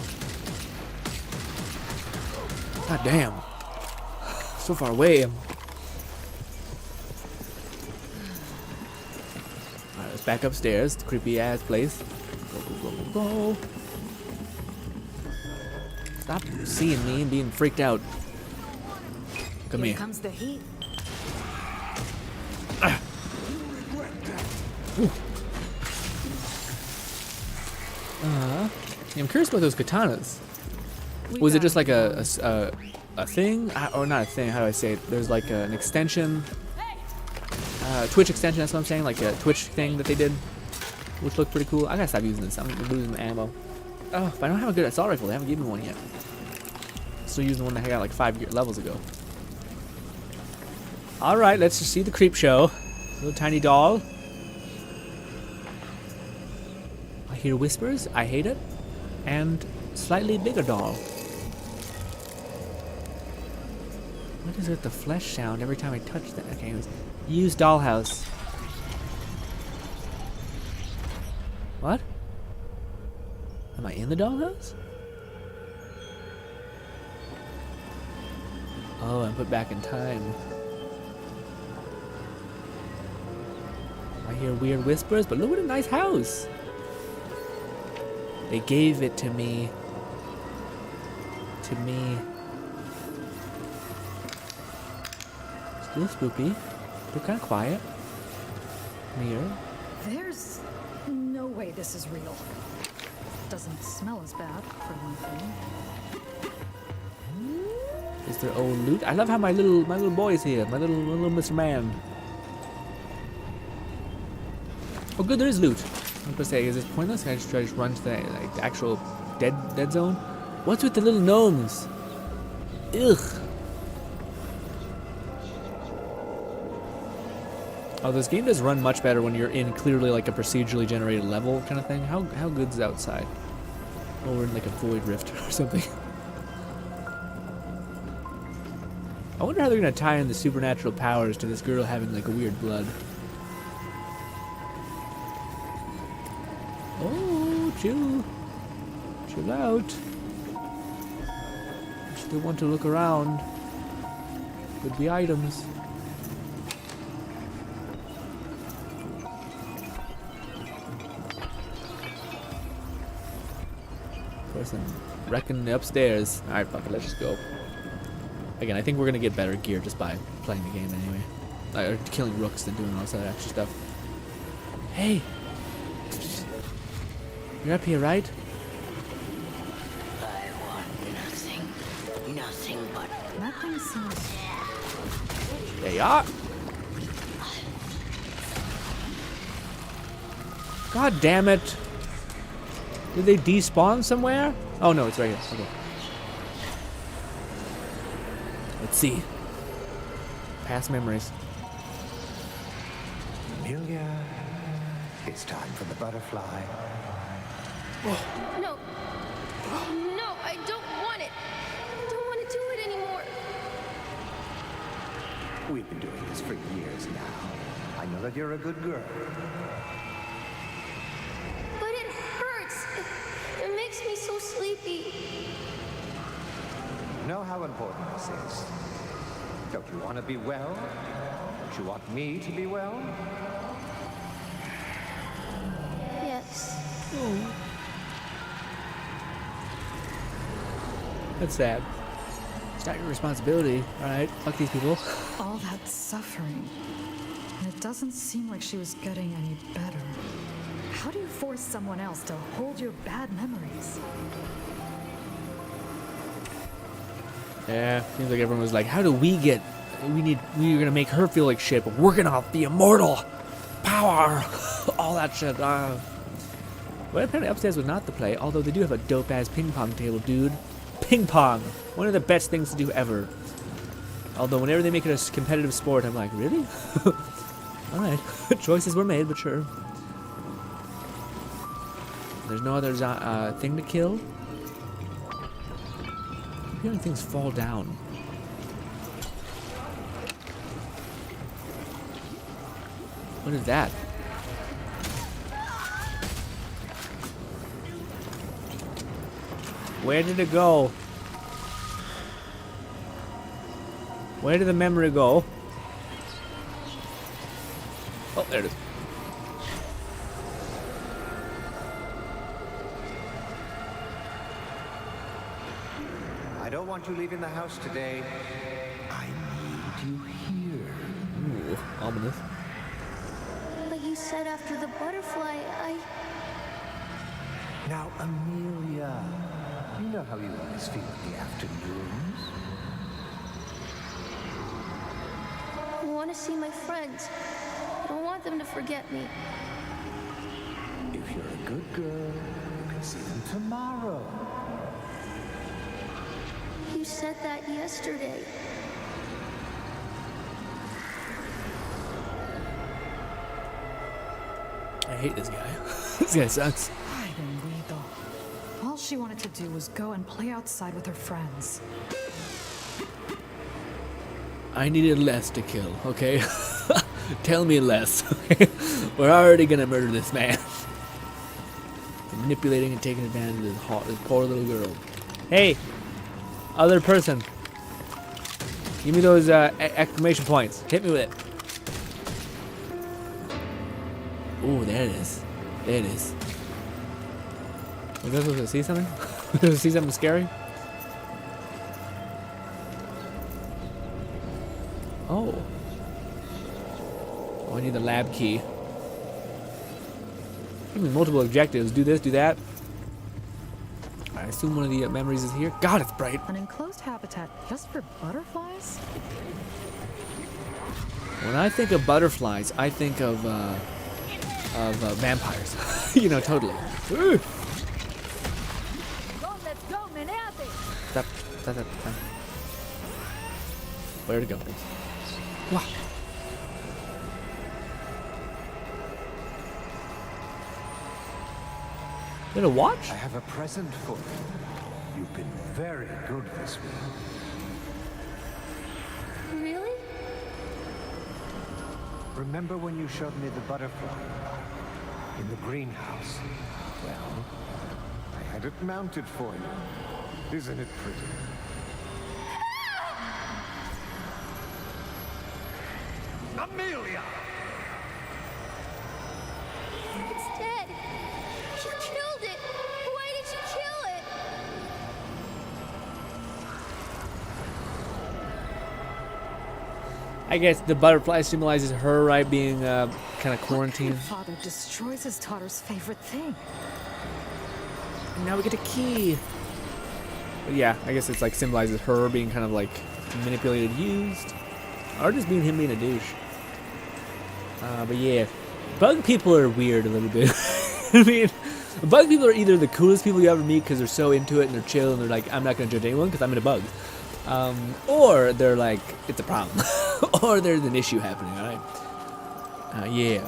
God damn. So far away. Alright, let's back upstairs. The creepy ass place. Go, go, go, go, go. Stop seeing me and being freaked out. Come here. Here comes the heat. I'm curious about those katanas. Was it just like a thing? Or not a thing, how do I say it? There's like an extension. Twitch extension, that's what I'm saying. Like a Twitch thing that they did. Which looked pretty cool. I gotta stop using this. I'm losing ammo. Oh, but I don't have a good assault rifle. They haven't given me one yet. Still using the one that I got like 5 levels ago. Alright, let's just see the creep show. Little tiny doll. I hear whispers. I hate it. And slightly bigger doll. What is with the flesh sound every time I touch that? Okay, anyways. Use dollhouse. What? Am I in the dollhouse? Oh, I'm put back in time. I hear weird whispers, but look what a nice house. They gave it to me. Still spooky. Still kind of quiet. Mirror. There's no way this is real. Doesn't smell as bad, for one thing. Is there old loot? I love how my little boy's here. My little Mr. Man. Oh, good, there is loot. I was gonna say, is this pointless? Can I just try to run to the like, the actual dead zone? What's with the little gnomes? Ugh. Oh, this game does run much better when you're in clearly like a procedurally generated level kind of thing. How good's it outside? Oh, we're in like a void rift or something. I wonder how they're gonna tie in the supernatural powers to this girl having like a weird blood. Oh, chill out. I still want to look around. Could be items. Of course, I'm wrecking the upstairs. Alright, fuck it, let's just go. Again, I think we're gonna get better gear just by playing the game anyway. Or killing rooks and doing all this other extra stuff. Hey! You're up here, right? I want nothing but Nothing seems. There you are. God damn it. Did they despawn somewhere? Oh no, it's right here. Okay. Let's see. Past memories. Amelia, it's time for the butterfly. No. No, I don't want it. I don't want to do it anymore. We've been doing this for years now. I know that you're a good girl. But it hurts. It makes me so sleepy. You know how important this is. Don't you want to be well? Don't you want me to be well? Yes. That's sad. It's not your responsibility. Alright, fuck these people. All that suffering. And it doesn't seem like she was getting any better. How do you force someone else to hold your bad memories? Yeah, seems like everyone was like, how do we get... we're gonna make her feel like shit, but we're gonna be immortal. Power. All that shit. But apparently upstairs was not the play, although they do have a dope-ass ping pong table, dude. Ping pong. One of the best things to do ever. Although whenever they make it a competitive sport, I'm like, really? Alright. Choices were made, but sure. There's no other thing to kill. I'm hearing things fall down. What is that? Where did it go? Where did the memory go? Oh, there it is. I don't want you leaving the house today. I need you here. Ooh, ominous. But you said after the butterfly, Now, Amelia, you know how you always feel in the afternoons. I want to see my friends. I don't want them to forget me. If you're a good girl, you can see them tomorrow. You said that yesterday. I hate this guy. This guy sucks. I didn't read though. All she wanted to do was go and play outside with her friends. I needed less to kill, okay? Tell me less, okay? We're already gonna murder this man. Manipulating and taking advantage of this poor little girl. Hey! Other person. Give me those exclamation points. Hit me with it. Ooh, there it is. There it is. Was I supposed to see something? Was I supposed to see something scary? Oh. Oh, I need the lab key. Give me multiple objectives. Do this, do that. I assume one of the memories is here. God, it's bright. An enclosed habitat just for butterflies? When I think of butterflies, I think of vampires. You know, totally. Ooh. Let's go, meneate. Stop. Where to go? Wow. Did a watch? I have a present for you. You've been very good this week. Really? Remember when you showed me the butterfly in the greenhouse? Well, I had it mounted for you. Isn't it pretty? Amelia! It's dead. You killed it. Why did you kill it? I guess the butterfly symbolizes her, right, being kind of quarantined. What kind of father destroys his daughter's favorite thing? And now we get a key. But yeah, I guess it's like symbolizes her being kind of like manipulated, used, or just him being a douche. But yeah, bug people are weird a little bit. I mean, bug people are either the coolest people you ever meet because they're so into it and they're chill and they're like, I'm not gonna judge anyone because I'm into bugs. Or they're like, it's a problem. Or there's an issue happening, alright? Yeah.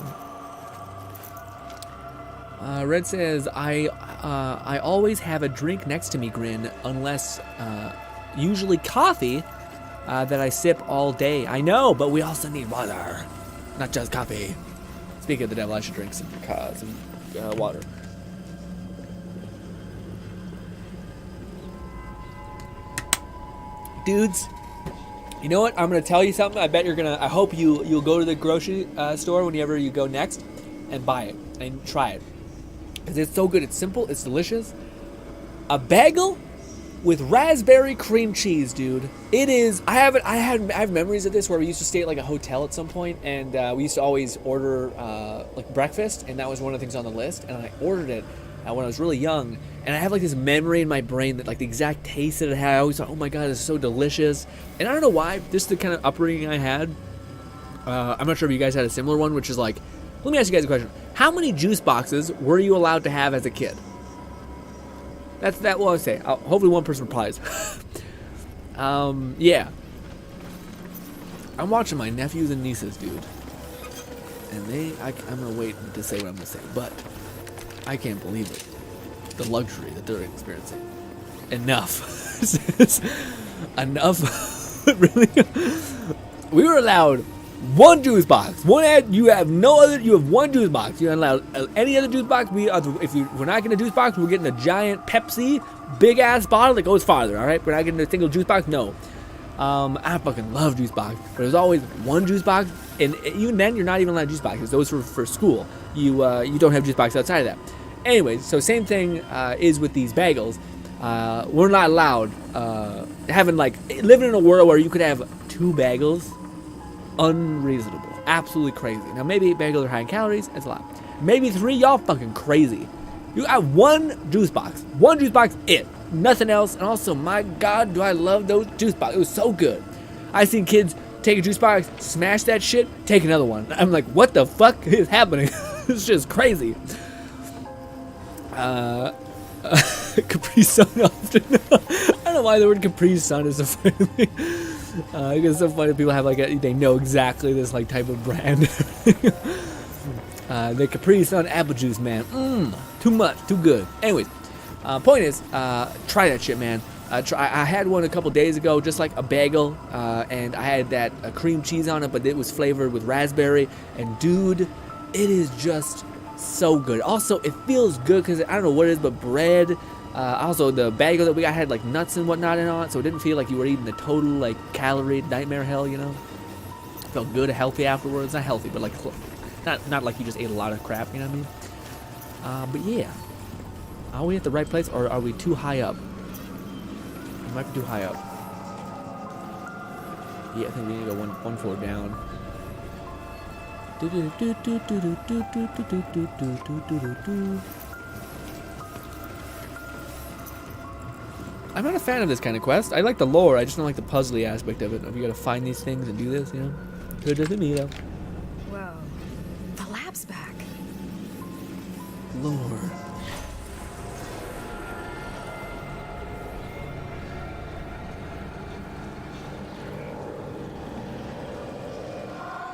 Red says, I always have a drink next to me, Grin, unless usually coffee that I sip all day. I know, but we also need water, not just coffee. Speaking of the devil, I should drink some water. Dudes, you know what? I'm gonna tell you something. I bet you're gonna. I hope you'll go to the grocery store whenever you go next, and buy it and try it, because it's so good. It's simple. It's delicious. A bagel with raspberry cream cheese, dude. It is. I have memories of this where we used to stay at like a hotel at some point, and we used to always order like breakfast, and that was one of the things on the list. And I ordered it when I was really young, and I have like this memory in my brain that like the exact taste that it had. I always thought, oh my god, it's so delicious. And I don't know why. This is the kind of upbringing I had. I'm not sure if you guys had a similar one, which is like, let me ask you guys a question. How many juice boxes were you allowed to have as a kid? That's that. What I would say. Hopefully, one person replies. Yeah. I'm watching my nephews and nieces, dude, and I'm gonna wait to say what I'm gonna say, but I can't believe it. The luxury that they're experiencing. Enough. Enough. Really? We were allowed one juice box. You have one juice box. You're not allowed any other juice box. We're not getting a juice box, we're getting a giant Pepsi, big ass bottle that goes farther. All right, we're not getting a single juice box. No. I fucking love juice box, but there's always one juice box, and even then you're not even allowed juice boxes. Those were for school. You don't have juice box outside of that. Anyways, so same thing is with these bagels. We're not allowed living in a world where you could have 2 bagels. Unreasonable, absolutely crazy. Now maybe bagels are high in calories. That's a lot. Maybe 3, y'all fucking crazy. You have one juice box, it, nothing else. And also, my god, do I love those juice boxes. It was so good. I seen kids take a juice box, smash that shit, take another one. I'm like, what the fuck is happening? It's just crazy. Capri Sun often. I don't know why the word Capri Sun is so funny. It's so funny. People have they know exactly this like type of brand. The Capri Sun apple juice, man. Too much, too good. Anyways, point is, try that shit, man. I had one a couple days ago, just like a bagel, and I had that cream cheese on it, but it was flavored with raspberry. And dude, it is just so good. Also, it feels good because I don't know what it is, but bread. Also, the bagel that we got had like nuts and whatnot in on it, so it didn't feel like you were eating the total like calorie nightmare hell, you know. Felt good, healthy afterwards. Not healthy, but like not like you just ate a lot of crap, you know what I mean? But yeah, are we at the right place, or are we too high up? We might be too high up. Yeah, I think we need to go one floor down. I'm not a fan of this kind of quest. I like the lore, I just don't like the puzzly aspect of it. You gotta find these things and do this, you know? Good doesn't me though. Whoa. The lab's back. Lore.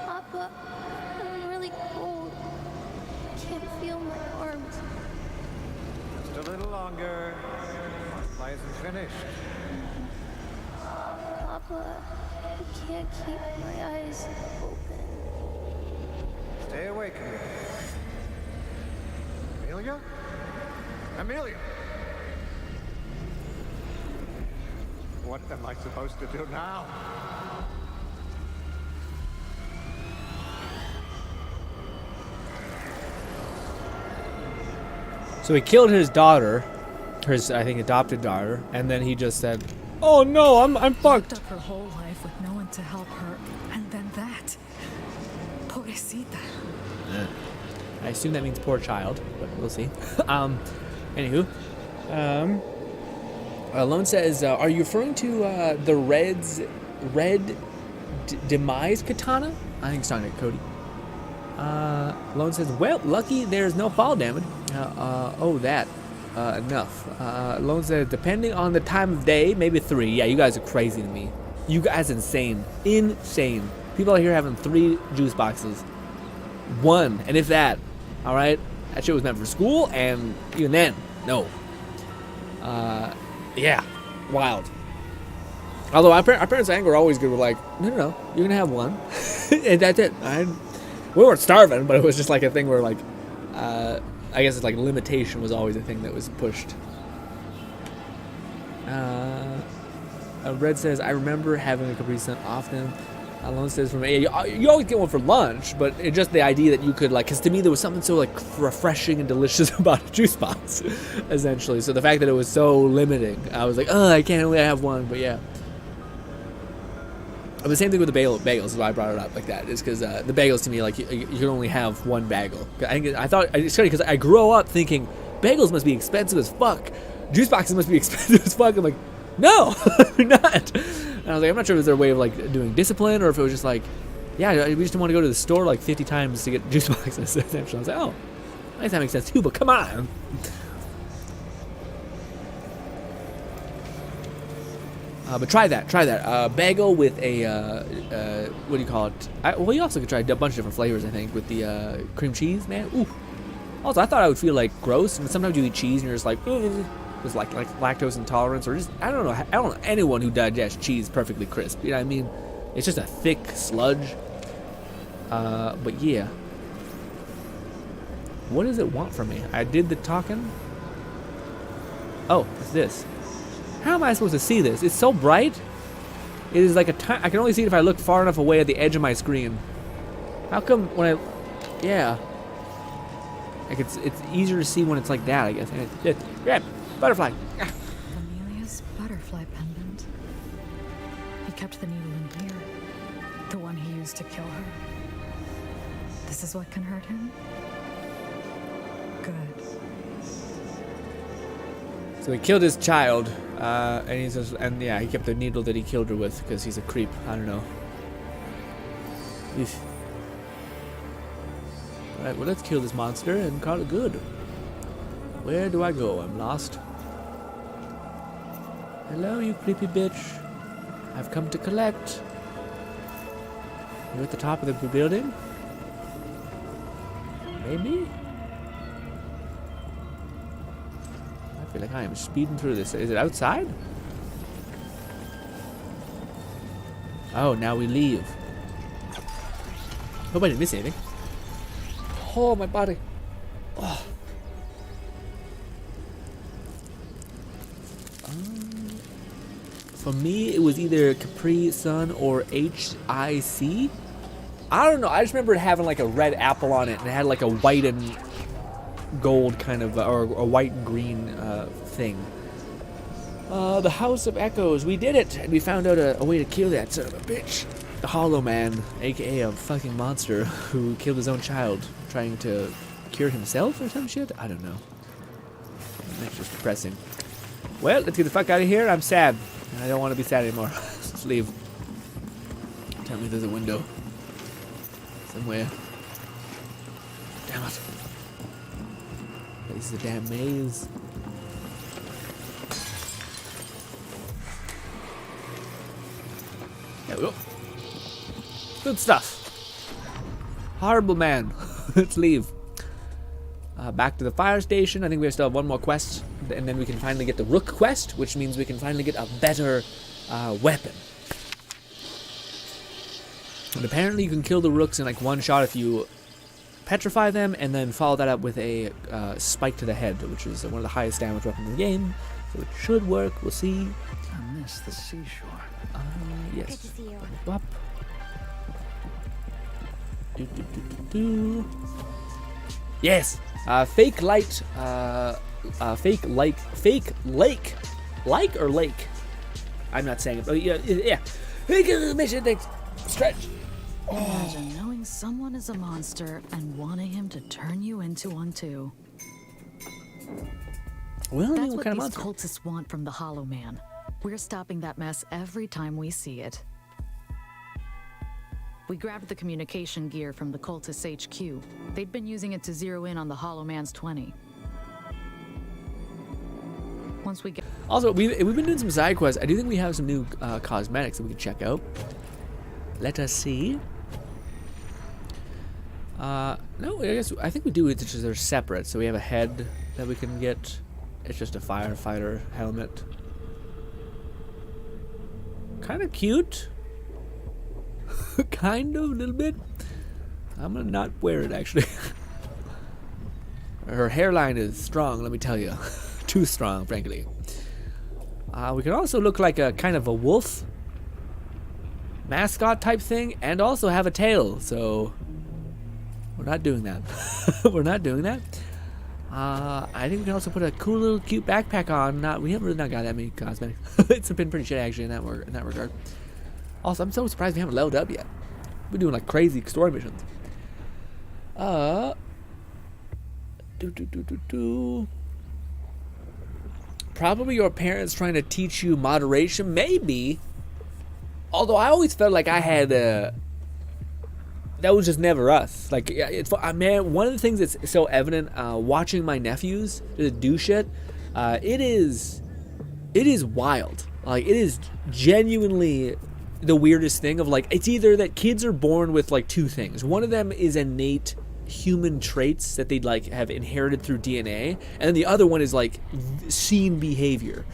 Papa, I'm really cold. I can't feel my arms. Just a little longer. Supply isn't finished. Papa, I can't keep my eyes open. Stay awake, Amelia. Amelia! What am I supposed to do now? So he killed his daughter, his I think adopted daughter, and then he just said, "Oh no, I'm fucked." Up her whole life with no one to help her, and then that. Pobrecita. Yeah. I assume that means poor child, but we'll see. Anywho, Lone says, "Are you referring to the red demise katana?" I think it's talking to Cody. Lone says, "Well, lucky there's no fall damage." Enough. Lone says, "Depending on the time of day, maybe 3. Yeah, you guys are crazy to me. You guys insane. Insane. People out here having 3 juice boxes. 1, and if that. All right? That shit was meant for school, and even then, no. Yeah, wild. Although our parents' anger were always good. We're like, no, you're gonna have one, and that's it. We weren't starving, but it was just like a thing where like, I guess it's like limitation was always a thing that was pushed. Red says, I remember having a Capri Sun often. Alone says, from you always get one for lunch, but it's just the idea that you could like, because to me there was something so like refreshing and delicious about a juice box, essentially. So the fact that it was so limiting, I was like, oh, I can't only have one, but yeah. And the same thing with the bagels is why I brought it up like that. Is because the bagels to me, like, you can only have one bagel. I thought, it's funny because I grew up thinking bagels must be expensive as fuck. Juice boxes must be expensive as fuck. I'm like, no, they're not. And I was like, I'm not sure if it was their way of like doing discipline or if it was just like, yeah, we just didn't want to go to the store like 50 times to get juice boxes. Essentially, I was like, oh, I guess that makes sense too. But come on. But try that. Bagel with a, what do you call it? Well, you also could try a bunch of different flavors, I think, with the cream cheese, man. Ooh. Also, I thought I would feel like gross, and sometimes you eat cheese and you're just like, with like lactose intolerance, or just, I don't know anyone who digests cheese perfectly crisp. You know what I mean? It's just a thick sludge. But yeah. What does it want from me? I did the talking. Oh, it's this. How am I supposed to see this? It's so bright. It is like I can only see it if I look far enough away at the edge of my screen. How come when I... Yeah. Like it's easier to see when it's like that, I guess. And grab butterfly. Amelia's butterfly pendant. He kept the needle in here. The one he used to kill her. This is what can hurt him? Good. So he killed his child, and he says, and yeah, he kept the needle that he killed her with because he's a creep. I don't know. Oof. All right, well, let's kill this monster and call it good. Where do I go? I'm lost. Hello, you creepy bitch. I've come to collect. You're at the top of the building? Maybe? I feel like I am speeding through this. Is it outside? Oh, now we leave. Hope I didn't miss anything. Oh, my body. Oh. For me, it was either Capri Sun or HIC. I don't know. I just remember it having like a red apple on it, and it had like a white and gold kind of, or a white and green thing. The House of Echoes. We did it, and we found out a way to kill that son of a bitch. The Hollow Man, aka a fucking monster who killed his own child, trying to cure himself or some shit. I don't know. That's just depressing. Well, let's get the fuck out of here. I'm sad. I don't want to be sad anymore. Let's leave. Tell me there's a window somewhere. Damn it. This is a damn maze. There we go. Good stuff. Horrible man. Let's leave. Back to the fire station. I think we still have one more quest, and then we can finally get the Rook quest, which means we can finally get a better weapon. And apparently you can kill the Rooks in like one shot if you petrify them, and then follow that up with a spike to the head, which is one of the highest damage weapons in the game. So it should work. We'll see. I miss the seashore. Good Yes. to see you. Up. Yes. Fake light. Fake lake. Like or lake? I'm not saying it. But yeah. Mission. Thanks. Stretch. Imagine knowing someone is a monster and wanting him to turn you into one too. Well, That's what what kind of these monster? cultists want from the Hollow Man. We're stopping that mess every time we see it. We grabbed the communication gear from the cultists HQ. They'd been using it to zero in on the Hollow Man's 20. Once we get... Also, we've been doing some side quests. I do think we have some new cosmetics that we can check out. Let us see. No, I think we do. It's just they're separate. So we have a head that we can get. It's just a firefighter helmet. Kind of cute. Kind of, a little bit. I'm gonna not wear it actually. Her hairline is strong, let me tell you. Too strong, frankly. We can also look like a kind of a wolf mascot type thing, and also have a tail. So we're not doing that. We're not doing that. I think we can also put a cool little cute backpack on. We haven't really not got that many cosmetics. It's been pretty shit actually in that regard. Also, I'm so surprised we haven't leveled up yet. We're doing like crazy story missions. Probably your parents trying to teach you moderation, maybe. Although I always felt like I had that was just never us. Like, it's man, one of the things that's so evident watching my nephews do shit, it is wild. Like, it is genuinely the weirdest thing of like, it's either that kids are born with like two things. One of them is innate human traits that they'd like have inherited through DNA, and then the other one is like seen behavior.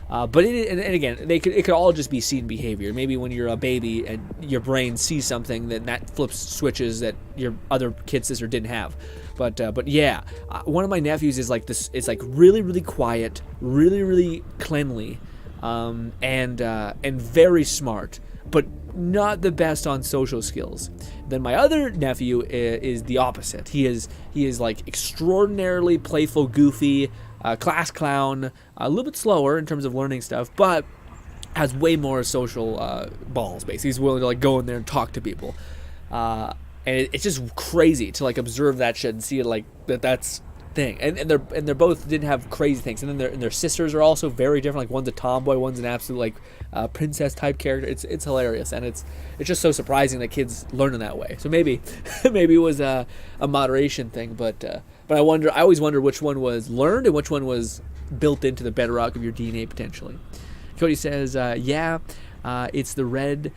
But and again, it could all just be seen behavior. Maybe when you're a baby and your brain sees something, then that flips switches that your other kid sister didn't have. But yeah, one of my nephews is like this. It's like really, really quiet, really, really cleanly, and very smart, but not the best on social skills. Then my other nephew is the opposite. He is like extraordinarily playful, goofy, class clown, a little bit slower in terms of learning stuff, but has way more social balls. Basically, he's willing to like go in there and talk to people, and it's just crazy to like observe that shit and see it like that's thing. And they're both didn't have crazy things. And then their sisters are also very different. Like one's a tomboy, one's an absolute like princess type character. It's hilarious, and it's just so surprising that kids learn in that way. So maybe it was a moderation thing, but I always wonder which one was learned and which one was built into the bedrock of your DNA potentially. Cody says, it's the red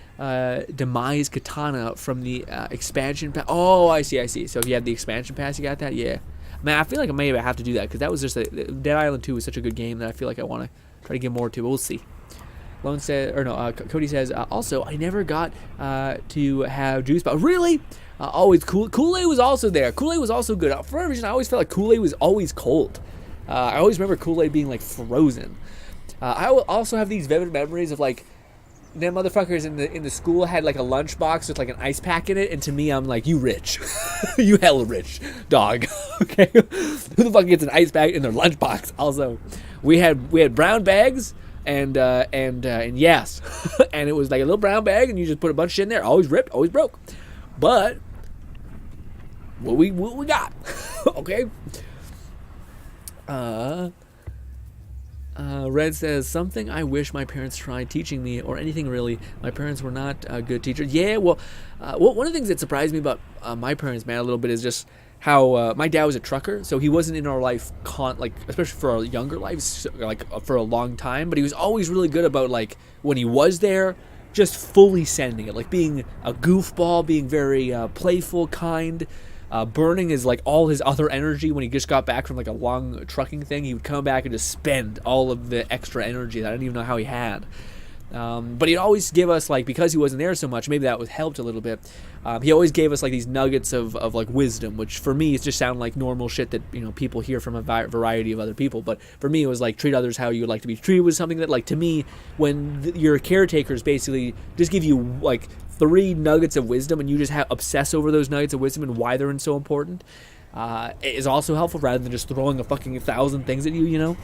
demise katana from the expansion pass. Oh, I see. So if you have the expansion pass, you got that? Yeah. Man, I feel like maybe I have to do that, because that was just Dead Island 2 was such a good game that I feel like I want to try to get more to, but we'll see. Cody says, also, I never got to have juice box. Really? Always cool. Kool-Aid was also there. Kool-Aid was also good. For whatever reason, I always felt like Kool-Aid was always cold. I always remember Kool-Aid being like frozen. I will also have these vivid memories of like them motherfuckers in the school had like a lunchbox with like an ice pack in it, and to me I'm like, you rich. You hella rich, dog. Okay, who the fuck gets an ice pack in their lunchbox? Also, we had brown bags and yes, and it was like a little brown bag, and you just put a bunch of shit in there. Always ripped, always broke, but what we got. Okay. Red says, something I wish my parents tried teaching me, or anything really. My parents were not good teachers. Yeah, well, one of the things that surprised me about my parents, man, a little bit is just how my dad was a trucker, so he wasn't in our life, especially for our younger lives, like for a long time, but he was always really good about, like, when he was there, just fully sending it, like being a goofball, being very playful, kind. Burning is like all his other energy. When he just got back from like a long trucking thing, he would come back and just spend all of the extra energy that I didn't even know how he had. But he'd always give us, like, because he wasn't there so much, maybe that was helped a little bit. He always gave us like these nuggets of like wisdom, which for me it just sound like normal shit that, you know, people hear from a variety of other people. But for me it was like, treat others how you would like to be treated was something that, like, to me, when your caretakers basically just give you like 3 nuggets of wisdom and you just obsess over those nuggets of wisdom and why they're so important, is also helpful, rather than just throwing a fucking 1,000 things at you, you know.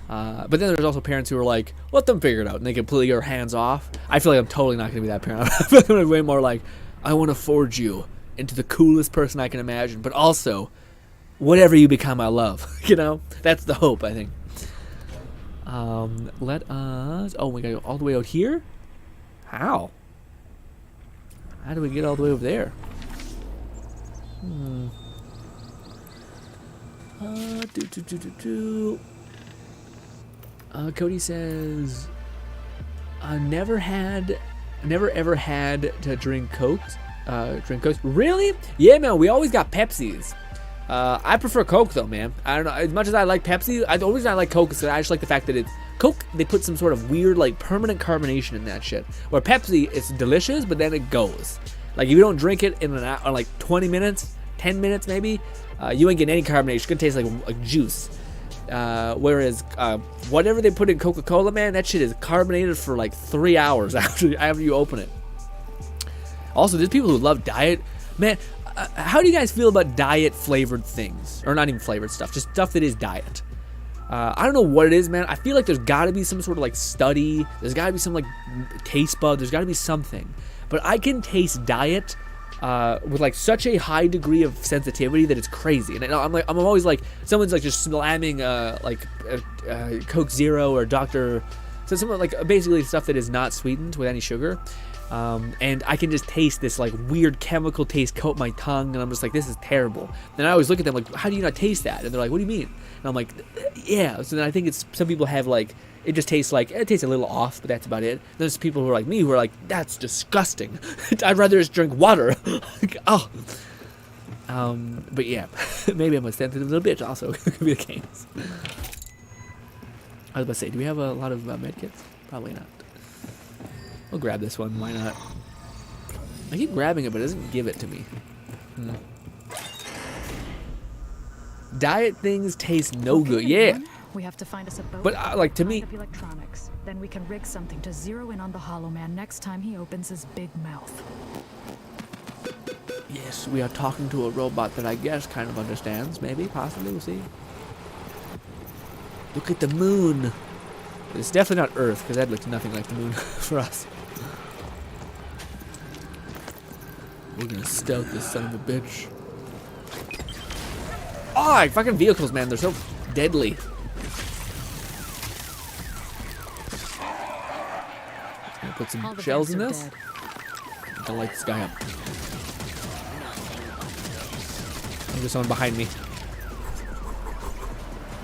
But then there's also parents who are like, let them figure it out, and they completely get their hands off. I feel like I'm totally not going to be that parent. I feel like I'm going to be way more like, I want to forge you into the coolest person I can imagine, but also, whatever you become, I love. You know? That's the hope, I think. We gotta go all the way out here? How? How do we get all the way over there? Cody says, never ever had to drink Coke. drink Cokes. Really? Yeah, man. We always got Pepsis. I prefer Coke though, man. I don't know. As much as I like Pepsi, the only reason I like Coke is that I just like the fact that it's Coke. They put some sort of weird, like, permanent carbonation in that shit. Where Pepsi, it's delicious, but then it goes. Like, if you don't drink it in an hour, like 20 minutes, 10 minutes maybe, you ain't getting any carbonation. It's gonna taste like juice. Whereas whatever they put in Coca-Cola, man, that shit is carbonated for like 3 hours after you open it. Also, there's people who love diet. Man, how do you guys feel about diet flavored things? Or not even flavored stuff, just stuff that is diet. I don't know what it is, man. I feel like there's got to be some sort of like study. There's got to be some like taste bud. There's got to be something. But I can taste diet with like such a high degree of sensitivity that it's crazy. And I'm always like, someone's like just slamming Coke Zero or Dr. So some like basically stuff that is not sweetened with any sugar. And I can just taste this like weird chemical taste coat my tongue, and I'm just like, this is terrible. And I always look at them like, how do you not taste that? And they're like, what do you mean? And I'm like, yeah. So then I think it's, some people have like, it just tastes like, it tastes a little off, but that's about it. There's people who are like me who are like, that's disgusting. I'd rather just drink water. Like, oh. But yeah, maybe I'm a sensitive little bitch also. Could be the case. I was about to say, do we have a lot of med kits? Probably not. We'll grab this one, why not? I keep grabbing it, but it doesn't give it to me. Diet things taste no good. Yeah. We have to find us a boat. But like to me, electronics. Then we can rig something to zero in on the Hollow Man next time he opens his big mouth. yes, we are talking to a robot that I guess kind of understands. Maybe, possibly, we'll see. Look at the moon. It's definitely not Earth, because that looks nothing like the moon for us. We're gonna stealth this son of a bitch. Oh, fucking vehicles, man. They're so deadly. Gonna put some shells in this. I'm gonna light this guy up. There's someone behind me.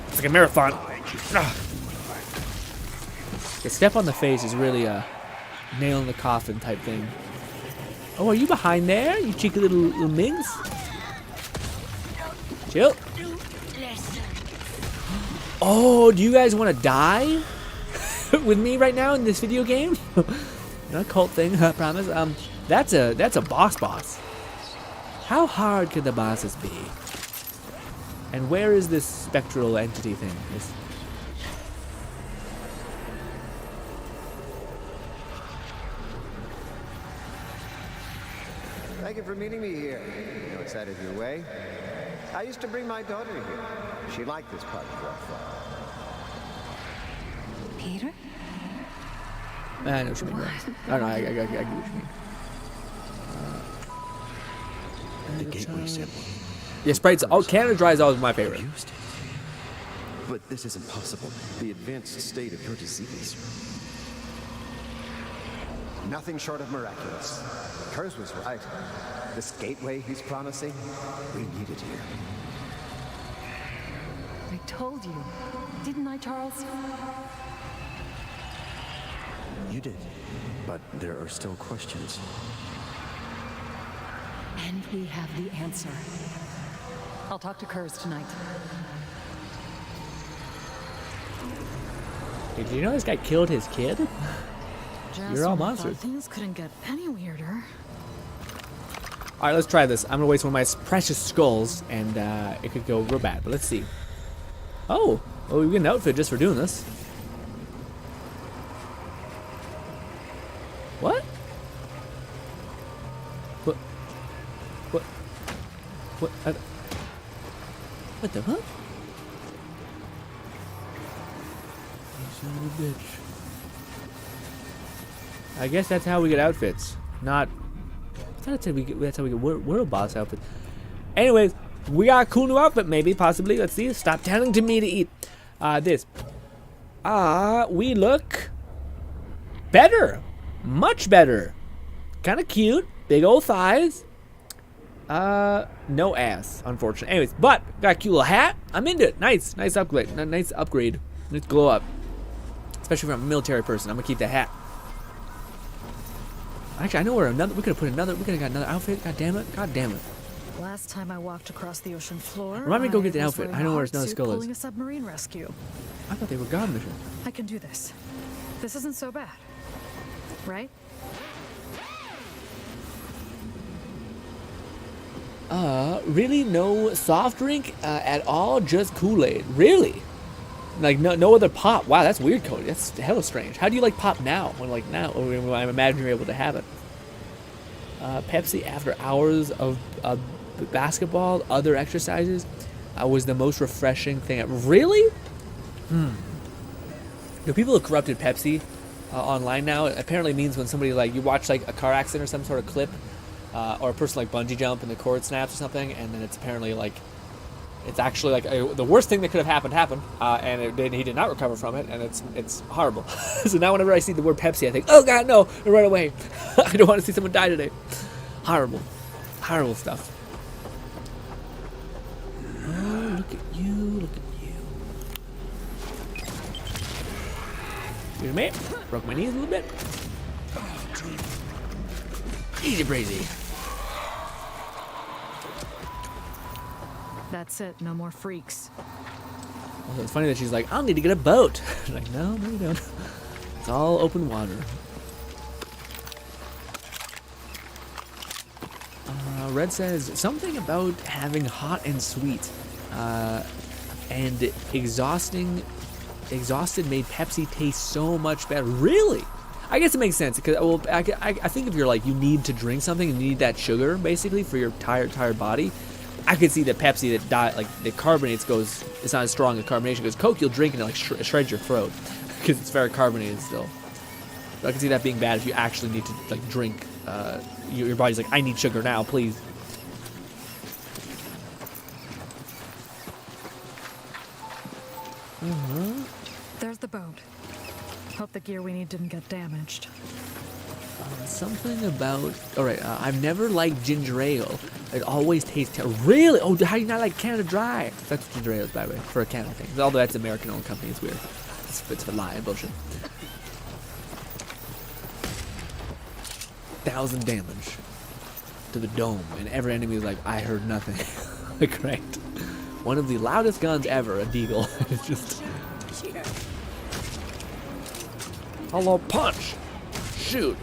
It's like a marathon. The step on the face is really a nail in the coffin type thing. Oh, are you behind there? You cheeky little minx? Chill. Oh, do you guys want to die with me right now in this video game? Not a cult thing, I promise. That's a boss. How hard could the bosses be? And where is this spectral entity thing? Thank you for meeting me here. No excited your way. I used to bring my daughter here. She liked this part of Redfall. Peter? I know what you mean. Right? I don't know. I get what you mean. The gateway symbol. Yeah, sprites. Oh, Canada Dry is always my favorite. But this isn't possible. The advanced state of your disease. Nothing short of miraculous. Kurz was right. This gateway he's promising, we need it here. I told you. Didn't I, Charles? You did. But there are still questions. And we have the answer. I'll talk to Kurz tonight. Did you know this guy killed his kid? You're all monsters. Things couldn't get any weirder. All right, let's try this. I'm gonna waste one of my precious skulls, and it could go real bad. But let's see. Oh, well, we get an outfit just for doing this. What? What? What? What? What the fuck? You son of a bitch. I guess that's how we get outfits. Not. I thought it said that's how we get world boss outfits. Anyways, we got a cool new outfit, maybe, possibly. Let's see. Stop telling to me to eat. This. We look better. Much better. Kind of cute. Big old thighs. No ass, unfortunately. Anyways, but got a cute little hat. I'm into it. Nice upgrade. Nice upgrade. Let's glow up. Especially if I'm a military person. I'm gonna keep the hat. Actually, I know where another. We could have put another. We could have got another outfit. God damn it. God damn it. Last time I walked across the ocean floor, Remind me to go get the I was outfit. wearing I know a where hard another suit skull is. pulling a submarine rescue. I thought they were God mission. I can do this. This isn't so bad, right? Really no soft drink at all, just Kool-Aid. Really? Like no other pop. Wow, that's weird, Cody. That's hella strange. How do you like pop now? When like now, when I imagine you're able to have it. Pepsi after hours of basketball, other exercises, was the most refreshing thing. Really? The people who corrupted Pepsi online now, it apparently means when somebody like you watch like a car accident or some sort of clip, or a person like bungee jump and the cord snaps or something, and then it's apparently like it's actually like the worst thing that could have happened, and he did not recover from it, and it's horrible. So now whenever I see the word Pepsi, I think, oh God, no, right away. I don't want to see someone die today. Horrible stuff. Oh, look at you. Excuse me, broke my knees a little bit. Easy breezy. That's it. No more freaks. Also, it's funny that she's like, I'll need to get a boat. Like, no, you don't. It's all open water. Red says something about having hot and sweet, and exhausted made Pepsi taste so much better. Really? I guess it makes sense because I think if you're like you need to drink something and you need that sugar basically for your tired body. I could see that Pepsi that carbonates goes, it's not as strong as carbonation because Coke you'll drink and it like shreds your throat because it's very carbonated still. So I can see that being bad if you actually need to like drink. Your body's like, I need sugar now, please. There's the boat. Hope the gear we need didn't get damaged. Something about... Alright, I've never liked ginger ale. It always tastes... Really? Oh, how do you not like Canada Dry? That's what ginger ale is, by the way, for a Canada thing. Although that's an American-owned company, it's weird. It's a lie, bullshit. 1,000 damage to the dome, and every enemy is like, I heard nothing. Like, right. One of the loudest guns ever, a deagle. It's just... Hello, punch! Shoot!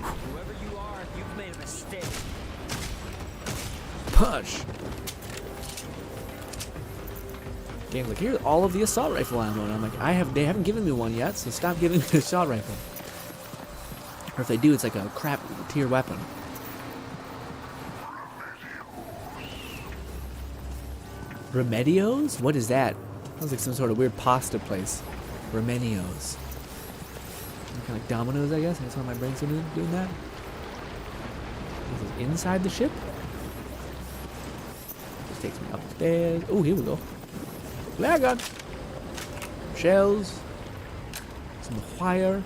Whoever you are, you've made a mistake. Punch! Game's like, here's all of the assault rifle ammo, and I'm like, they haven't given me one yet, so stop giving me the assault rifle. Or if they do, it's like a crap tier weapon. Remedios? What is that? Sounds like some sort of weird pasta place. Remedios. Kind of like Domino's, I guess. That's how my brain's doing that. This is inside the ship. This takes me upstairs. Oh, here we go. Flare gun. Shells. Some wire.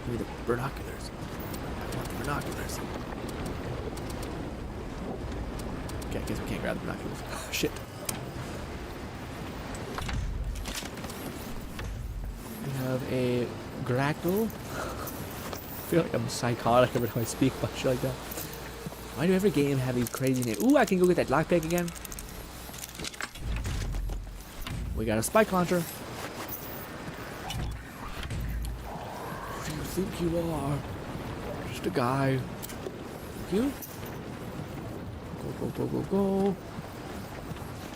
Give me the binoculars. I want the binoculars. Okay, I guess we can't grab the binoculars. Shit. We have a grackle. I feel like I'm psychotic every time I speak about shit like that. Why do every game have these crazy names? Ooh, I can go get that lockpick again. We got a spike launcher. Who do you think you are? Just a guy. You? Go.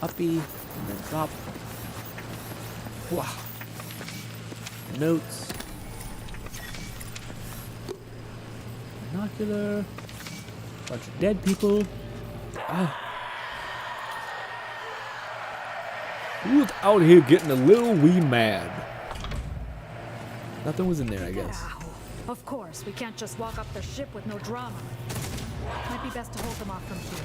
Uppy, and then drop. Wow. Notes. Binocular. Bunch of dead people. Who's out here getting a little wee mad? Nothing was in there, I guess. Of course, we can't just walk up the ship with no drama. Might be best to hold them off from here.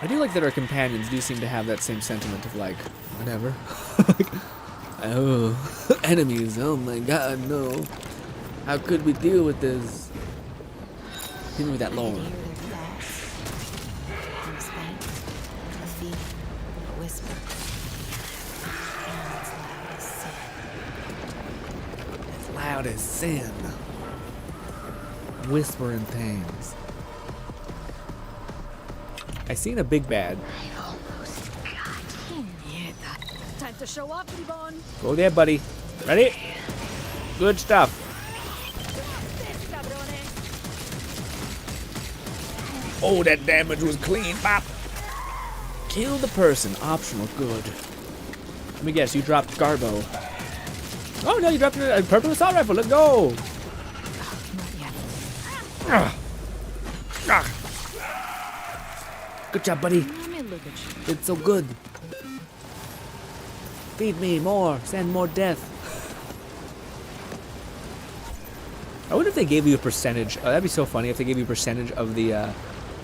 I do like that our companions do seem to have that same sentiment of like, whatever. Like, oh, enemies, oh my god, no. How could we deal with this? Give me that lore. loud as sin. Whispering things. I seen a big bad. Time to show off, Ribbon. Go there, buddy. Ready? Good stuff. Oh, that damage was clean, Bop. Kill the person. Optional. Good. Let me guess. You dropped Garbo. Oh, no. You dropped a purple assault rifle. Let's go. Good job, buddy. It's so good. Feed me more. Send more death. I wonder if they gave you a percentage. Oh, that'd be so funny if they gave you a percentage of the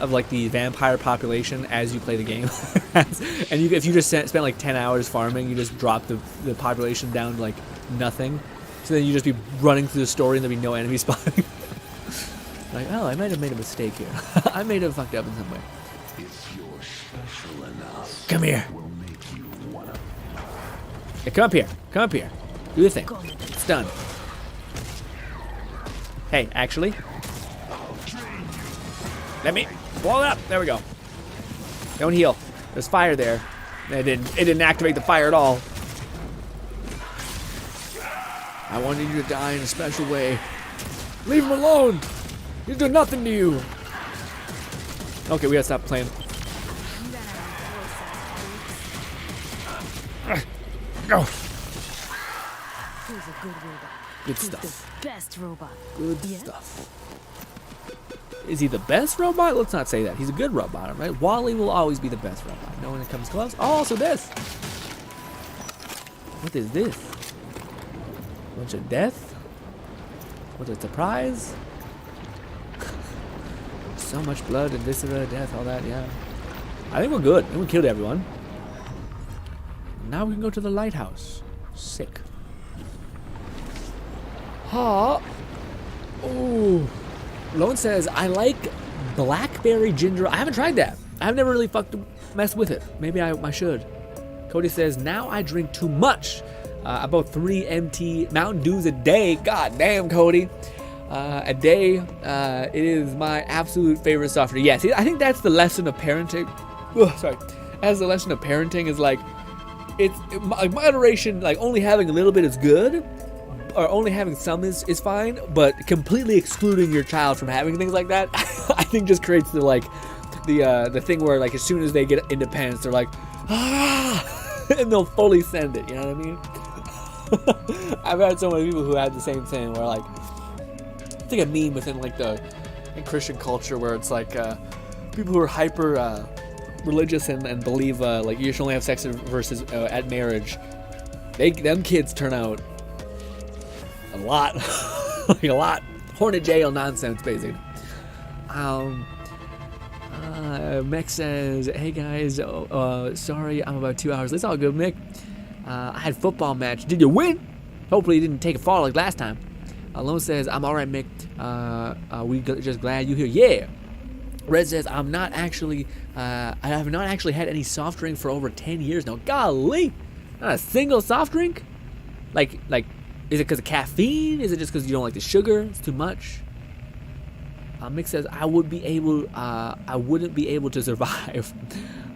like the vampire population as you play the game. And if you just spent like 10 hours farming, you just drop the population down to like nothing. So then you just be running through the story and there'd be no enemy spawning. Like, oh, I might have made a mistake here. I may have fucked up in some way. If you're special enough, come here. we'll make you one of Hey, come up here. Come up here. Do the thing. It's done. Hey, actually. Let me blow it up. There we go. Don't heal. There's fire there. It didn't activate the fire at all. I wanted you to die in a special way. Leave him alone. He's doing nothing to you. Okay, we gotta stop playing. Go. Who's a good robot? Good Who's stuff. the best robot? Good stuff. Is he the best robot? Let's not say that. He's a good robot, right? Wally will always be the best robot. No one that comes close. Oh, also this. What is this? Bunch of death? What a surprise. So much blood and viscera, death, all that, yeah. I think we're good. I think we killed everyone. Now we can go to the lighthouse. Sick. Ha! Ooh. Lone says, I like blackberry ginger. I haven't tried that. I've never really messed with it. Maybe I should. Cody says, now I drink too much. About 3 MT Mountain Dews a day. God damn, Cody. A day. It is my absolute favorite soft drink. Yes, I think that's the lesson of parenting. Ugh, sorry. As the lesson of parenting is like, it's moderation. Like only having a little bit is good, or only having some is fine. But completely excluding your child from having things like that, I think just creates the thing where like as soon as they get independence, they're like, ah, and they'll fully send it. You know what I mean? I've had so many people who had the same thing where like, it's like a meme within like in Christian culture where it's like people who are hyper religious and believe like you should only have sex versus at marriage. Them kids turn out a lot, like a lot hornet jail nonsense basically. Mick says, hey guys, sorry I'm about 2 hours. It's all good, Mick. I had a football match. Did you win? Hopefully you didn't take a fall like last time. Lone says, I'm alright, Mick. We just glad you're here. Yeah. Red says, I have not actually had any soft drink for over 10 years now. Golly. Not a single soft drink? Like, is it because of caffeine? Is it just because you don't like the sugar? It's too much? Mick says, I wouldn't be able to survive.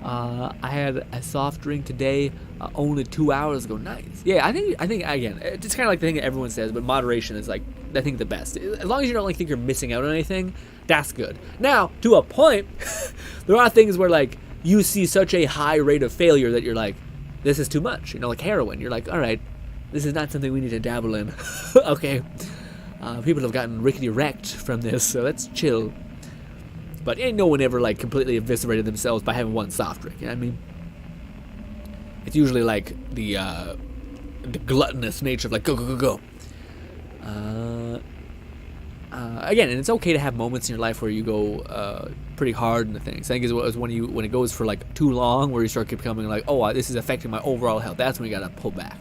I had a soft drink today, only 2 hours ago. Nice. Yeah, I think again, it's kind of like the thing that everyone says, but moderation is like, I think the best. As long as you don't like think you're missing out on anything, that's good. Now, to a point, there are things where like you see such a high rate of failure that you're like, this is too much. You know, like heroin. You're like, all right, this is not something we need to dabble in. Okay. People have gotten rickety wrecked from this, so let's chill. But ain't no one ever like completely eviscerated themselves by having one soft drink. You know what I mean? It's usually like the gluttonous nature of like go. Again, and it's okay to have moments in your life where you go pretty hard into things. I think is when it goes for like too long, where you start becoming like, oh, this is affecting my overall health. That's when you gotta pull back.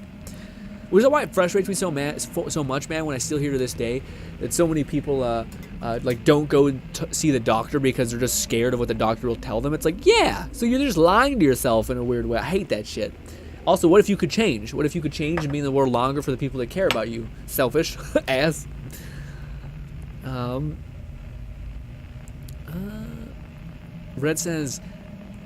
Which is why it frustrates me so much, man, when I still hear to this day that so many people like don't go and see the doctor because they're just scared of what the doctor will tell them. It's like, yeah, so you're just lying to yourself in a weird way. I hate that shit. Also, what if you could change? What if you could change and be in the world longer for the people that care about you? Selfish ass. Red says,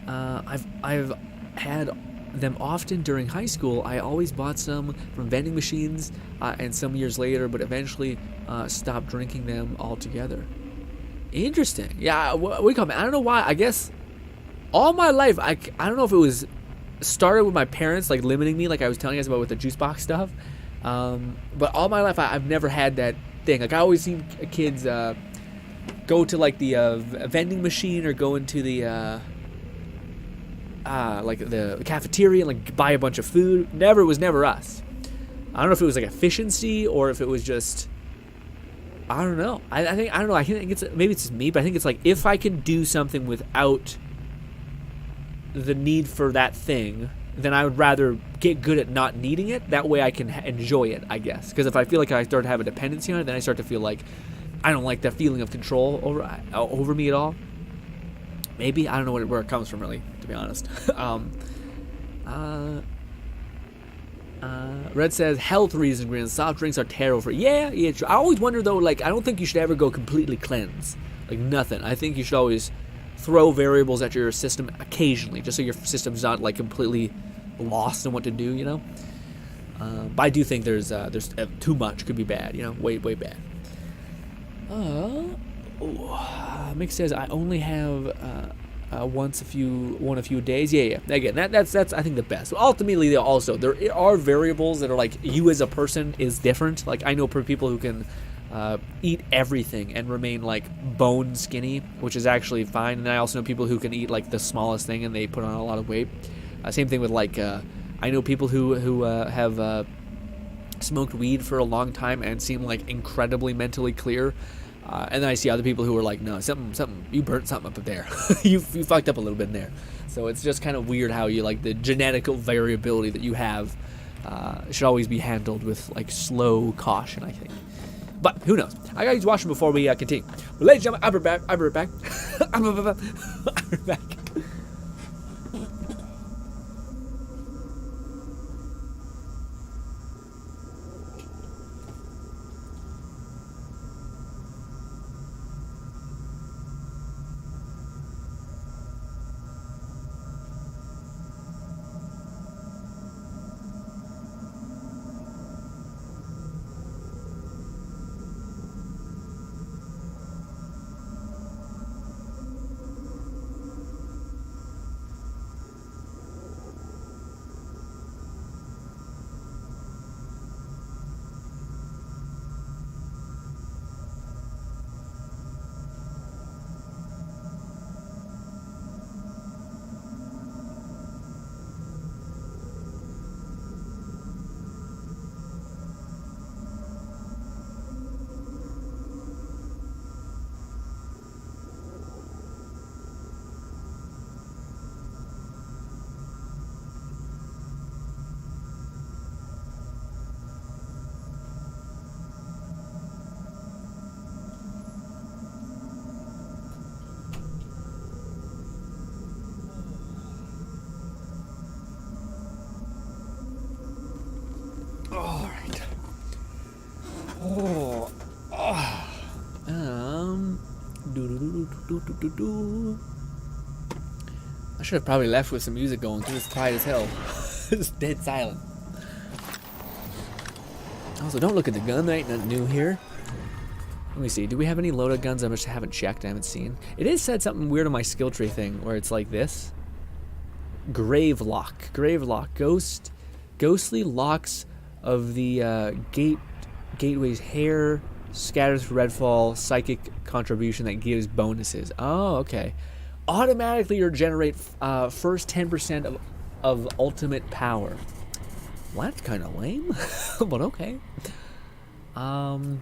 I've had them often during high school. I always bought some from vending machines, and some years later, but eventually stopped drinking them altogether. Interesting. Yeah, we come. I don't know why. I guess all my life, I don't know if it was started with my parents like limiting me, like I was telling you guys about with the juice box stuff. But all my life, I've never had that thing. Like I always seen kids go to like the vending machine or go into the like the cafeteria and like buy a bunch of food. It was never us. I don't know if it was like efficiency or if it was just, I don't know. I don't know. I think it's, maybe it's just me, but I think it's like if I can do something without the need for that thing, then I would rather get good at not needing it. That way I can enjoy it, I guess. Because if I feel like I start to have a dependency on it, then I start to feel like I don't like that feeling of control over me at all. Maybe. I don't know where it comes from, really, to be honest. Red says, health reason, Grin. Soft drinks are terrible for... Yeah, I always wonder, though, like, I don't think you should ever go completely cleanse. Like, nothing. I think you should always throw variables at your system occasionally, just so your system's not, like, completely lost in what to do, you know? But I do think there's too much could be bad, you know? Way bad. Mick says, I only have... one a few days. Yeah. Again, that's I think the best. Ultimately, also there are variables that are like you as a person is different. Like I know people who can eat everything and remain like bone skinny, which is actually fine. And I also know people who can eat like the smallest thing and they put on a lot of weight. Same thing with like I know people who have smoked weed for a long time and seem like incredibly mentally clear. And then I see other people who are like, no, something, you burnt something up there. you fucked up a little bit in there. So it's just kind of weird how you like the genetical variability that you have should always be handled with like slow caution, I think. But who knows? I gotta use the washroom before we continue. But ladies and gentlemen, I'll be back. I'll be right back. I'll be back. I should have probably left with some music going because it's quiet as hell. It's dead silent. Also, don't look at the gun. There ain't nothing new here. Let me see. Do we have any loaded guns? I just haven't checked. I haven't seen. It is said something weird on my skill tree thing where it's like this. Grave lock. Grave lock. Ghostly locks of the gateway's hair scatters for Redfall. Psychic contribution that gives bonuses. Oh, okay. Automatically regenerate first 10% of ultimate power. Well, that's kind of lame, but okay. Loadout.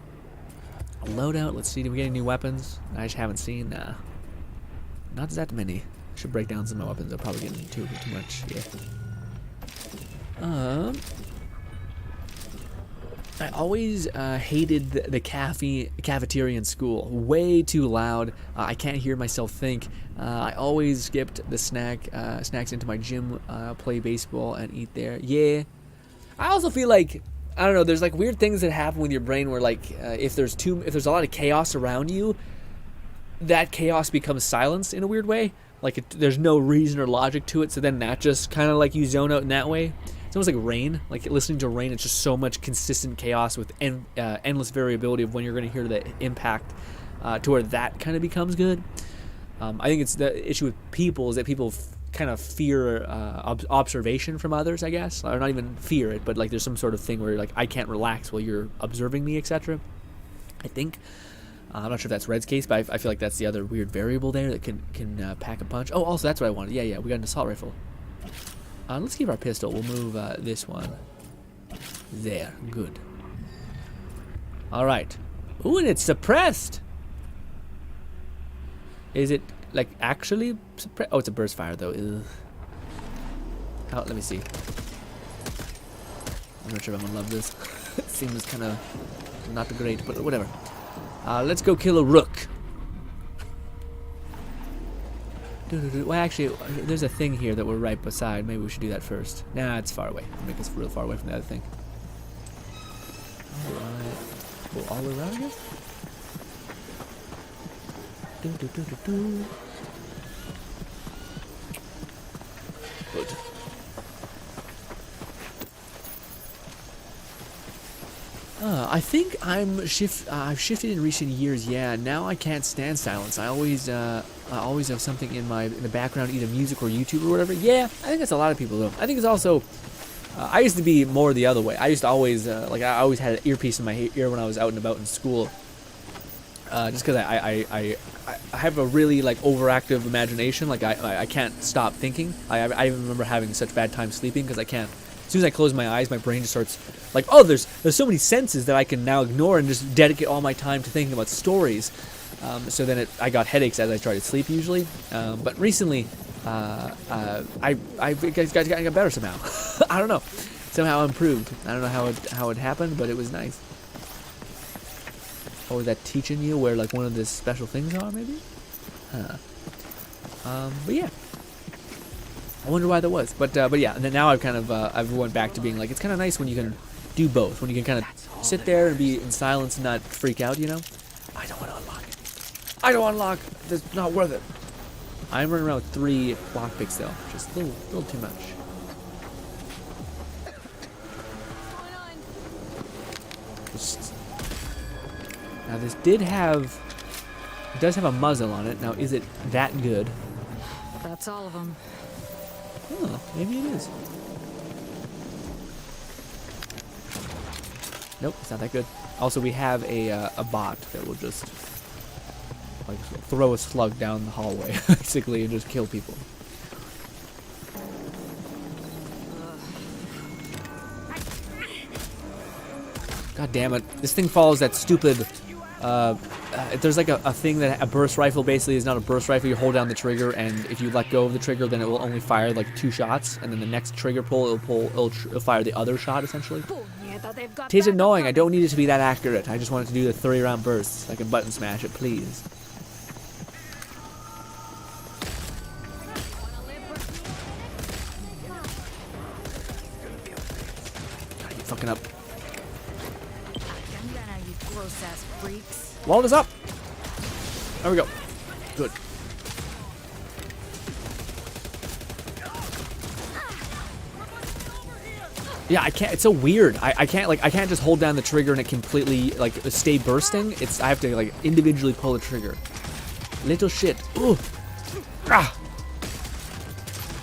Let's see. Do we get any new weapons? I just haven't seen. Not that many. I should break down some of my weapons. I'll probably get into too much. Yeah. I always hated the cafeteria in school. Way too loud. I can't hear myself think. I always skipped the snacks into my gym, play baseball, and eat there. Yeah. I also feel like, I don't know, there's like weird things that happen with your brain where like if there's a lot of chaos around you, that chaos becomes silence in a weird way. Like there's no reason or logic to it, so then that just kind of like you zone out in that way. It's almost like rain. Like listening to rain, it's just so much consistent chaos with endless variability of when you're going to hear the impact, to where that kind of becomes good. I think it's the issue with people is that people kind of fear observation from others, I guess, or not even fear it, but like there's some sort of thing where you're like, I can't relax while you're observing me, etc. I think. I'm not sure if that's Red's case, but I feel like that's the other weird variable there that can pack a punch. Oh, also that's what I wanted. Yeah, we got an assault rifle. Let's keep our pistol. We'll move this one. There. Good. Alright. Ooh, and it's suppressed! Is it, like, actually suppressed? Oh, it's a burst fire, though. Ugh. How, let me see. I'm not sure if I'm gonna love this. It seems kind of not great, but whatever. Let's go kill a rook. Well, actually, there's a thing here that we're right beside. Maybe we should do that first. Nah, it's far away. Make us real far away from the other thing. Alright. Go all around here? Good. I think I've shifted in recent years. Yeah, now I can't stand silence. I always have something in the background, either music or YouTube or whatever. Yeah, I think that's a lot of people though. I think it's also. I used to be more the other way. I used to always I always had an earpiece in my ear when I was out and about in school. Just because I have a really like overactive imagination. Like I can't stop thinking. I remember having such bad time sleeping because I can't. As soon as I close my eyes, my brain just starts like, oh, there's so many senses that I can now ignore and just dedicate all my time to thinking about stories. So then I got headaches as I tried to sleep usually. But recently, I got better somehow. I don't know. Somehow improved. I don't know how it happened, but it was nice. Oh, is that teaching you where like one of the special things are, maybe? But yeah. I wonder why that was, but yeah. And then now I've went back to being like, it's kind of nice when you can do both, when you can kind of sit there and be in silence and not freak out, you know. I don't want to unlock it. I don't unlock. It's not worth it. I'm running around with 3 lockpicks though, just a little too much. Now this does have a muzzle on it. Now is it that good? That's all of them. Oh, maybe it is. Nope, it's not that good. Also, we have a bot that will just like throw a slug down the hallway, basically, and just kill people. God damn it! This thing follows that stupid. There's like a thing that a burst rifle basically is not a burst rifle. You hold down the trigger, and if you let go of the trigger, then it will only fire like 2 shots, and then the next trigger pull, it'll fire the other shot essentially. It is annoying. I don't need it to be that accurate. I just want it to do the 3-round bursts. I can button smash it, please. God, you fucking up. Wall is up. There we go. Good. Yeah, I can't. It's so weird. I can't just hold down the trigger and it completely like stay bursting. I have to like individually pull the trigger. Little shit. Ooh. Ah.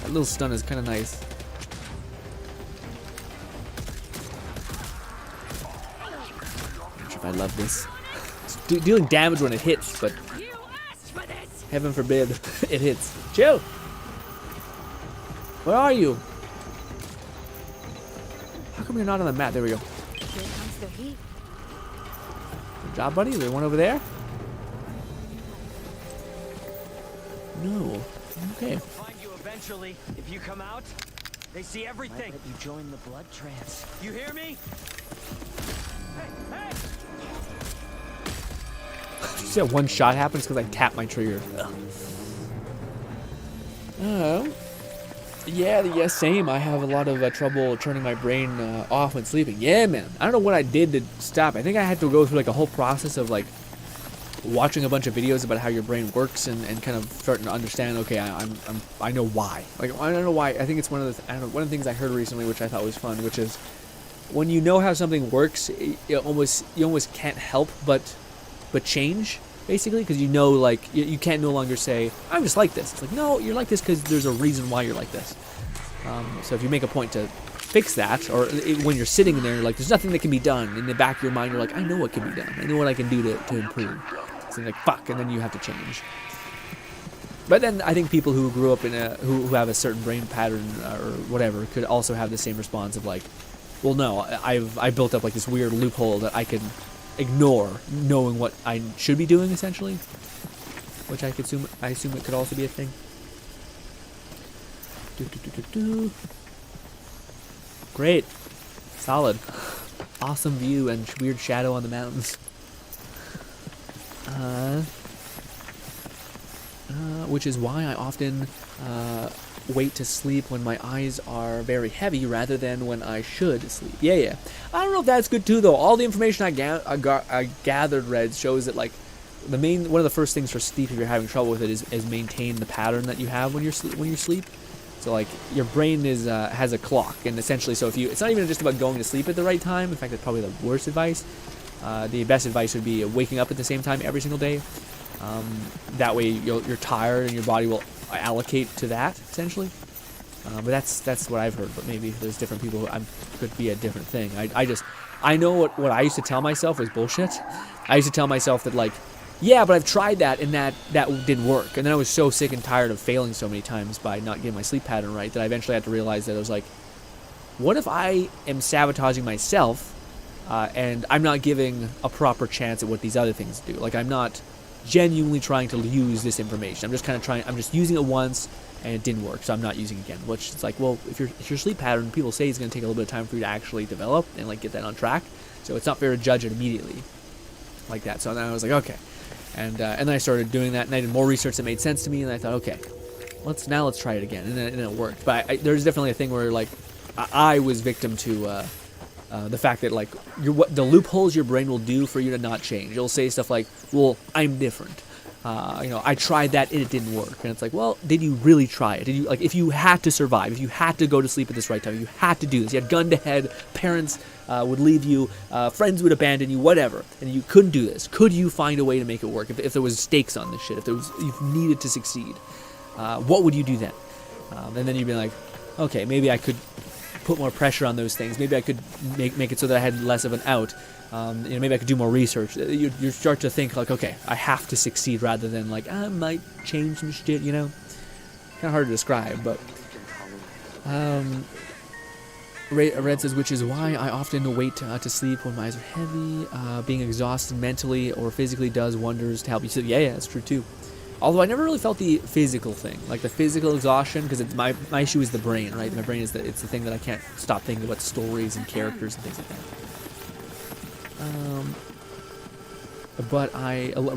That little stun is kind of nice. Not sure if I love this. It's dealing damage when it hits, but heaven forbid it hits. Chill. Where are you? How come you're not on the map? There we go. Here comes the heat. Good job, buddy. Is there one over there? No. Okay. Find you eventually. If you come out, they see everything. I bet you join the blood trance. You hear me? You see that one shot happens because I tap my trigger. Yeah, same. I have a lot of trouble turning my brain off when sleeping. Yeah, man. I don't know what I did to stop. I think I had to go through like a whole process of like watching a bunch of videos about how your brain works and kind of starting to understand. Okay, I know why. Like I don't know why. I think it's one of the things I heard recently, which I thought was fun, which is when you know how something works, you almost can't help but change. Basically, because you know, like, you can't no longer say, I'm just like this. It's like, no, you're like this because there's a reason why you're like this. So if you make a point to fix that, or when you're sitting there, like, there's nothing that can be done. In the back of your mind, you're like, I know what can be done. I know what I can do to improve. So you're like, fuck, and then you have to change. But then I think people who grew up in who have a certain brain pattern or whatever could also have the same response of like, well, no, I've built up like this weird loophole that I can ignore knowing what I should be doing, essentially, which I assume it could also be a thing. Great, solid, awesome view and weird shadow on the mountains. Which is why I often wait to sleep when my eyes are very heavy rather than when I should sleep. Yeah. I don't know if that's good too, though. All the information I gathered, Red, shows that like one of the first things for sleep, if you're having trouble with it, is maintain the pattern that you have when you sleep. So like your brain has a clock, and essentially, so it's not even just about going to sleep at the right time. In fact, that's probably the worst advice. The best advice would be waking up at the same time every single day. That way you're tired and your body will allocate to that, essentially. But that's what I've heard, but maybe there's different people who could be a different thing. I know what I used to tell myself was bullshit. I used to tell myself that like, yeah, but I've tried that and that didn't work. And then I was so sick and tired of failing so many times by not getting my sleep pattern right that I eventually had to realize that I was like, what if I am sabotaging myself and I'm not giving a proper chance at what these other things do? Like I'm not genuinely trying to use this information. I'm just using it once and it didn't work, so I'm not using it again. Which is like, well, if your sleep pattern, people say it's going to take a little bit of time for you to actually develop and like get that on track. So it's not fair to judge it immediately like that. So then I was like, okay, and then I started doing that, and I did more research that made sense to me, and I thought, okay, let's try it again, and then it worked. But there's definitely a thing where like I was victim to the fact that like the loopholes your brain will do for you to not change. It'll say stuff like, well, I'm different. I tried that and it didn't work. And it's like, well, did you really try it? Did you, like, if you had to survive, if you had to go to sleep at this right time, if you had to do this, you had gun to head, parents would leave you, friends would abandon you, whatever, and you couldn't do this, could you find a way to make it work? If there was stakes on this shit, if you needed to succeed, what would you do then? And then you'd be like, okay, maybe I could put more pressure on those things. Maybe I could make it so that I had less of an out. Maybe I could do more research. You start to think like, okay, I have to succeed rather than like, I might change some shit, Kind of hard to describe, but Red says, which is why I often wait to sleep when my eyes are heavy. Being exhausted mentally or physically does wonders to help you sleep. Yeah, that's true too. Although I never really felt the physical thing, like the physical exhaustion, because it's my issue is the brain, right? My brain is it's the thing that I can't stop thinking about stories and characters and things like that.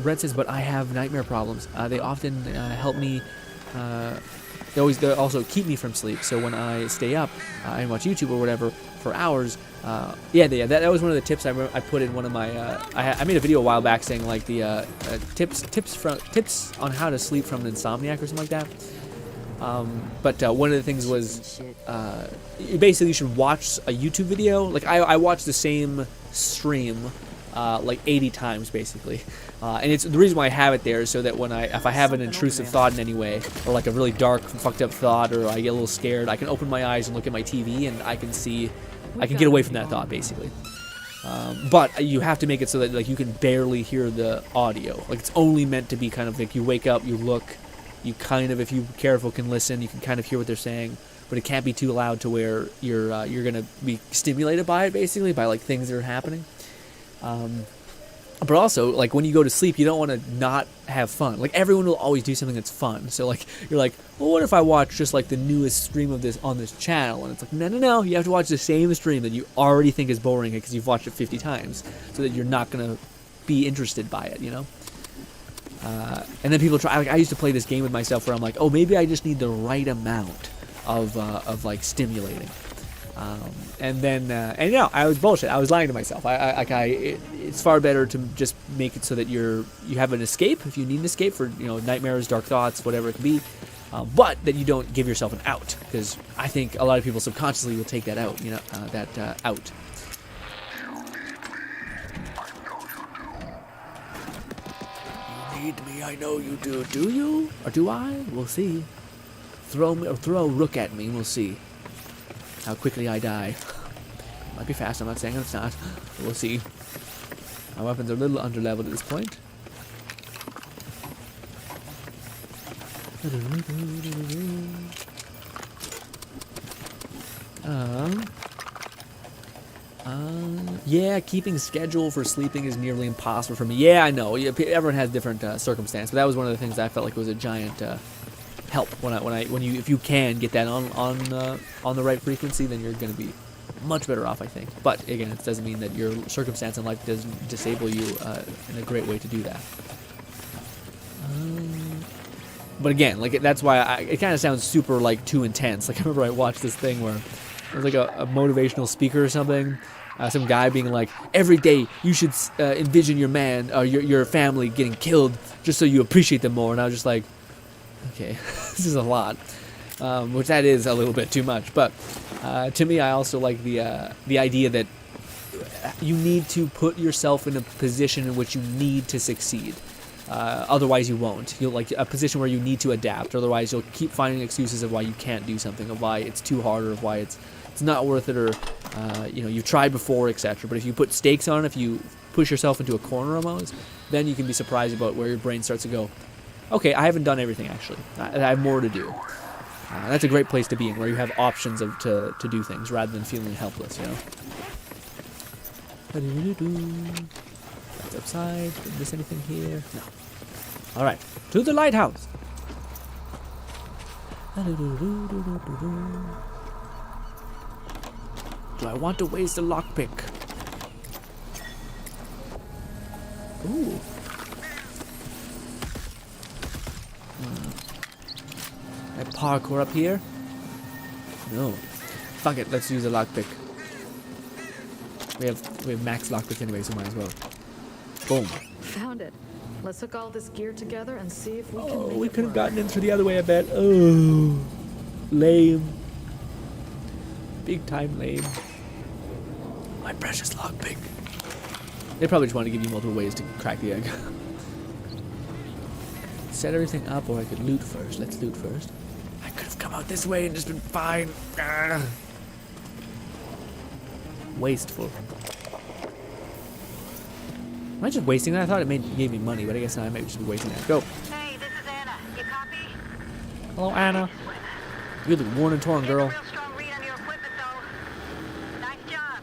Red says, but I have nightmare problems. They often help me. They also keep me from sleep. So when I stay up and watch YouTube or whatever for hours, that was one of the tips I put in one of my. I made a video a while back saying like the tips on how to sleep from an insomniac or something like that. But one of the things was basically you should watch a YouTube video. Like I watched the same stream like 80 times basically, and it's the reason why I have it there is so that if I have an intrusive thought in any way, or like a really dark fucked up thought, or I get a little scared, I can open my eyes and look at my TV and I can get away from that thought basically. But you have to make it so that like you can barely hear the audio. Like it's only meant to be kind of like you wake up, you look, you kind of, if you're careful, can listen, you can kind of hear what they're saying, but it can't be too loud to where you're gonna be stimulated by it, basically, by like things that are happening. But also, like, when you go to sleep, you don't want to not have fun. Like, everyone will always do something that's fun. So, like, you're like, well, what if I watch just, like, the newest stream of this on this channel? And it's like, no. You have to watch the same stream that you already think is boring because you've watched it 50 times. So that you're not going to be interested by it, you know? And then people try, like, I used to play this game with myself where I'm like, oh, maybe I just need the right amount of like, stimulating. And then, and you know, I was bullshit. I was lying to myself. It's far better to just make it so that you have an escape if you need an escape for, you know, nightmares, dark thoughts, whatever it can be. But that you don't give yourself an out, because I think a lot of people subconsciously will take that out, you know, out. You need me, I know you do. Do you? Or do I? We'll see. Throw Rook at me, and we'll see how quickly I die. Might be fast, I'm not saying it's not. We'll see. My weapons are a little underleveled at this point. Yeah, keeping schedule for sleeping is nearly impossible for me. Yeah, I know. Yeah, everyone has different circumstances, but that was one of the things that I felt like was a giant help if you can get that on the right frequency, then you're going to be much better off, I think. But again, it doesn't mean that your circumstance in life doesn't disable you in a great way to do that. But again, like, that's why it kind of sounds super, like, too intense. Like, I remember I watched this thing where it was like a motivational speaker or something. Some guy being like, every day you should envision your man or your family getting killed just so you appreciate them more. And I was just like, okay, this is a lot, which that is a little bit too much. But to me, I also like the idea that you need to put yourself in a position in which you need to succeed. Otherwise, you won't. You'll like a position where you need to adapt. Otherwise, you'll keep finding excuses of why you can't do something, of why it's too hard, or of why it's not worth it, or you know, you've tried before, etc. But if you put stakes on it, if you push yourself into a corner almost, then you can be surprised about where your brain starts to go, okay, I haven't done everything, actually. I have more to do. That's a great place to be in, where you have options to do things rather than feeling helpless, you know? That's outside. Did I miss anything here? No. Alright, to the lighthouse! Do I want to waste a lockpick? Ooh. I parkour up here? No. Fuck it, let's use a lockpick. We have max lockpick anyway, so might as well. Boom. Found it. Let's hook all this gear together and see if we can make it we could have work. gotten in through the other way, I bet. Oh. Lame. Big time lame. My precious lockpick. They probably just want to give you multiple ways to crack the egg. Set everything up, or I could loot first. Let's loot first. I could have come out this way and just been fine. Wasteful. Am I just wasting that? I thought it gave me money, but I guess not. I might just be wasting that. Go. Hey, this is Anna. You copy? Hello, Anna. You look worn and torn, girl. Real strong read on your equipment, though. Nice job.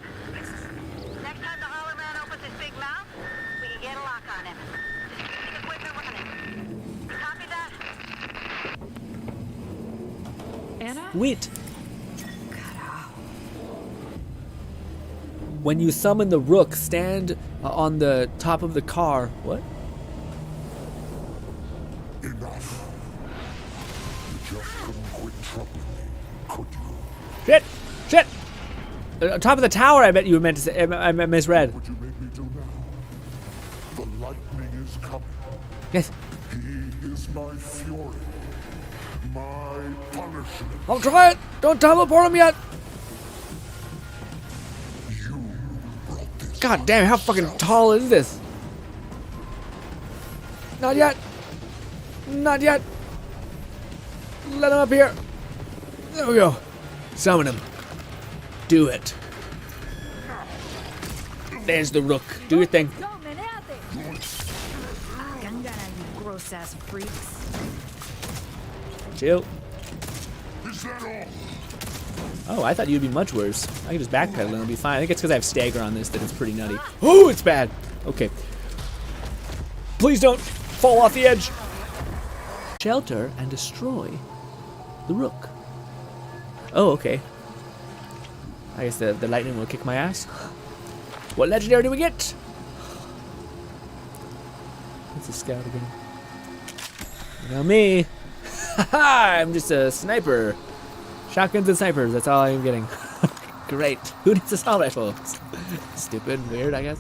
Next time the Holler Man opens his big mouth, we can get a lock on him. Just keep the equipment running. You copy that? Anna? Wait. When you summon the Rook, stand on the top of the car. What? Enough. You just couldn't quit troubling me, could you? Shit! Shit! On top of the tower, I bet you were meant to say. I misread. What you made me do now? The lightning is coming. Yes. He is my fury. My punishment. I'll try it! Don't teleport him yet! God damn, how fucking tall is this? Not yet. Not yet. Let him up here. There we go. Summon him. Do it. There's the Rook. Do your thing. Gross ass freaks. Chill. Is that all? Oh, I thought you'd be much worse. I can just backpedal and it'll be fine. I think it's because I have stagger on this that it's pretty nutty. Oh, it's bad. Okay. Please don't fall off the edge. Shelter and destroy the Rook. Oh, okay. I guess the lightning will kick my ass. What legendary do we get? It's a scout again. You know me. I'm just a sniper. Shotguns and snipers, that's all I'm getting. Great. Who needs assault rifles? Stupid, weird, I guess.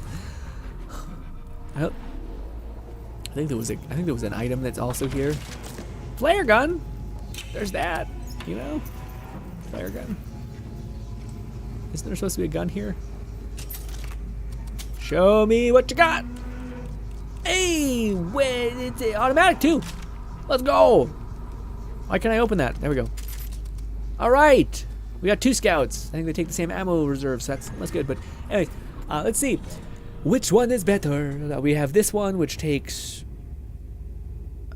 I think there was an item that's also here. Flare gun. There's that. You know, flare gun. Isn't there supposed to be a gun here? Show me what you got. Hey, wait, it's automatic too. Let's go. Why can't I open that? There we go. All right, we got 2 scouts. I think they take the same ammo reserve, so that's good. But anyway, let's see. Which one is better? We have this one, which takes...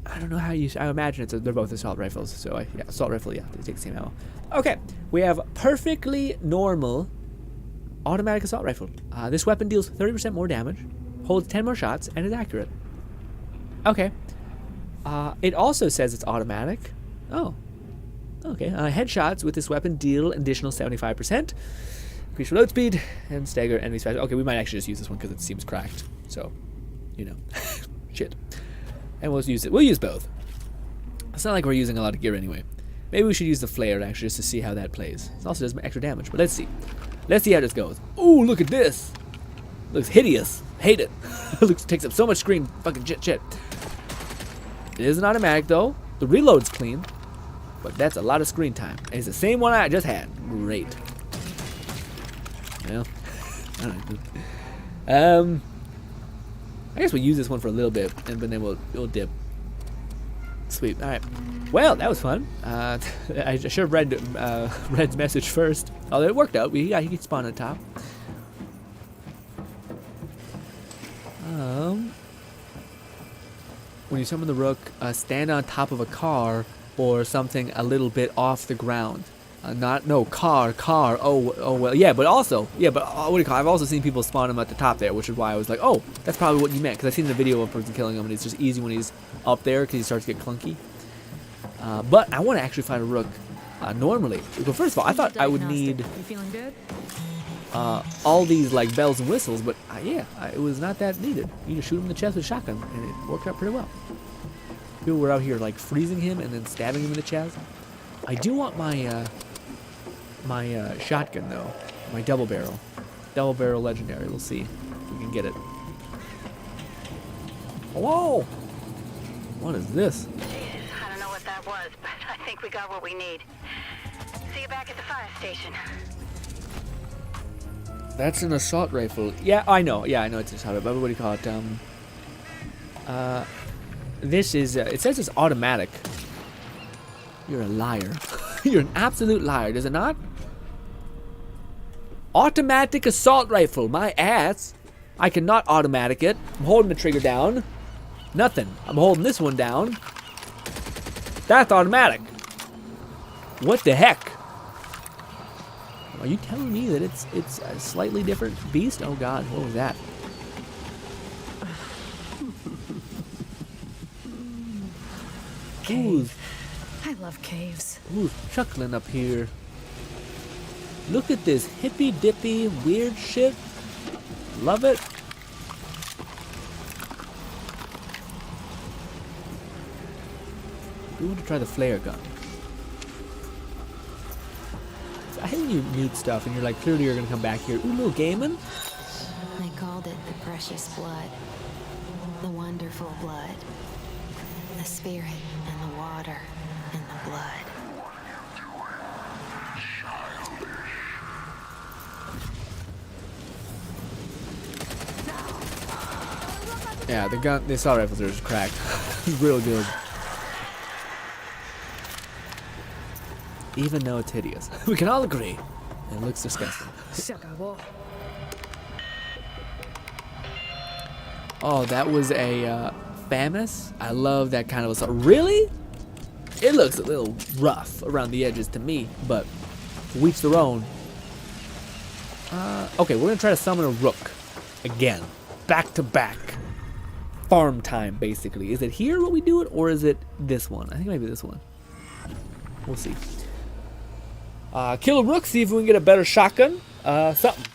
I don't know how you... I imagine they're both assault rifles. So, yeah, assault rifle, yeah, they take the same ammo. Okay, we have perfectly normal automatic assault rifle. This weapon deals 30% more damage, holds 10 more shots, and is accurate. Okay. It also says it's automatic. Oh. Okay. Headshots with this weapon deal an additional 75%. Increase reload speed and stagger enemies faster. Okay, we might actually just use this one because it seems cracked. So, you know, shit. And we'll use it. We'll use both. It's not like we're using a lot of gear anyway. Maybe we should use the flare actually just to see how that plays. It also does extra damage, but let's see. Let's see how this goes. Ooh, look at this. Looks hideous. Hate it. Takes up so much screen. Fucking shit. It is an automatic though. The reload's clean, but that's a lot of screen time. And it's the same one I just had. Great. Well, I don't know. I guess we'll use this one for a little bit, and then we'll dip. Sweet. All right. Well, that was fun. I should have read Red's message first. Oh, it worked out. He could spawn on top. When you summon the Rook, stand on top of a car or something a little bit off the ground. Car. Oh well, yeah, but what do you call it? I've also seen people spawn him at the top there, which is why I was like, oh, that's probably what you meant, because I've seen the video of a person killing him, and it's just easy when he's up there because he starts to get clunky. But I want to actually find a Rook normally. Well, first of all, I thought I would need all these like bells and whistles, but it was not that needed. You just shoot him in the chest with a shotgun, and it worked out pretty well. People were out here like freezing him and then stabbing him in the chest. I do want my my shotgun though, my double barrel legendary. We'll see if we can get it. Hello. What is this? I don't know what that was, but I think we got what we need. See you back at the fire station. That's an assault rifle. Yeah, I know. Yeah, I know it's an assault rifle. But what do you call it? This is. It says it's automatic. You're a liar. You're an absolute liar. Does it not? Automatic assault rifle. My ass. I cannot automatic it. I'm holding the trigger down. Nothing. I'm holding this one down. That's automatic. What the heck? Are you telling me that it's a slightly different beast? Oh God, what was that? Who's I love caves. Who's chuckling up here? Look at this hippy dippy weird shit. Love it. We want to try the flare gun. I hate when you need stuff and you're like, clearly you're gonna come back here. Ooh, little gaming. They called it the precious blood, the wonderful blood, the spirit and the water and the blood. Yeah, the assault rifles are just cracked. It's real good. Even though it's hideous. We can all agree. It looks disgusting. Oh, that was a FAMAS? I love that kind of assault. Really? It looks a little rough around the edges to me, but to each their own. Okay, we're gonna try to summon a Rook again. Back to back. farm time, basically. Is it here what we do it, or is it this one? I think maybe this one. We'll see. Kill a rook, see if we can get a better shotgun. Something.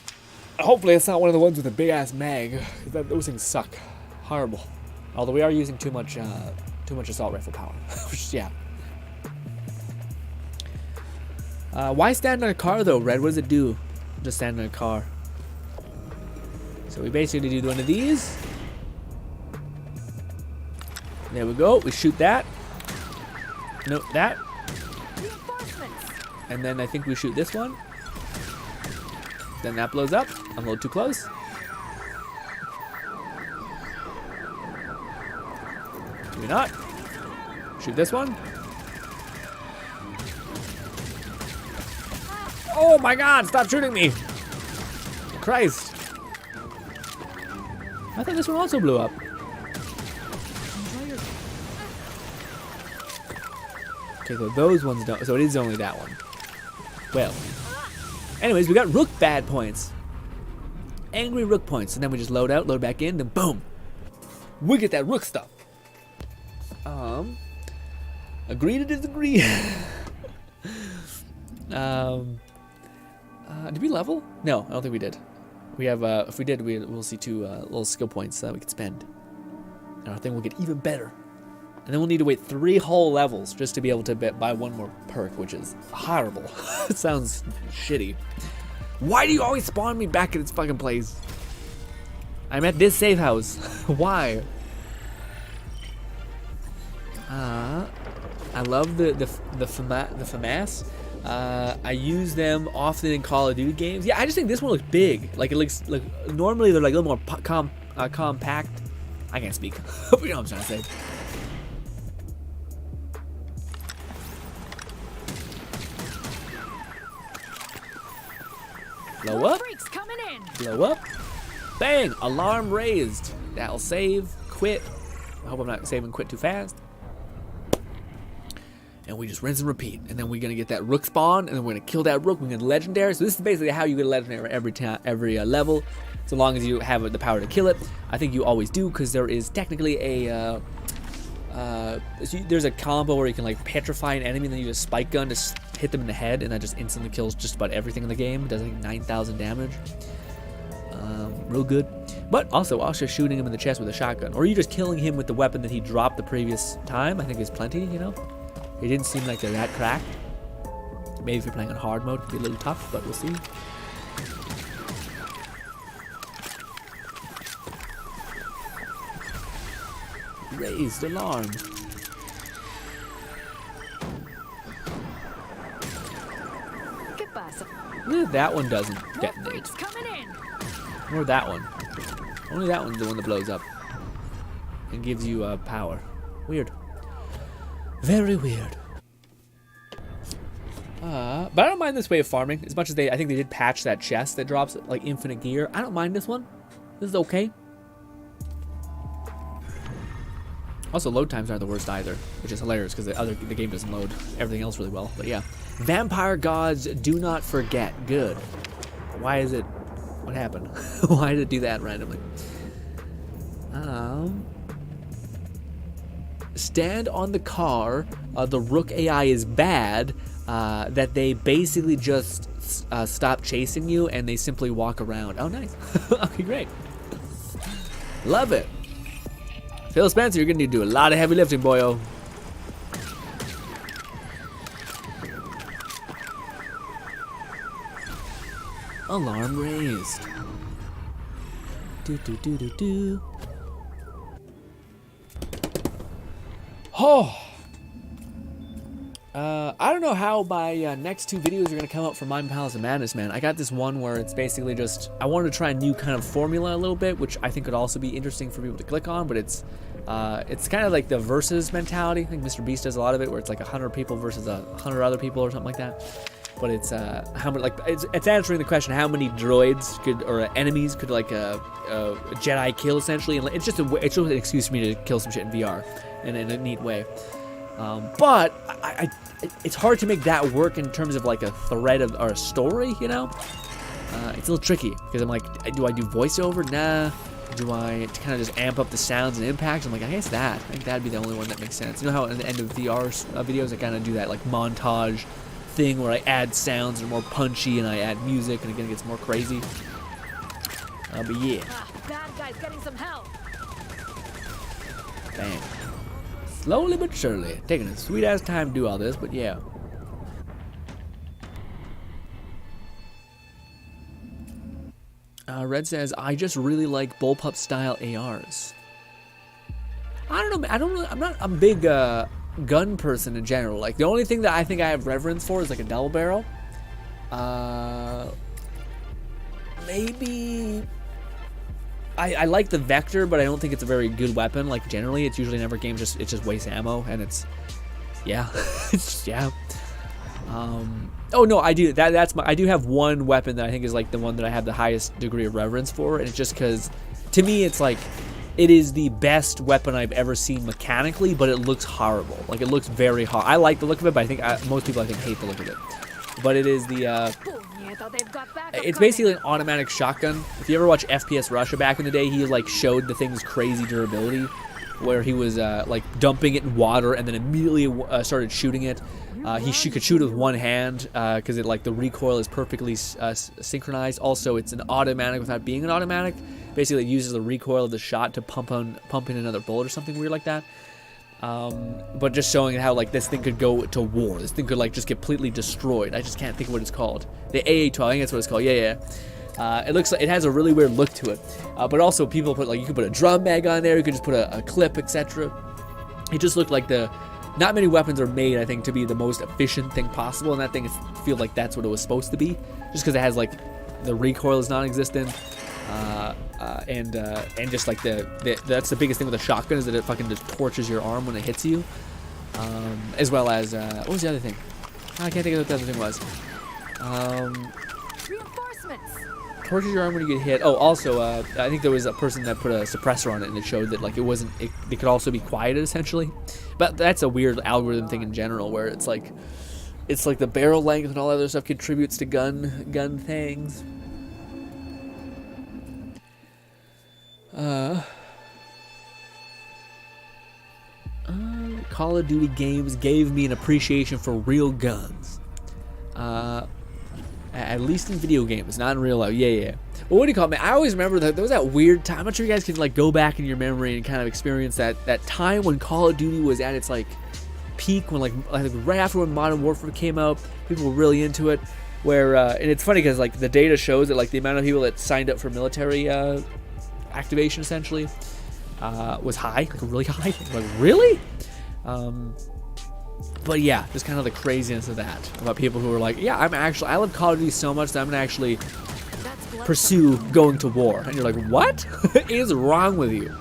Hopefully it's not one of the ones with a big-ass mag. Those things suck. Horrible. Although we are using too much assault rifle power. Which, yeah. Why stand on a car, though, Red? What does it do? Just stand on a car. So we basically do one of these. There we go. We shoot that. Nope, that. And then I think we shoot this one. Then that blows up. I'm a little too close. Maybe not. Shoot this one. Oh my god, stop shooting me! Christ. I thought this one also blew up. Okay, so those ones don't. So it is only that one. Well. Anyways, we got Rook bad points. Angry Rook points. And then we just load out, load back in, then boom. We get that Rook stuff. Agree to disagree. Did we level? No, I don't think we did. We have, if we did, we'll see 2 little skill points that we could spend. And our thing will get even better. And then we'll need to wait 3 whole levels just to be able to buy 1 more perk, which is horrible. It sounds shitty. Why do you always spawn me back in this fucking place? I'm at this safe house. Why? I love the FAMAS. I use them often in Call of Duty games. Yeah, I just think this one looks big. Like it looks like normally they're like a little more compact. I can't speak. You know what I'm trying to say. Blow up. Blow up. Bang! Alarm raised. That'll save. Quit. I hope I'm not saving quit too fast. And we just rinse and repeat. And then we're gonna get that Rook spawn, and then we're gonna kill that Rook. We're gonna get legendary. So this is basically how you get a legendary every level, so long as you have the power to kill it. I think you always do, because there is technically a there's a combo where you can like petrify an enemy, and then you use a spike gun to hit them in the head, and that just instantly kills just about everything in the game. It does like 9,000 damage. Real good. But also shooting him in the chest with a shotgun, or you just killing him with the weapon that he dropped the previous time, I think is plenty. You know. It didn't seem like they're that cracked. Maybe if you're playing on hard mode, it'd be a little tough, but we'll see. Raised alarm. That one doesn't detonate. Or that one. Only that one's the one that blows up and gives you power. Weird. Very weird. But I don't mind this way of farming as much as I think they did patch that chest that drops like infinite gear. I don't mind this one. This is okay. Also, load times aren't the worst either, which is hilarious because the game doesn't load everything else really well. But yeah, vampire gods do not forget. Good. Why is it? What happened? Why did it do that randomly? Stand on the car. The Rook AI is bad. That they basically just stop chasing you and they simply walk around. Oh, nice. Okay, great. Love it. Phil Spencer, you're gonna need to do a lot of heavy lifting, boyo. Alarm raised. Do do do do do. Oh. I don't know how my next 2 videos are gonna come out for Mind Palace of Madness, man. I got this one where it's basically just I wanted to try a new kind of formula a little bit, which I think could also be interesting for people to click on. But it's kind of like the versus mentality. I think Mr. Beast does a lot of it, where it's like 100 people versus 100 other people or something like that. But it's how many it's answering the question how many droids could or enemies could like a Jedi kill essentially, and it's just an excuse for me to kill some shit in VR in a neat way. But it's hard to make that work in terms of like a thread or a story, you know? It's a little tricky because I'm like, do I do voiceover? Nah. Do I kind of just amp up the sounds and impact? I'm like, I guess that. I think that'd be the only one that makes sense. You know how at the end of VR videos I kind of do that like montage thing where I add sounds that are more punchy and I add music and again it gets more crazy. But yeah. Bad guy's getting some help. Bang. Slowly but surely. Taking a sweet ass time to do all this, but yeah. Red says, I just really like bullpup style ARs. I don't know. I'm not a big gun person in general. Like the only thing that I think I have reverence for is like a double barrel. Maybe I like the Vector, but I don't think it's a very good weapon. Like generally, it's usually never games. It just wastes ammo, and it's yeah, it's just, yeah. Oh no, I do. I do have one weapon that I think is like the one that I have the highest degree of reverence for, and it's just because, to me, it's like, it is the best weapon I've ever seen mechanically, but it looks horrible. Like it looks very hard. I like the look of it, but I think most people hate the look of it. But it is the. It's basically an automatic shotgun. If you ever watch FPS Russia back in the day, he like showed the thing's crazy durability, where he was like dumping it in water and then immediately started shooting it. He could shoot it with one hand because it like the recoil is perfectly synchronized. Also, it's an automatic without being an automatic. Basically, it uses the recoil of the shot to pump in another bullet or something weird like that. But just showing how like this thing could go to war. This thing could like just completely destroyed. I just can't think of what it's called. The AA-12, I think that's what it's called. Yeah. It looks like it has a really weird look to it. But also people put like you could put a drum mag on there. You could just put a clip, etc. It just looked like not many weapons are made, I think, to be the most efficient thing possible, and that thing feels like that's what it was supposed to be, just because it has like the recoil is non-existent, and just like that's the biggest thing with a shotgun is that it fucking just torches your arm when it hits you, as well as what was the other thing? I can't think of what the other thing was. Reinforcements. Torches your arm when you get hit. Oh, also, I think there was a person that put a suppressor on it, and it showed that like it could also be quieted essentially. But that's a weird algorithm thing in general, where it's like the barrel length and all that other stuff contributes to gun things. Call of Duty games gave me an appreciation for real guns. At least in video games, not in real life. Yeah. Well, what do you call it, man? I always remember that there was that weird time. I'm not sure you guys can like go back in your memory and kind of experience that time when Call of Duty was at its like peak, when like right after when Modern Warfare came out, people were really into it. Where and it's funny because like the data shows that like the amount of people that signed up for military activation essentially was high, like really high. Like really. But yeah, just kind of the craziness of that about people who are like, yeah, I love Call of Duty so much that I'm gonna actually pursue going to war. And you're like, what is wrong with you?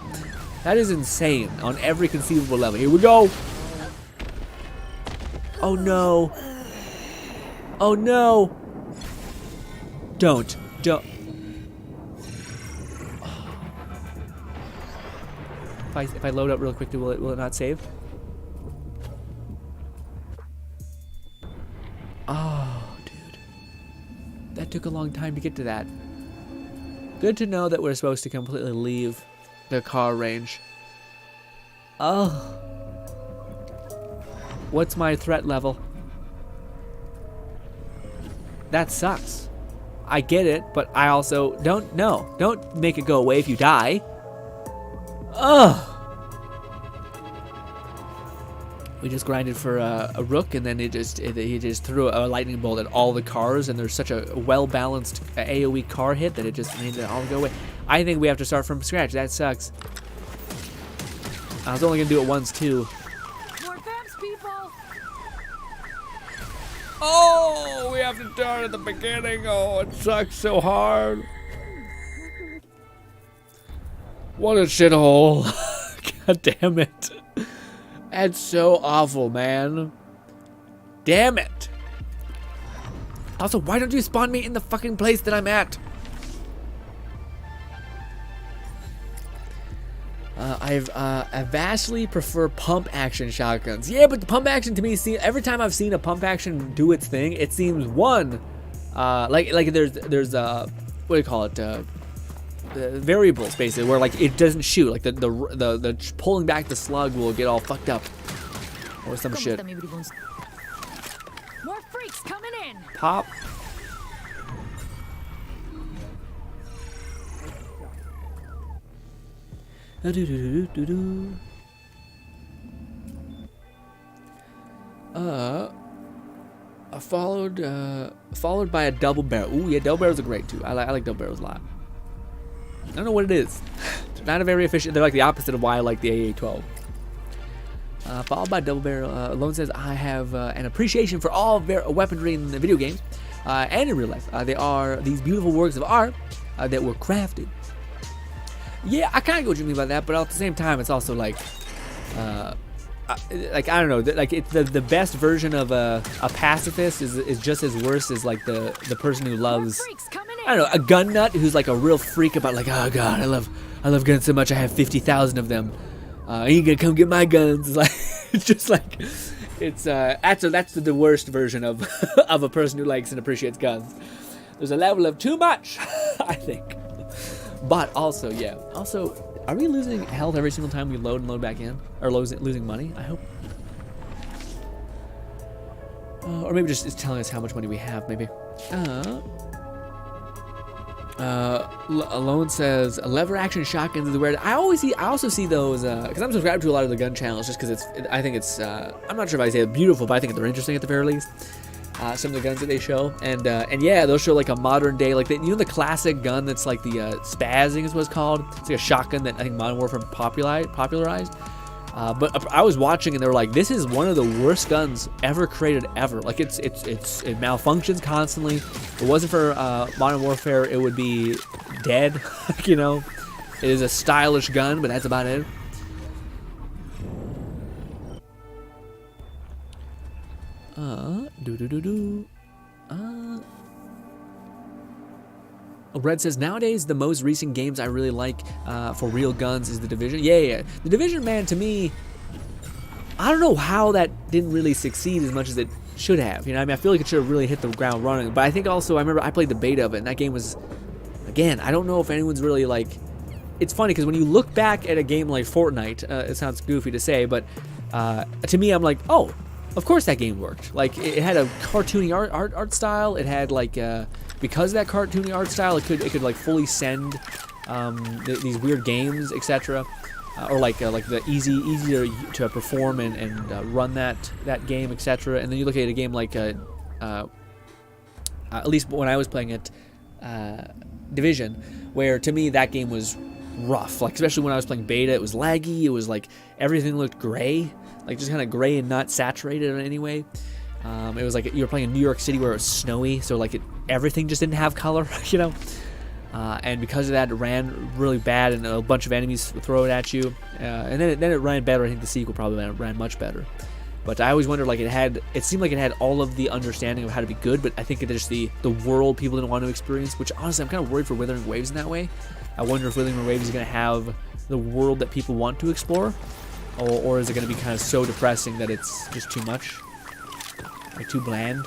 That is insane on every conceivable level. Here we go. Oh no. Oh no. Don't. If I load up real quickly, will it not save? Oh, dude. That took a long time to get to that. Good to know that we're supposed to completely leave the car range. Oh. What's my threat level? That sucks. I get it, but I also don't make it go away if you die. Ugh. We just grinded for a Rook, and then he just threw a lightning bolt at all the cars, and there's such a well-balanced AoE car hit that it just made it all go away. I think we have to start from scratch. That sucks. I was only gonna do it once too. More fence, people. Oh, we have to start at the beginning. Oh, it sucks so hard. What a shithole. God damn it. That's so awful, man. Damn it. Also, why don't you spawn me in the fucking place that I'm at? I vastly prefer pump action shotguns. Yeah, but the pump action to me, every time I've seen a pump action do its thing, it seems like there's what do you call it? variables basically, where like it doesn't shoot, like the pulling back the slug will get all fucked up or some shit. More freaks coming in. Pop. Followed by a double barrel. Ooh, yeah, double barrels are great too. I like double barrels a lot. I don't know what it is. They're not a very efficient. They're like the opposite of why I like the AA-12. Followed by double barrel. Alone says, I have an appreciation for all weaponry in the video games and in real life. They are these beautiful works of art that were crafted. Yeah, I kind of get what you mean by that, but at the same time, it's also like I don't know, like it's the best version of a pacifist is just as worse as like the person who loves, I don't know, a gun nut who's like a real freak about like, oh god, I love guns so much I have 50,000 of them. You gonna come get my guns? It's like it's just like it's that's the worst version of of a person who likes and appreciates guns. There's a level of too much, I think. But also, yeah. Also, are we losing health every single time we load and load back in? Or losing money? I hope. Or maybe just it's telling us how much money we have, maybe. Alone says, lever action shotguns is weird. I also see those, because I'm subscribed to a lot of the gun channels just because I think it's, I'm not sure if I say it's beautiful, but I think they're interesting at the very least. Some of the guns that they show, and yeah, they'll show like a modern day, like the classic gun that's like the spazzing is what it's called. It's like a shotgun that I think Modern Warfare popularized. But I was watching and they were like, this is one of the worst guns ever created ever. Like it malfunctions constantly. If it wasn't for Modern Warfare, it would be dead. You know, it is a stylish gun, but that's about it. Red says, nowadays the most recent games I really like for real guns is The Division. Yeah. The Division, man, to me, I don't know how that didn't really succeed as much as it should have. You know, I mean, I feel like it should have really hit the ground running. But I think also, I remember I played the beta of it, and that game was, again, I don't know if anyone's really like, it's funny because when you look back at a game like Fortnite, it sounds goofy to say, but to me, I'm like, oh, of course that game worked. Like, it had a cartoony art style. It had like, because of that cartoony art style, it could like fully send these weird games, etc. Or like the easier to perform and run that game, etc. And then you look at a game like at least when I was playing it, Division, where to me that game was rough. Like especially when I was playing beta, it was laggy. It was like everything looked gray. Like just kind of gray and not saturated in any way. It was like you were playing in New York City where it was snowy, so like everything just didn't have color, you know. And because of that, it ran really bad, and a bunch of enemies throw it at you. And then it ran better. I think the sequel probably ran much better. But I always wondered, like it seemed like it had all of the understanding of how to be good, but I think it's just the world people didn't want to experience. Which honestly, I'm kind of worried for Withering Waves in that way. I wonder if Withering Waves is going to have the world that people want to explore. Or is it going to be kind of so depressing that it's just too much? Like too bland?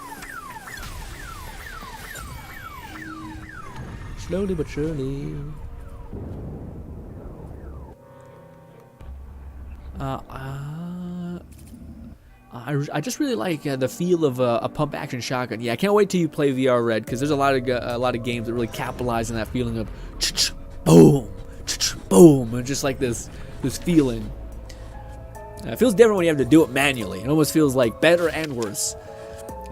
Slowly but surely. I just really like the feel of a pump action shotgun. Yeah, I can't wait till you play VR Red, because there's a lot of games that really capitalize on that feeling of boom, boom, and just like this feeling. It feels different when you have to do it manually. It almost feels like better and worse.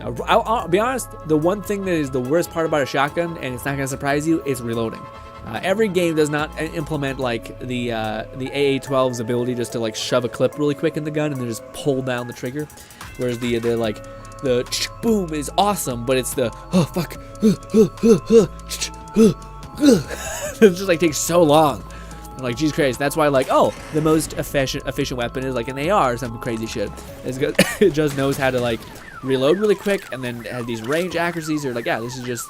I'll be honest, the one thing that is the worst part about a shotgun, and it's not going to surprise you, is reloading. Every game does not implement like the AA-12's ability just to like shove a clip really quick in the gun and then just pull down the trigger. Whereas the boom is awesome, but it's the oh fuck, it just like takes so long. Like, Jesus Christ, that's why, like, oh, the most efficient weapon is, like, an AR or some crazy shit. It's because it just knows how to, like, reload really quick and then have these range accuracies. Or, like, yeah, this is just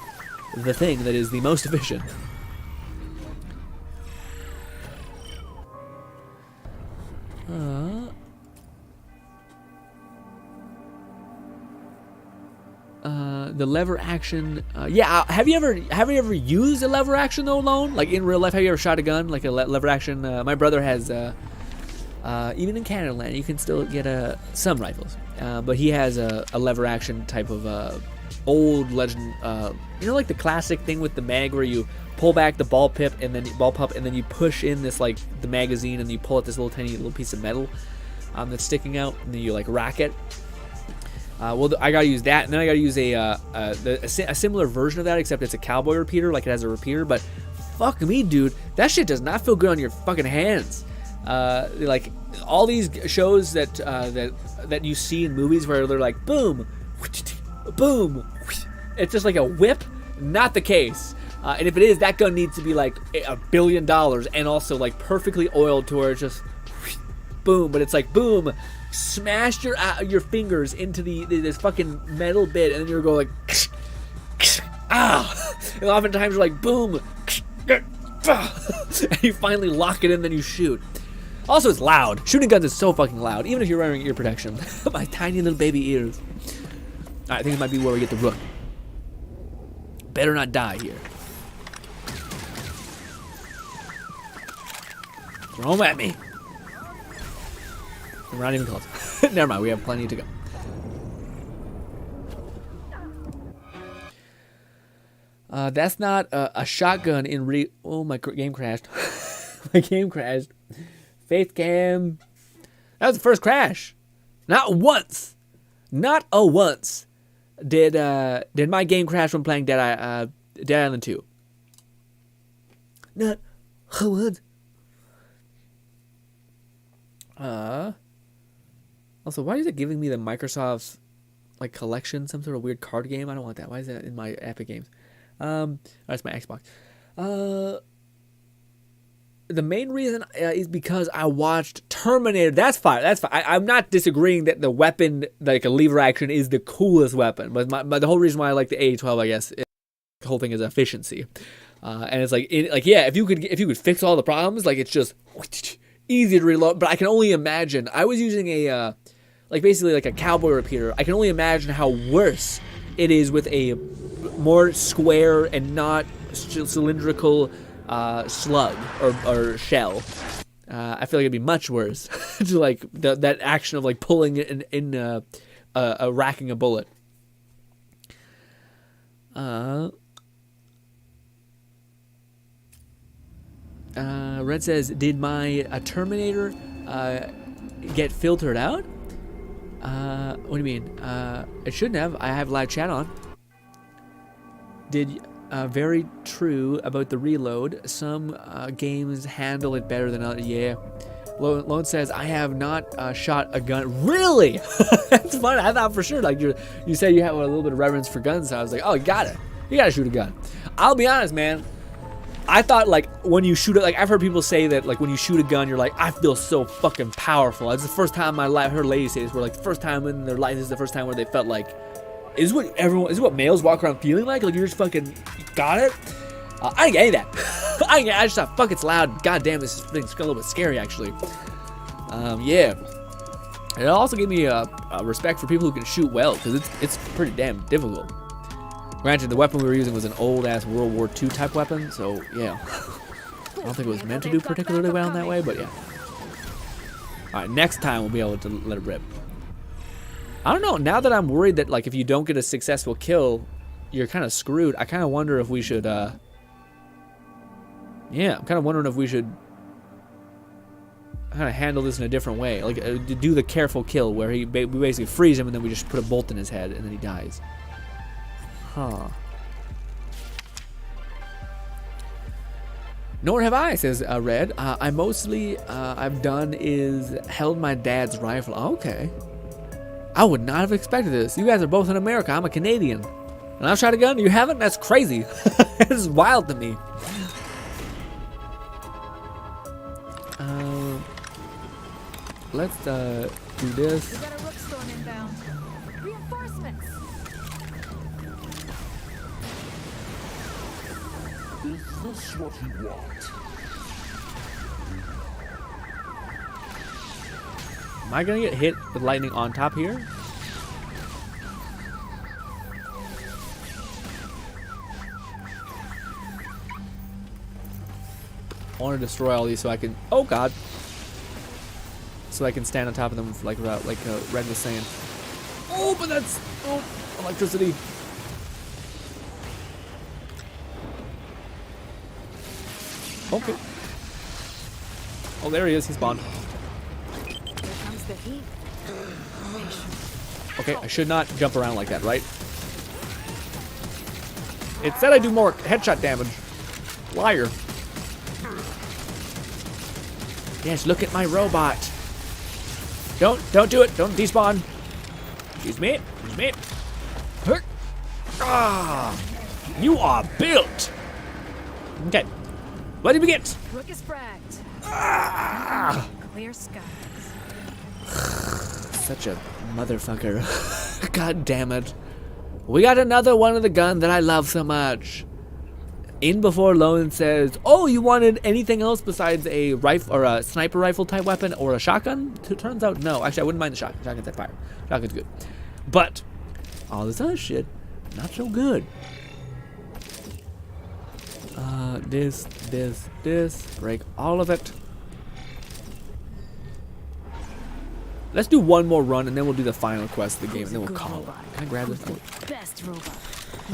the thing that is the most efficient. The lever action. Yeah, have you ever used a lever action though alone? Like in real life, have you ever shot a gun like a lever action? My brother has. Even in Canada land, you can still get some rifles, but he has a lever action type of old legend. You know, like the classic thing with the mag where you pull back the ball pip and then you push in this like the magazine and you pull out this little tiny little piece of metal that's sticking out and then you like rack it. Well, I gotta use that, and then I gotta use a similar version of that, except it's a cowboy repeater, like it has a repeater. But fuck me, dude, that shit does not feel good on your fucking hands. Like all these shows that you see in movies where they're like boom, boom, it's just like a whip. Not the case. And if it is, that gun needs to be like $1 billion and also like perfectly oiled to where it's just boom. But it's like boom, smash your fingers into this fucking metal bit, and then you're going like ah. And oftentimes you're like boom, and you finally lock it in, then you shoot. Also, it's loud. Shooting guns is so fucking loud, even if you're wearing ear protection. My tiny little baby ears. Alright, I think it might be where we get the Rook. Better not die here. Throw him at me. We're not even close. Never mind, we have plenty to go. That's not a shotgun in oh, my game crashed. My game crashed. Faith cam. That was the first crash. Not once did my game crash when playing Dead Island 2. Not once. Also, why is it giving me the Microsoft like collection, some sort of weird card game? I don't want that. Why is that in my Epic Games? That's my Xbox. The main reason is because I watched Terminator. That's fine. I'm not disagreeing that the weapon, like a lever action, is the coolest weapon. But the whole reason why I like the A12, I guess, the whole thing is efficiency. And it's yeah, if you could fix all the problems, like it's just easy to reload. But I can only imagine. I was using a basically like a cowboy repeater. I can only imagine how worse it is with a more square and not cylindrical slug or shell. I feel like it'd be much worse to like that action of like pulling in racking a bullet. Red says, did my Terminator get filtered out? What do you mean? It shouldn't have. I have live chat on. Very true about the reload. Some games handle it better than others. Yeah. Lone says, I have not shot a gun. Really? That's funny. I thought for sure, like you said you have a little bit of reverence for guns. So I was like, oh, you gotta shoot a gun. I'll be honest, man. I thought like when you shoot it, like I've heard people say that like when you shoot a gun, you're like, I feel so fucking powerful. It's the first time in my life I heard ladies say this, where like the first time in their life, this is the first time where they felt like, is what males walk around feeling like? Like you're just fucking got it. I didn't get any of that. I just thought, fuck, it's loud. God damn, this thing's a little bit scary actually. Yeah. And it also gave me a respect for people who can shoot well, because it's pretty damn difficult. Granted, the weapon we were using was an old-ass World War II type weapon, so yeah. I don't think it was meant to do particularly well in that way, but yeah. Alright, next time we'll be able to let it rip. I don't know, now that I'm worried that like if you don't get a successful kill, you're kind of screwed, I kind of wonder if we should, yeah, I'm kind of wondering if we should kind of handle this in a different way. Like, do the careful kill where we basically freeze him and then we just put a bolt in his head and then he dies. Huh. Nor have I, says Red. I mostly, I've done is held my dad's rifle. Okay. I would not have expected this. You guys are both in America. I'm a Canadian. And I've shot a gun? You haven't? That's crazy. This is wild to me. Let's do this. We got a Rook storm inbound. Reinforcements. Is this what you want? Am I gonna get hit with lightning on top here? I want to destroy all these so I can. Oh God. So I can stand on top of them like Red was saying. Oh, but that's electricity. Okay. Oh, there he is. He spawned. Here comes the heat. Okay, I should not jump around like that, right? It said I do more headshot damage. Liar. Yes, look at my robot. Don't do it. Don't despawn. Excuse me. Excuse me. Ah, you are built. Okay. What did we get? Rook is fragged. Ah, Clear skies. such a motherfucker. God damn it. We got another one of the gun that I love so much. In before Lone says, oh, you wanted anything else besides a rifle or a sniper rifle type weapon or a shotgun? It turns out, no. Actually, I wouldn't mind the shotgun. Shotgun's at fire. Shotgun's good. But all this other shit, not so good. This. Break all of it. Let's do one more run and then we'll do the final quest of the game and then we'll call it. Can I grab this? Best robot.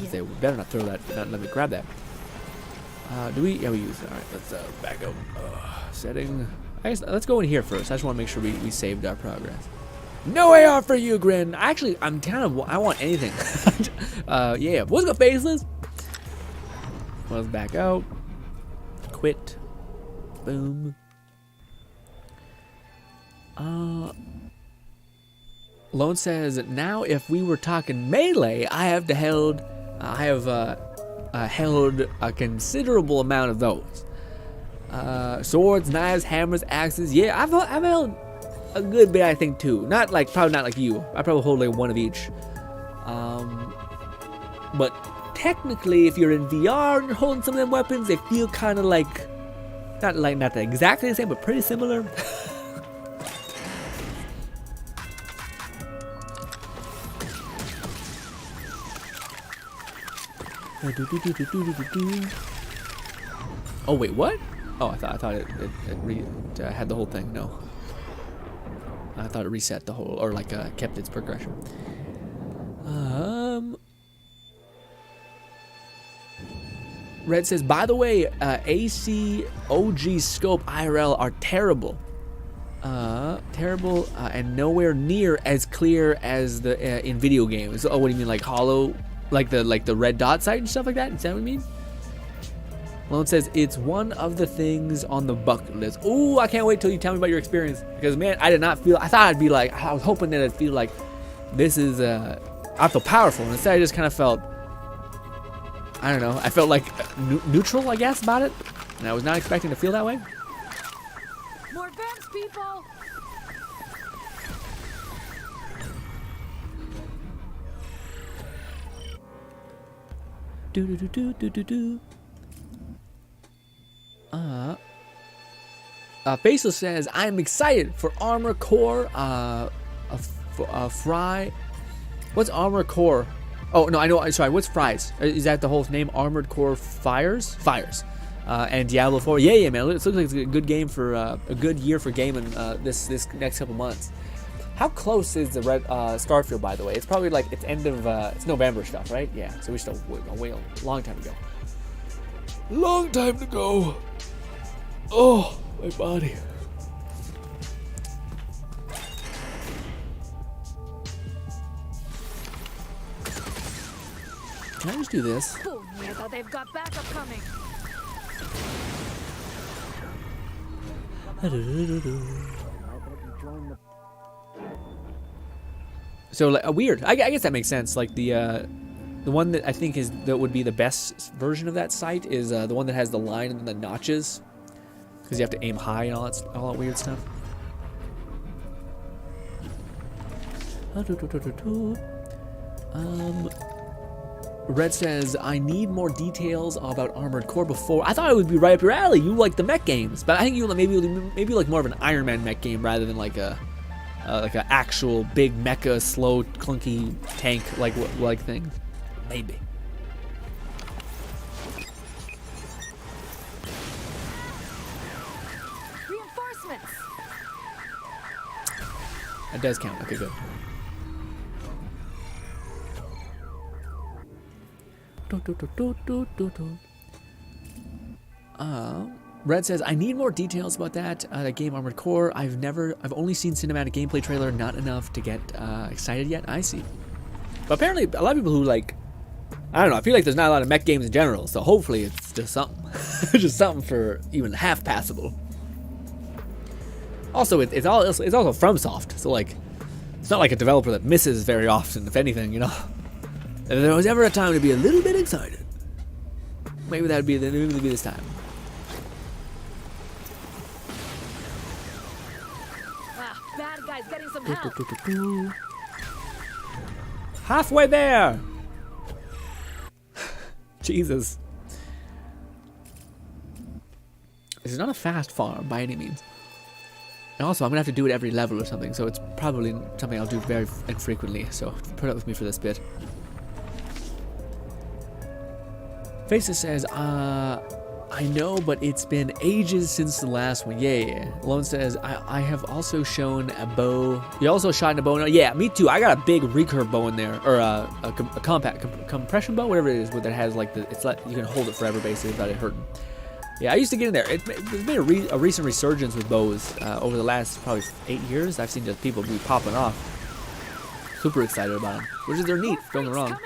Say, we better not throw that. Not let me grab that. Do we? Yeah, we use it. All right, let's back up. Setting. I guess let's go in here first. I just want to make sure we saved our progress. No AR for you, Grin. Actually, I'm kind of. I want anything. Yeah. What's up, faceless? Let's back out. Quit. Boom. Lone says, now if we were talking melee, I have held a considerable amount of those. Swords, knives, hammers, axes. Yeah, I've held a good bit, I think, too. Probably not like you. I probably hold like one of each. But technically, if you're in VR and you're holding some of them weapons, they feel kind of like not exactly the same, but pretty similar. Oh wait, what? Oh, I thought it had the whole thing. No, I thought it reset the whole, or like kept its progression. Red says, by the way, AC OG scope IRL are terrible. And nowhere near as clear as the in video games. Oh, what do you mean, like hollow? Like the red dot sight and stuff like that? Is that what you mean? Lone says, it's one of the things on the bucket list. Ooh, I can't wait till you tell me about your experience. Because, man, I did not feel... I thought I'd be like... I was hoping that I'd feel like this is... I feel powerful. And instead, I just kind of felt... I don't know. I felt like neutral, I guess, about it. And I was not expecting to feel that way. More vents, people! Faceless says, I'm excited for Armor Core. Fry. What's Armor Core? Oh no, I know. Sorry, what's Fries? Is that the whole name? Armored Core Fires. And Diablo 4. Yeah, man. It looks like it's a good game for a good year for gaming. This next couple months. How close is the Red Starfield, by the way? It's probably like it's end of it's November stuff, right? Yeah. So we still wait a long time to go. Long time to go. Oh, my body. Can I just do this? Oh, yeah, they've got backup coming. So like, weird. I guess that makes sense. Like the one that I think that would be the best version of that sight is the one that has the line and the notches, because you have to aim high and all that weird stuff. Red says, I need more details about Armored Core before. I thought it would be right up your alley. You like the mech games, but I think you maybe like more of an Iron Man mech game rather than like an actual big mecha, slow, clunky tank like thing. Maybe. It does count. Okay, good. Red says, I need more details about that game Armored Core. I've only seen cinematic gameplay trailer, not enough to get excited yet. I see. But apparently a lot of people who like, I don't know, I feel like there's not a lot of mech games in general, so hopefully it's just something. Just something for even half passable. Also, it's also FromSoft, so like, it's not like a developer that misses very often, if anything, you know. If there was ever a time to be a little bit excited, maybe that'd be this time. Bad guy's getting some help. Halfway there. Jesus. This is not a fast farm by any means. And also, I'm gonna have to do it every level or something, so it's probably something I'll do very infrequently. So put up with me for this bit. Faces says, I know, but it's been ages since the last one. Yeah. Lone says, I have also shown a bow. You also shot in a bow? No, yeah, me too. I got a big recurve bow in there, or a compression bow, whatever it is, that has like it's like you can hold it forever basically without it hurting. Yeah, I used to get in there. There's been a recent resurgence with bows over the last probably 8 years. I've seen just people be popping off. Super excited about them, which is they're neat. Don't get me wrong.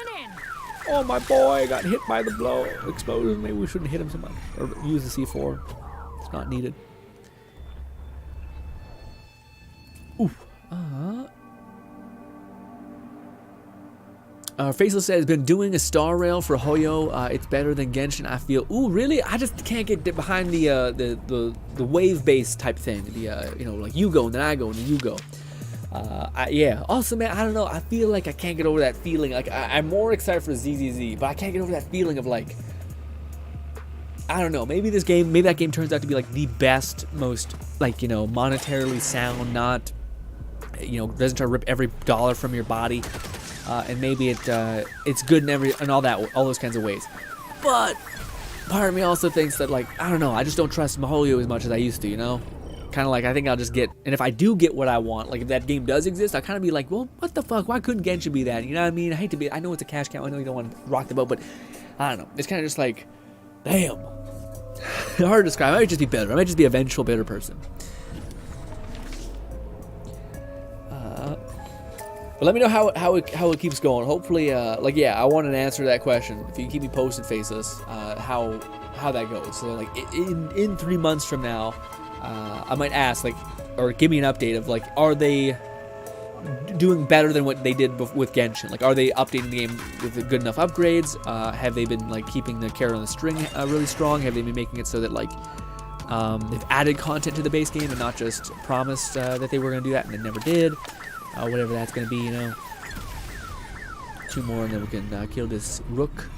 Oh, my boy got hit by the blow. Explosion. Maybe we shouldn't hit him so much. Or use the C4. It's not needed. Oof. Faceless says, been doing a star rail for Hoyo. It's better than Genshin, I feel. Ooh, really? I just can't get behind the wave-based type thing. The you know, like you go and then I go and then you go. Yeah. Also, man, I don't know. I feel like I can't get over that feeling. Like I'm more excited for ZZZ, but I can't get over that feeling of like, I don't know. Maybe that game turns out to be like the best, most like, you know, monetarily sound, not, you know, doesn't try to rip every dollar from your body, and maybe it's good in all those kinds of ways. But part of me also thinks that, like, I don't know. I just don't trust MiHoYo as much as I used to, you know. Kind of like, I think I'll just get, and if I do get what I want, like if that game does exist, I'll kind of be like, well, what the fuck? Why couldn't Genshin be that? You know what I mean? I know it's a cash cow. I know you don't want to rock the boat, but I don't know. It's kind of just like, damn. Hard to describe. I might just be bitter. I might just be a vengeful, bitter person. But let me know how it keeps going. Hopefully, like, yeah, I want an answer to that question. If you keep me posted, Faceless, how that goes. So like in 3 months from now, I might ask, like, or give me an update of, like, are they doing better than what they did with Genshin? Like, are they updating the game with good enough upgrades? Have they been, like, keeping the carrot on the string really strong? Have they been making it so that, like, they've added content to the base game and not just promised that they were going to do that and they never did? Whatever that's going to be, you know. 2 more and then we can kill this Rook.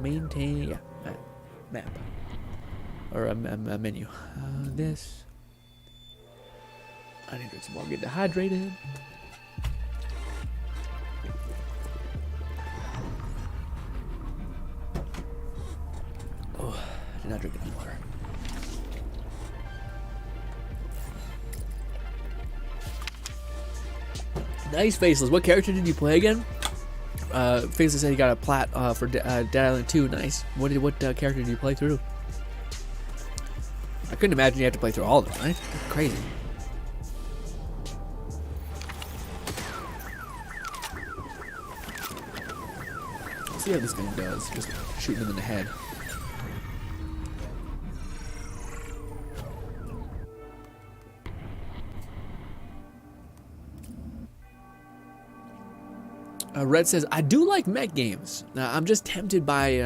Maintain, yeah. Map or a menu. This. I need to drink some more. Get dehydrated. Oh, I did not drink enough water. Nice. Faceless. What character did you play again? Faceless said he got a plat for Dead Island 2. Nice. What character did you play through? I couldn't imagine you had to play through all of them, right? That's crazy. Let's see how this thing does. Just shooting them in the head. Red says, I do like mech games. I'm just tempted by,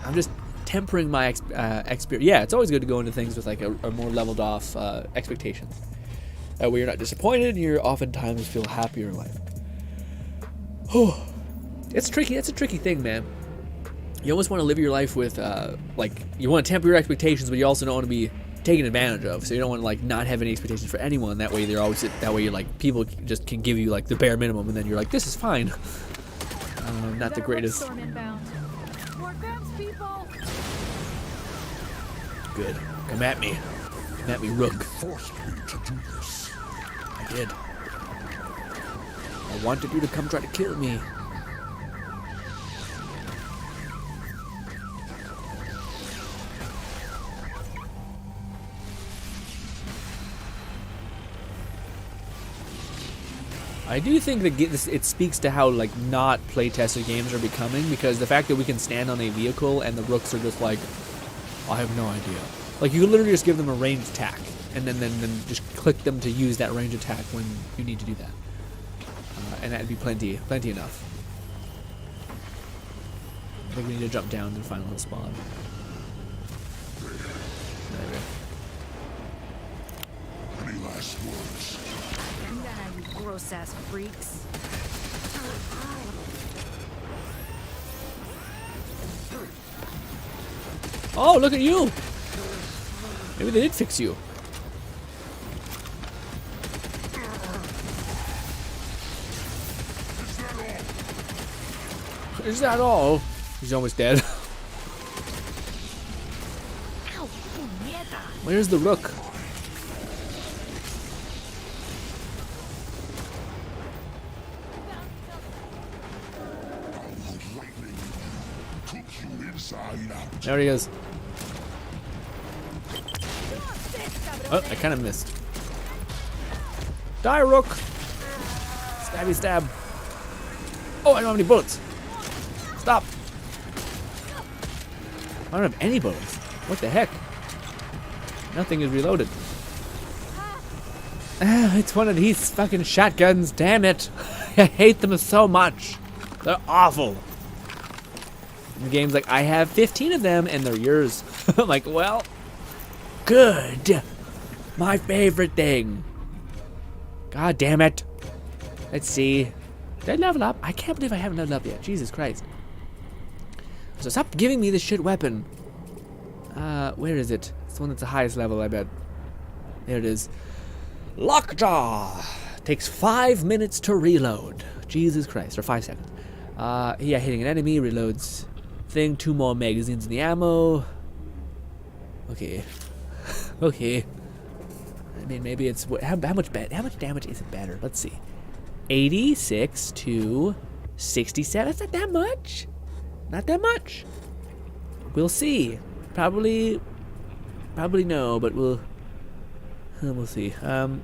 I'm just tempering my experience. Yeah, it's always good to go into things with like a more leveled off expectations. Where you're not disappointed and you oftentimes feel happier in life. Oh, it's tricky. It's a tricky thing, man. You almost want to live your life with, like, you want to temper your expectations, but you also don't want to be taken advantage of. So you don't want to, like, not have any expectations for anyone. That way they're always, that way you're like, people just can give you like the bare minimum and then you're like, this is fine. Not the greatest. Good. Come at me. Met me, Rook. Forced me to do this. I did. I wanted you to come try to kill me. I do think that it speaks to how like not playtested games are becoming, because the fact that we can stand on a vehicle and the Rooks are just like, I have no idea. Like you could literally just give them a ranged attack and then just click them to use that range attack when you need to do that, and that'd be plenty enough. I think we need to jump down to the final spawn. There we go. Any last words? You gross ass freaks. Oh, look at you! Maybe they did fix you. Is that all? He's almost dead. Where's the Rook? There he is. Oh, I kind of missed. Die, Rook! Stabby stab. Oh, I don't have any bullets. Stop. I don't have any bullets. What the heck? Nothing is reloaded. It's one of these fucking shotguns, damn it. I hate them so much. They're awful. And the game's like, I have 15 of them and they're yours. I'm like, well, good. My favorite thing. God damn it. Let's see. Did I level up? I can't believe I haven't leveled up yet. Jesus Christ. So stop giving me this shit weapon. Where is it? It's the one that's the highest level, I bet. There it is. Lockjaw. Takes 5 minutes to reload. Jesus Christ. Or 5 seconds. Yeah, hitting an enemy. Reloads thing. 2 more magazines in the ammo. Okay. Okay. I mean, maybe it's how much damage is it better? Let's see. 86 to 67. That's not that much. Not that much. We'll see. Probably no, but we'll see. So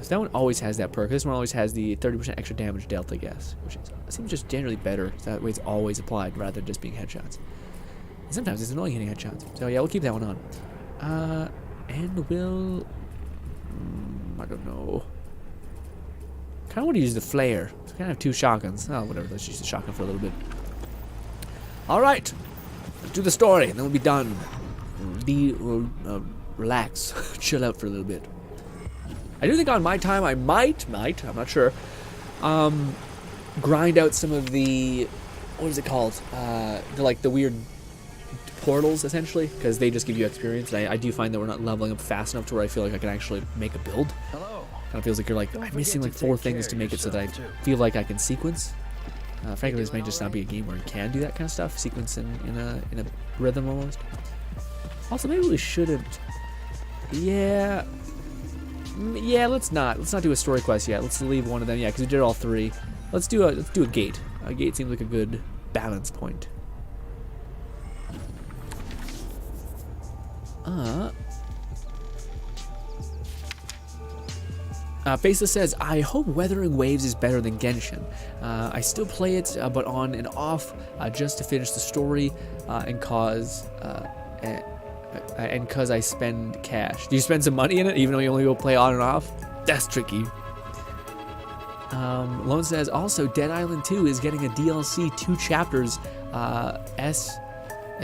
that one always has that perk. This one always has the 30% extra damage dealt, I guess, which seems just generally better. So that way it's always applied rather than just being headshots. And sometimes it's annoying hitting headshots. So yeah, we'll keep that one on. And we'll I don't know. Kind of want to use the flare. So I kind of have 2 shotguns. Oh, whatever. Let's use the shotgun for a little bit. All right. Let's do the story, and then we'll be done. Relax. Chill out for a little bit. I do think on my time I might, I'm not sure, grind out some of the, what is it called? The weird portals, essentially, because they just give you experience. And I do find that we're not leveling up fast enough to where I feel like I can actually make a build. Hello. Kind of feels like you're like, I'm missing like 4 things to make it so that I feel like I can sequence. Frankly, this may just not be a game where you can do that kind of stuff, sequence in a rhythm almost. Also, maybe we shouldn't. Yeah, let's not do a story quest yet. Let's leave one of them. Yeah, because we did all 3. Let's do a gate. A gate seems like a good balance point. Faceless says, I hope Weathering Waves is better than Genshin. I still play it, but on and off, just to finish the story, and cause I spend cash. Do you spend some money in it, even though you only go play on and off? That's tricky. Lone says, also, Dead Island 2 is getting a DLC, 2 chapters, S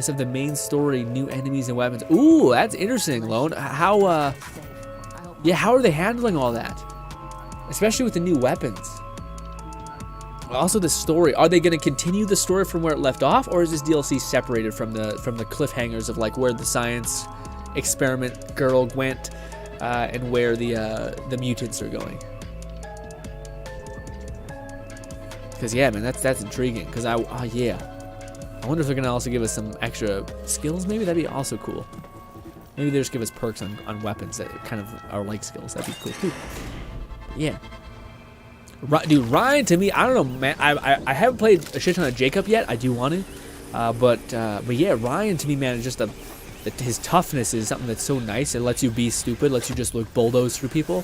of the main story, new enemies and weapons. Ooh, that's interesting, Lone. How are they handling all that? Especially with the new weapons. Also the story. Are they going to continue the story from where it left off, or is this DLC separated from the cliffhangers of like where the science experiment girl went, and where the mutants are going? Because yeah, man, that's intriguing. Because I wonder if they're going to also give us some extra skills. Maybe that'd be also cool. Maybe they just give us perks on weapons that kind of are like skills. That'd be cool too. Yeah. Dude, Ryan, to me, I don't know, man. I haven't played a shit ton of Jacob yet. I do want to. But yeah, Ryan, to me, man, is just his toughness is something that's so nice. It lets you be stupid, lets you just like bulldoze through people.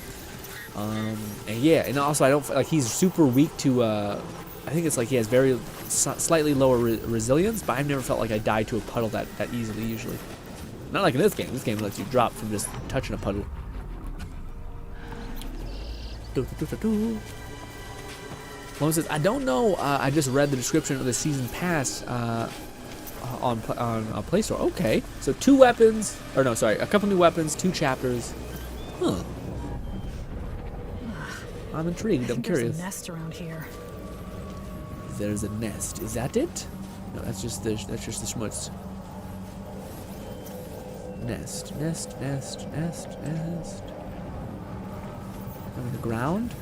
And yeah, and also I don't like he's super weak to. I think it's like he has very slightly lower resilience, but I've never felt like I died to a puddle that easily. Usually, not like in this game. This game lets you drop from just touching a puddle. Mom says, I don't know. I just read the description of the season pass on Play Store. Okay, so 2 weapons, or no, sorry, a couple new weapons, 2 chapters. Huh. I'm intrigued. I'm curious. There's a nest around here. There's a nest. Is that it? No, that's just the schmutz. Nest. On the ground.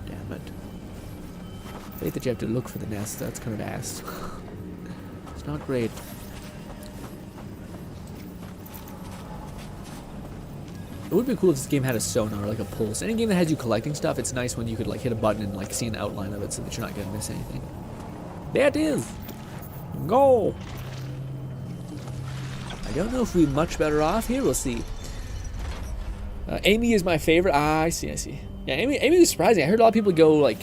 Damn it. I hate that you have to look for the nest. That's kind of ass. It's not great. It would be cool if this game had a sonar, like a pulse. Any game that has you collecting stuff, it's nice when you could like hit a button and like see an outline of it so that you're not gonna miss anything. There it is! Go! I don't know if we're much better off here. We'll see. Amy is my favorite. I see. Yeah, Amy was surprising. I heard a lot of people go like,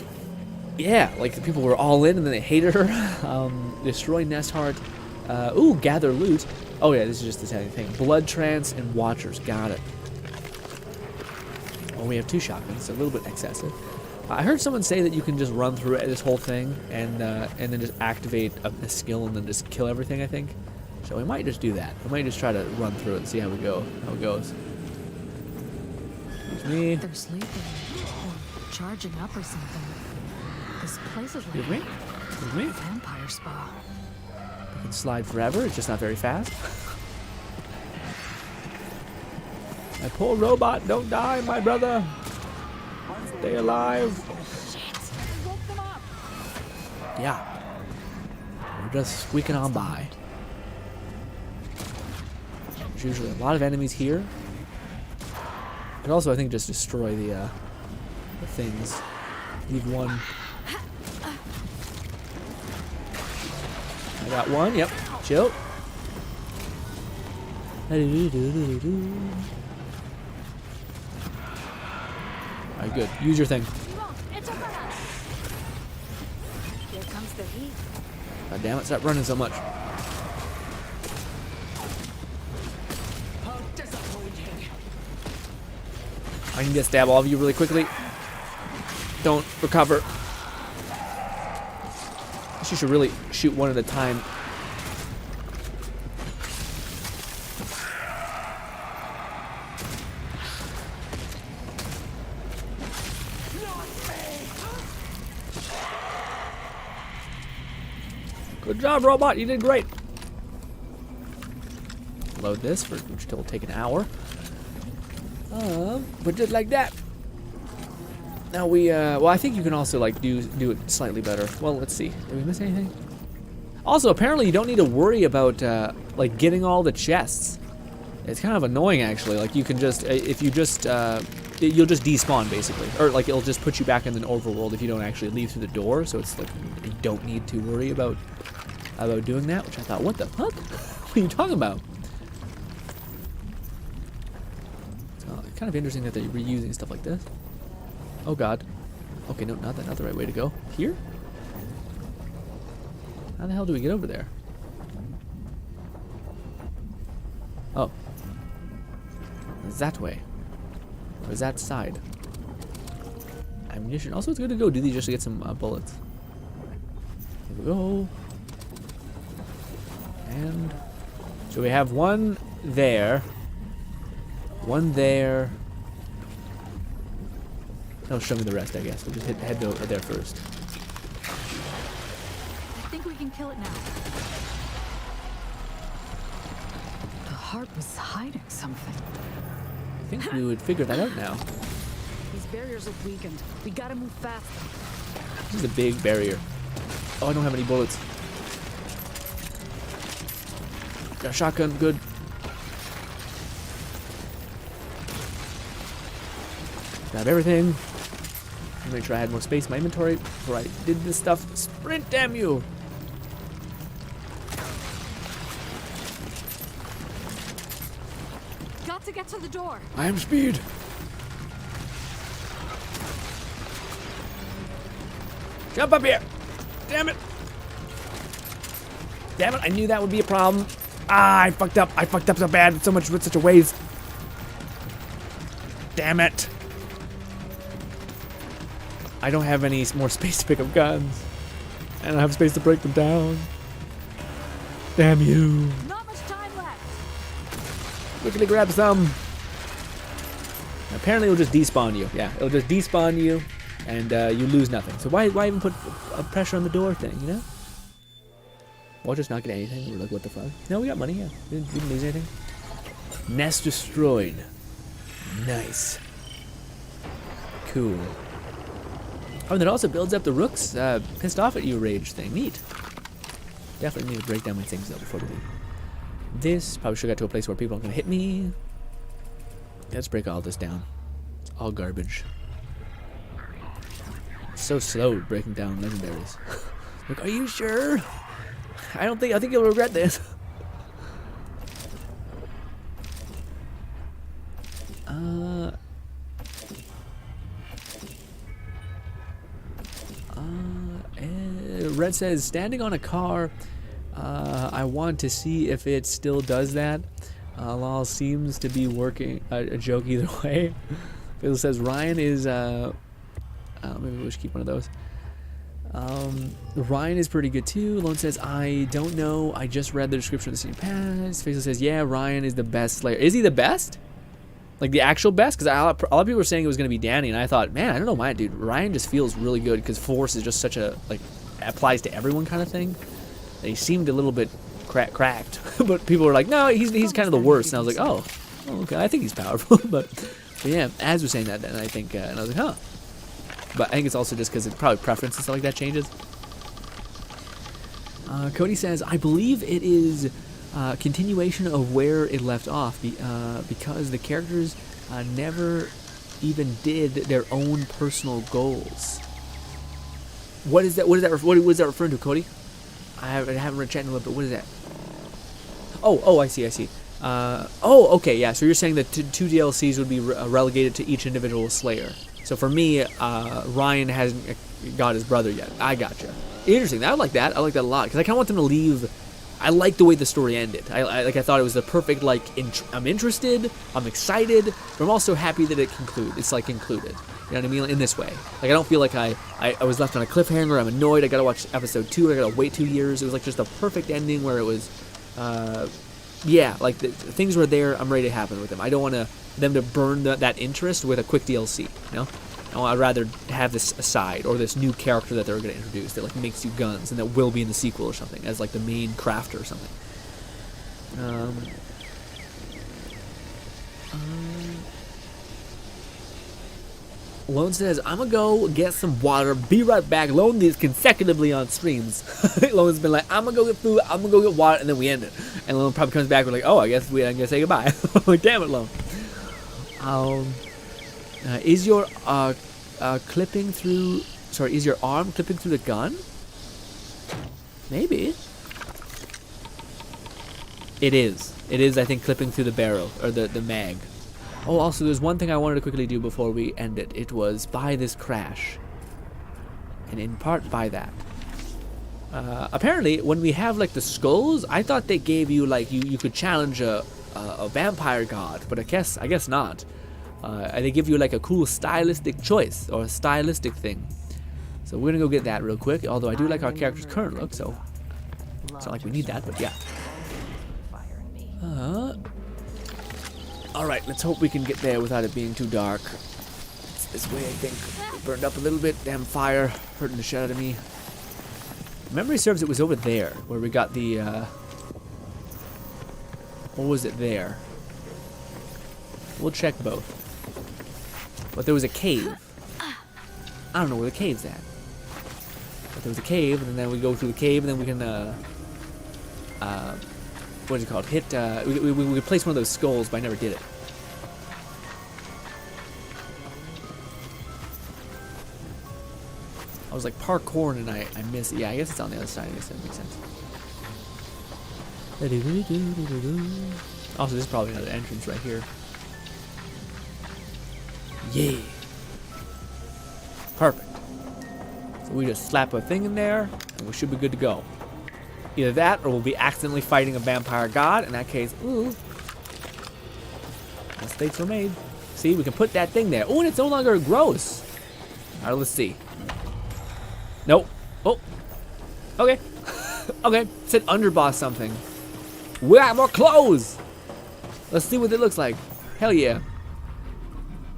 yeah, like the people were all in and then they hated her. Destroy Nest Heart. Ooh, gather loot. Oh yeah, this is just the same thing. Blood Trance and Watchers. Got it. Well, we have 2 shotguns, so a little bit excessive. I heard someone say that you can just run through this whole thing and then just activate a skill and then just kill everything, I think. So we might just do that. We might just try to run through it and see how it goes. Excuse me. They're sleeping or charging up or something. This place is Excuse like me? Excuse me? a vampire spa. You can slide forever, it's just not very fast. My poor robot, don't die, my brother. Stay alive. Yeah. We're just squeaking on by. There's usually a lot of enemies here. But also, I think just destroy the things. Leave one. I got one. Yep. Chill. Alright, good. Use your thing. Here comes the heat. God damn it, stop running so much. I can just stab all of you really quickly. Don't recover. You should really shoot one at a time. Good job, robot. You did great. Load this, which will take an hour. But just like that. Now we, well, I think you can also like do it slightly better. Well, let's see. Did we miss anything? Also, apparently you don't need to worry about like getting all the chests. It's kind of annoying actually. Like you can just, if you just, you'll just despawn basically, or like it'll just put you back in the overworld if you don't actually leave through the door. So it's like you don't need to worry about doing that. Which I thought, what the fuck? What are you talking about? Kind of interesting that they're reusing stuff like this. Oh god. Okay, no, not the right way to go. Here? How the hell do we get over there? Oh. It's that way. Or is that side? Ammunition. Also, it's good to go do these just to get some bullets. Here we go. And so we have one there. One there. That'll show me the rest, I guess. We'll just head over there first. I think we can kill it now. The heart was hiding something. I think we would figure that out now. These barriers look weakened. We gotta move fast. This is a big barrier. Oh, I don't have any bullets. Got a shotgun, good. Grab everything. Make sure I had more space in my inventory before I did this stuff. Sprint, damn you! Got to get to the door. I am speed. Jump up here! Damn it! Damn it! I knew that would be a problem. Ah, I fucked up. I fucked up so bad. So much with such a ways. Damn it! I don't have any more space to pick up guns. I don't have space to break them down. Damn you! Not much time left. Quickly grab some. Apparently, it'll just despawn you. Yeah, it'll just despawn you, and you lose nothing. So why even put a pressure on the door thing? You know? We'll just not get anything. We're like, what the fuck? No, we got money. Yeah, we didn't lose anything. Nest destroyed. Nice. Cool. Oh, and it also builds up the Rook's pissed off at you rage thing. Neat. Definitely need to break down my things though before we do this. Probably should get to a place where people aren't gonna hit me. Let's break all this down. It's all garbage. It's so slow breaking down legendaries. Like, are you sure? I think you'll regret this. Red says, standing on a car, I want to see if it still does that. Lol seems to be working, a joke either way. Phil says, Ryan is, maybe we should keep one of those. Ryan is pretty good too. Lone says, I don't know, I just read the description of the Season Pass. Faisal says, yeah, Ryan is the best Slayer. Is he the best? Like the actual best? Because a lot of people were saying it was going to be Danny, and I thought, man, I don't know why, dude. Ryan just feels really good because Force is just such a, like, applies to everyone kind of thing. And he seemed a little bit cracked, but people were like, no, he's kind of the worst. And I was like, oh, okay, I think he's powerful. but yeah, Az was saying that, and I think, and I was like, huh. But I think it's also just because it's probably preference and stuff like that changes. Cody says, I believe it is continuation of where it left off because the characters never even did their own personal goals. What is that? What is that referring to, Cody? I haven't read chat in a little bit. What is that? Oh, I see. Okay, yeah. So you're saying that two DLCs would be relegated to each individual Slayer. So for me, Ryan hasn't got his brother yet. I gotcha. Interesting. I like that. I like that a lot because I kind of want them to leave. I like the way the story ended. I thought it was the perfect, like, I'm interested, I'm excited, but I'm also happy that it's like included. You know what I mean? In this way. Like, I don't feel like I was left on a cliffhanger, I'm annoyed, I gotta watch episode 2, I gotta wait 2 years. It was like just a perfect ending where it was, yeah, like things were there, I'm ready to happen with them. I don't want them to burn that interest with a quick DLC, you know? I'd rather have this aside, or this new character that they're going to introduce that like makes you guns and that will be in the sequel or something as like the main crafter or something. Lone says, I'm gonna go get some water, be right back. Lone these consecutively on streams. Lone's been like, I'm gonna go get food, I'm gonna go get water, and then we end it. And Lone probably comes back, we're like, oh, I guess I'm gonna say goodbye. I'm like, damn it, Lone. Is your arm clipping through the gun? Maybe. It is. It is, I think, clipping through the barrel, or the mag. Oh, also, there's one thing I wanted to quickly do before we end it. It was buy this crash. And in part, buy that. Apparently, when we have, like, the skulls, I thought they gave you, like, you could challenge a vampire god, but I guess not. They give you like a cool stylistic choice or a stylistic thing. So we're gonna go get that real quick. Although I do like our character's current look, so it's not like we need that, but yeah. All right, let's hope we can get there without it being too dark. It's this way, I think. It burned up a little bit. Damn fire, hurting the shit out of me. Memory serves, it was over there where we got the. What was it there? We'll check both. But there was a cave. I don't know where the cave's at. But there was a cave, and then we go through the cave, and then we can, what is it called? Hit, we could place one of those skulls, but I never did it. I was like parkouring and I missed it. Yeah, I guess it's on the other side. I guess that makes sense. Also, there's probably another entrance right here. Yeah. Perfect. So we just slap a thing in there, and we should be good to go. Either that, or we'll be accidentally fighting a vampire god. In that case, ooh. Mistakes were made. See, we can put that thing there. Oh, and it's no longer gross. Alright, let's see. Nope. Oh. Okay. Okay. It said underboss something. We got more clothes. Let's see what it looks like. Hell yeah.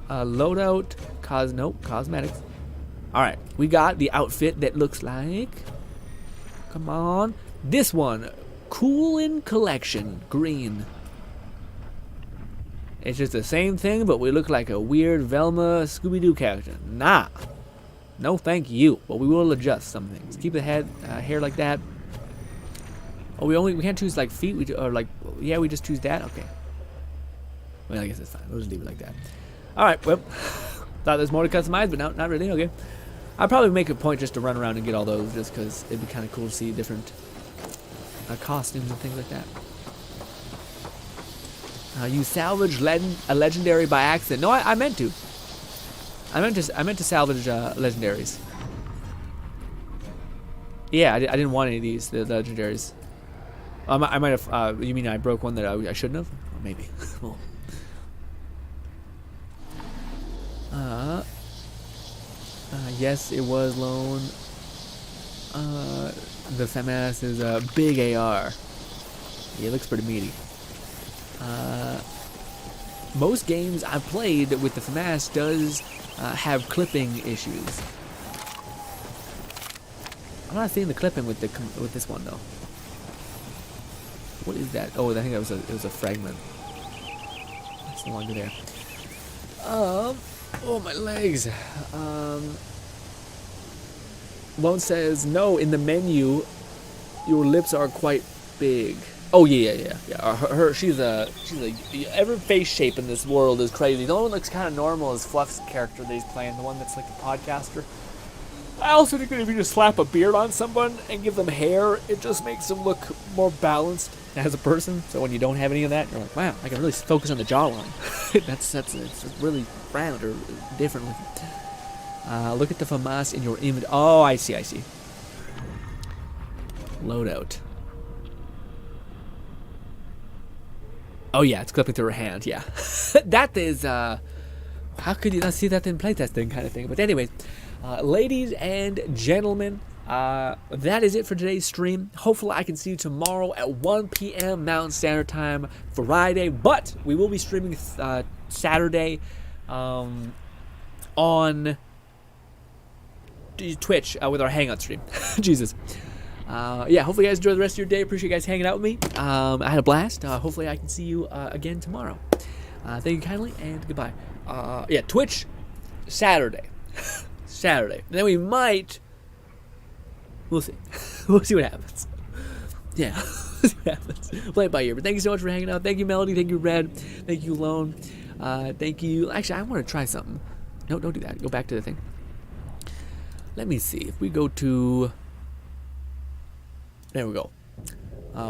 Loadout. Nope. Cosmetics. Alright. We got the outfit that looks like. Come on. This one. Coolin' Collection. Green. It's just the same thing, but we look like a weird Velma Scooby-Doo character. Nah. No, thank you. But we will adjust some things. Keep the head, hair like that. Oh, we can't choose like feet. We just choose that. Okay. Well, I guess it's fine. We'll just leave it like that. All right. Well, thought there's more to customize, but no, not really. Okay. I'd probably make a point just to run around and get all those, just because it'd be kind of cool to see different costumes and things like that. You salvaged a legendary by accident. No, I meant to. I meant to salvage legendaries. Yeah, I didn't want any of these, the legendaries. I might have. You mean I broke one that I shouldn't have? Or maybe. Well. Yes, it was loan. The FAMAS is a big AR. Yeah, it looks pretty meaty. Most games I've played with the FAMAS does have clipping issues. I'm not seeing the clipping with this one though. What is that? Oh, I think that was a fragment. It's no longer there. Oh, my legs. Lone says no. In the menu, your lips are quite big. Oh yeah. She's every face shape in this world is crazy. The only one that looks kind of normal is Fluff's character that he's playing, the one that's like the podcaster. I also think that if you just slap a beard on someone and give them hair, it just makes them look more balanced as a person. So when you don't have any of that, you're like, wow, I can really focus on the jawline. it's really round or different looking. Look at the FAMAS in your image. Oh, I see. Loadout. Oh yeah, it's clipping through her hand. Yeah, that is. How could you not see that in playtesting kind of thing? But anyways, ladies and gentlemen, that is it for today's stream. Hopefully, I can see you tomorrow at 1 p.m. Mountain Standard Time, Friday. But we will be streaming Saturday on Twitch with our Hangout stream. Jesus. Yeah, hopefully you guys enjoy the rest of your day. Appreciate you guys hanging out with me. I had a blast. Hopefully I can see you again tomorrow. Thank you kindly, and goodbye. Yeah, Twitch, Saturday. And then we might... We'll see. We'll see what happens. Yeah, we'll see what happens. Play it by ear. But thank you so much for hanging out. Thank you, Melody. Thank you, Red. Thank you, Lone. Thank you... Actually, I want to try something. No, don't do that. Go back to the thing. Let me see. If we go to... There we go.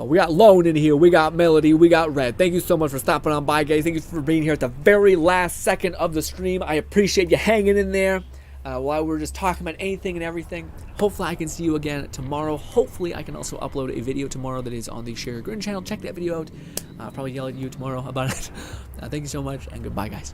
We got Lone in here. We got Melody. We got Red. Thank you so much for stopping on by, guys. Thank you for being here at the very last second of the stream. I appreciate you hanging in there while we're just talking about anything and everything. Hopefully, I can see you again tomorrow. Hopefully, I can also upload a video tomorrow that is on the Share GRINN channel. Check that video out. I'll probably yell at you tomorrow about it. Thank you so much, and goodbye, guys.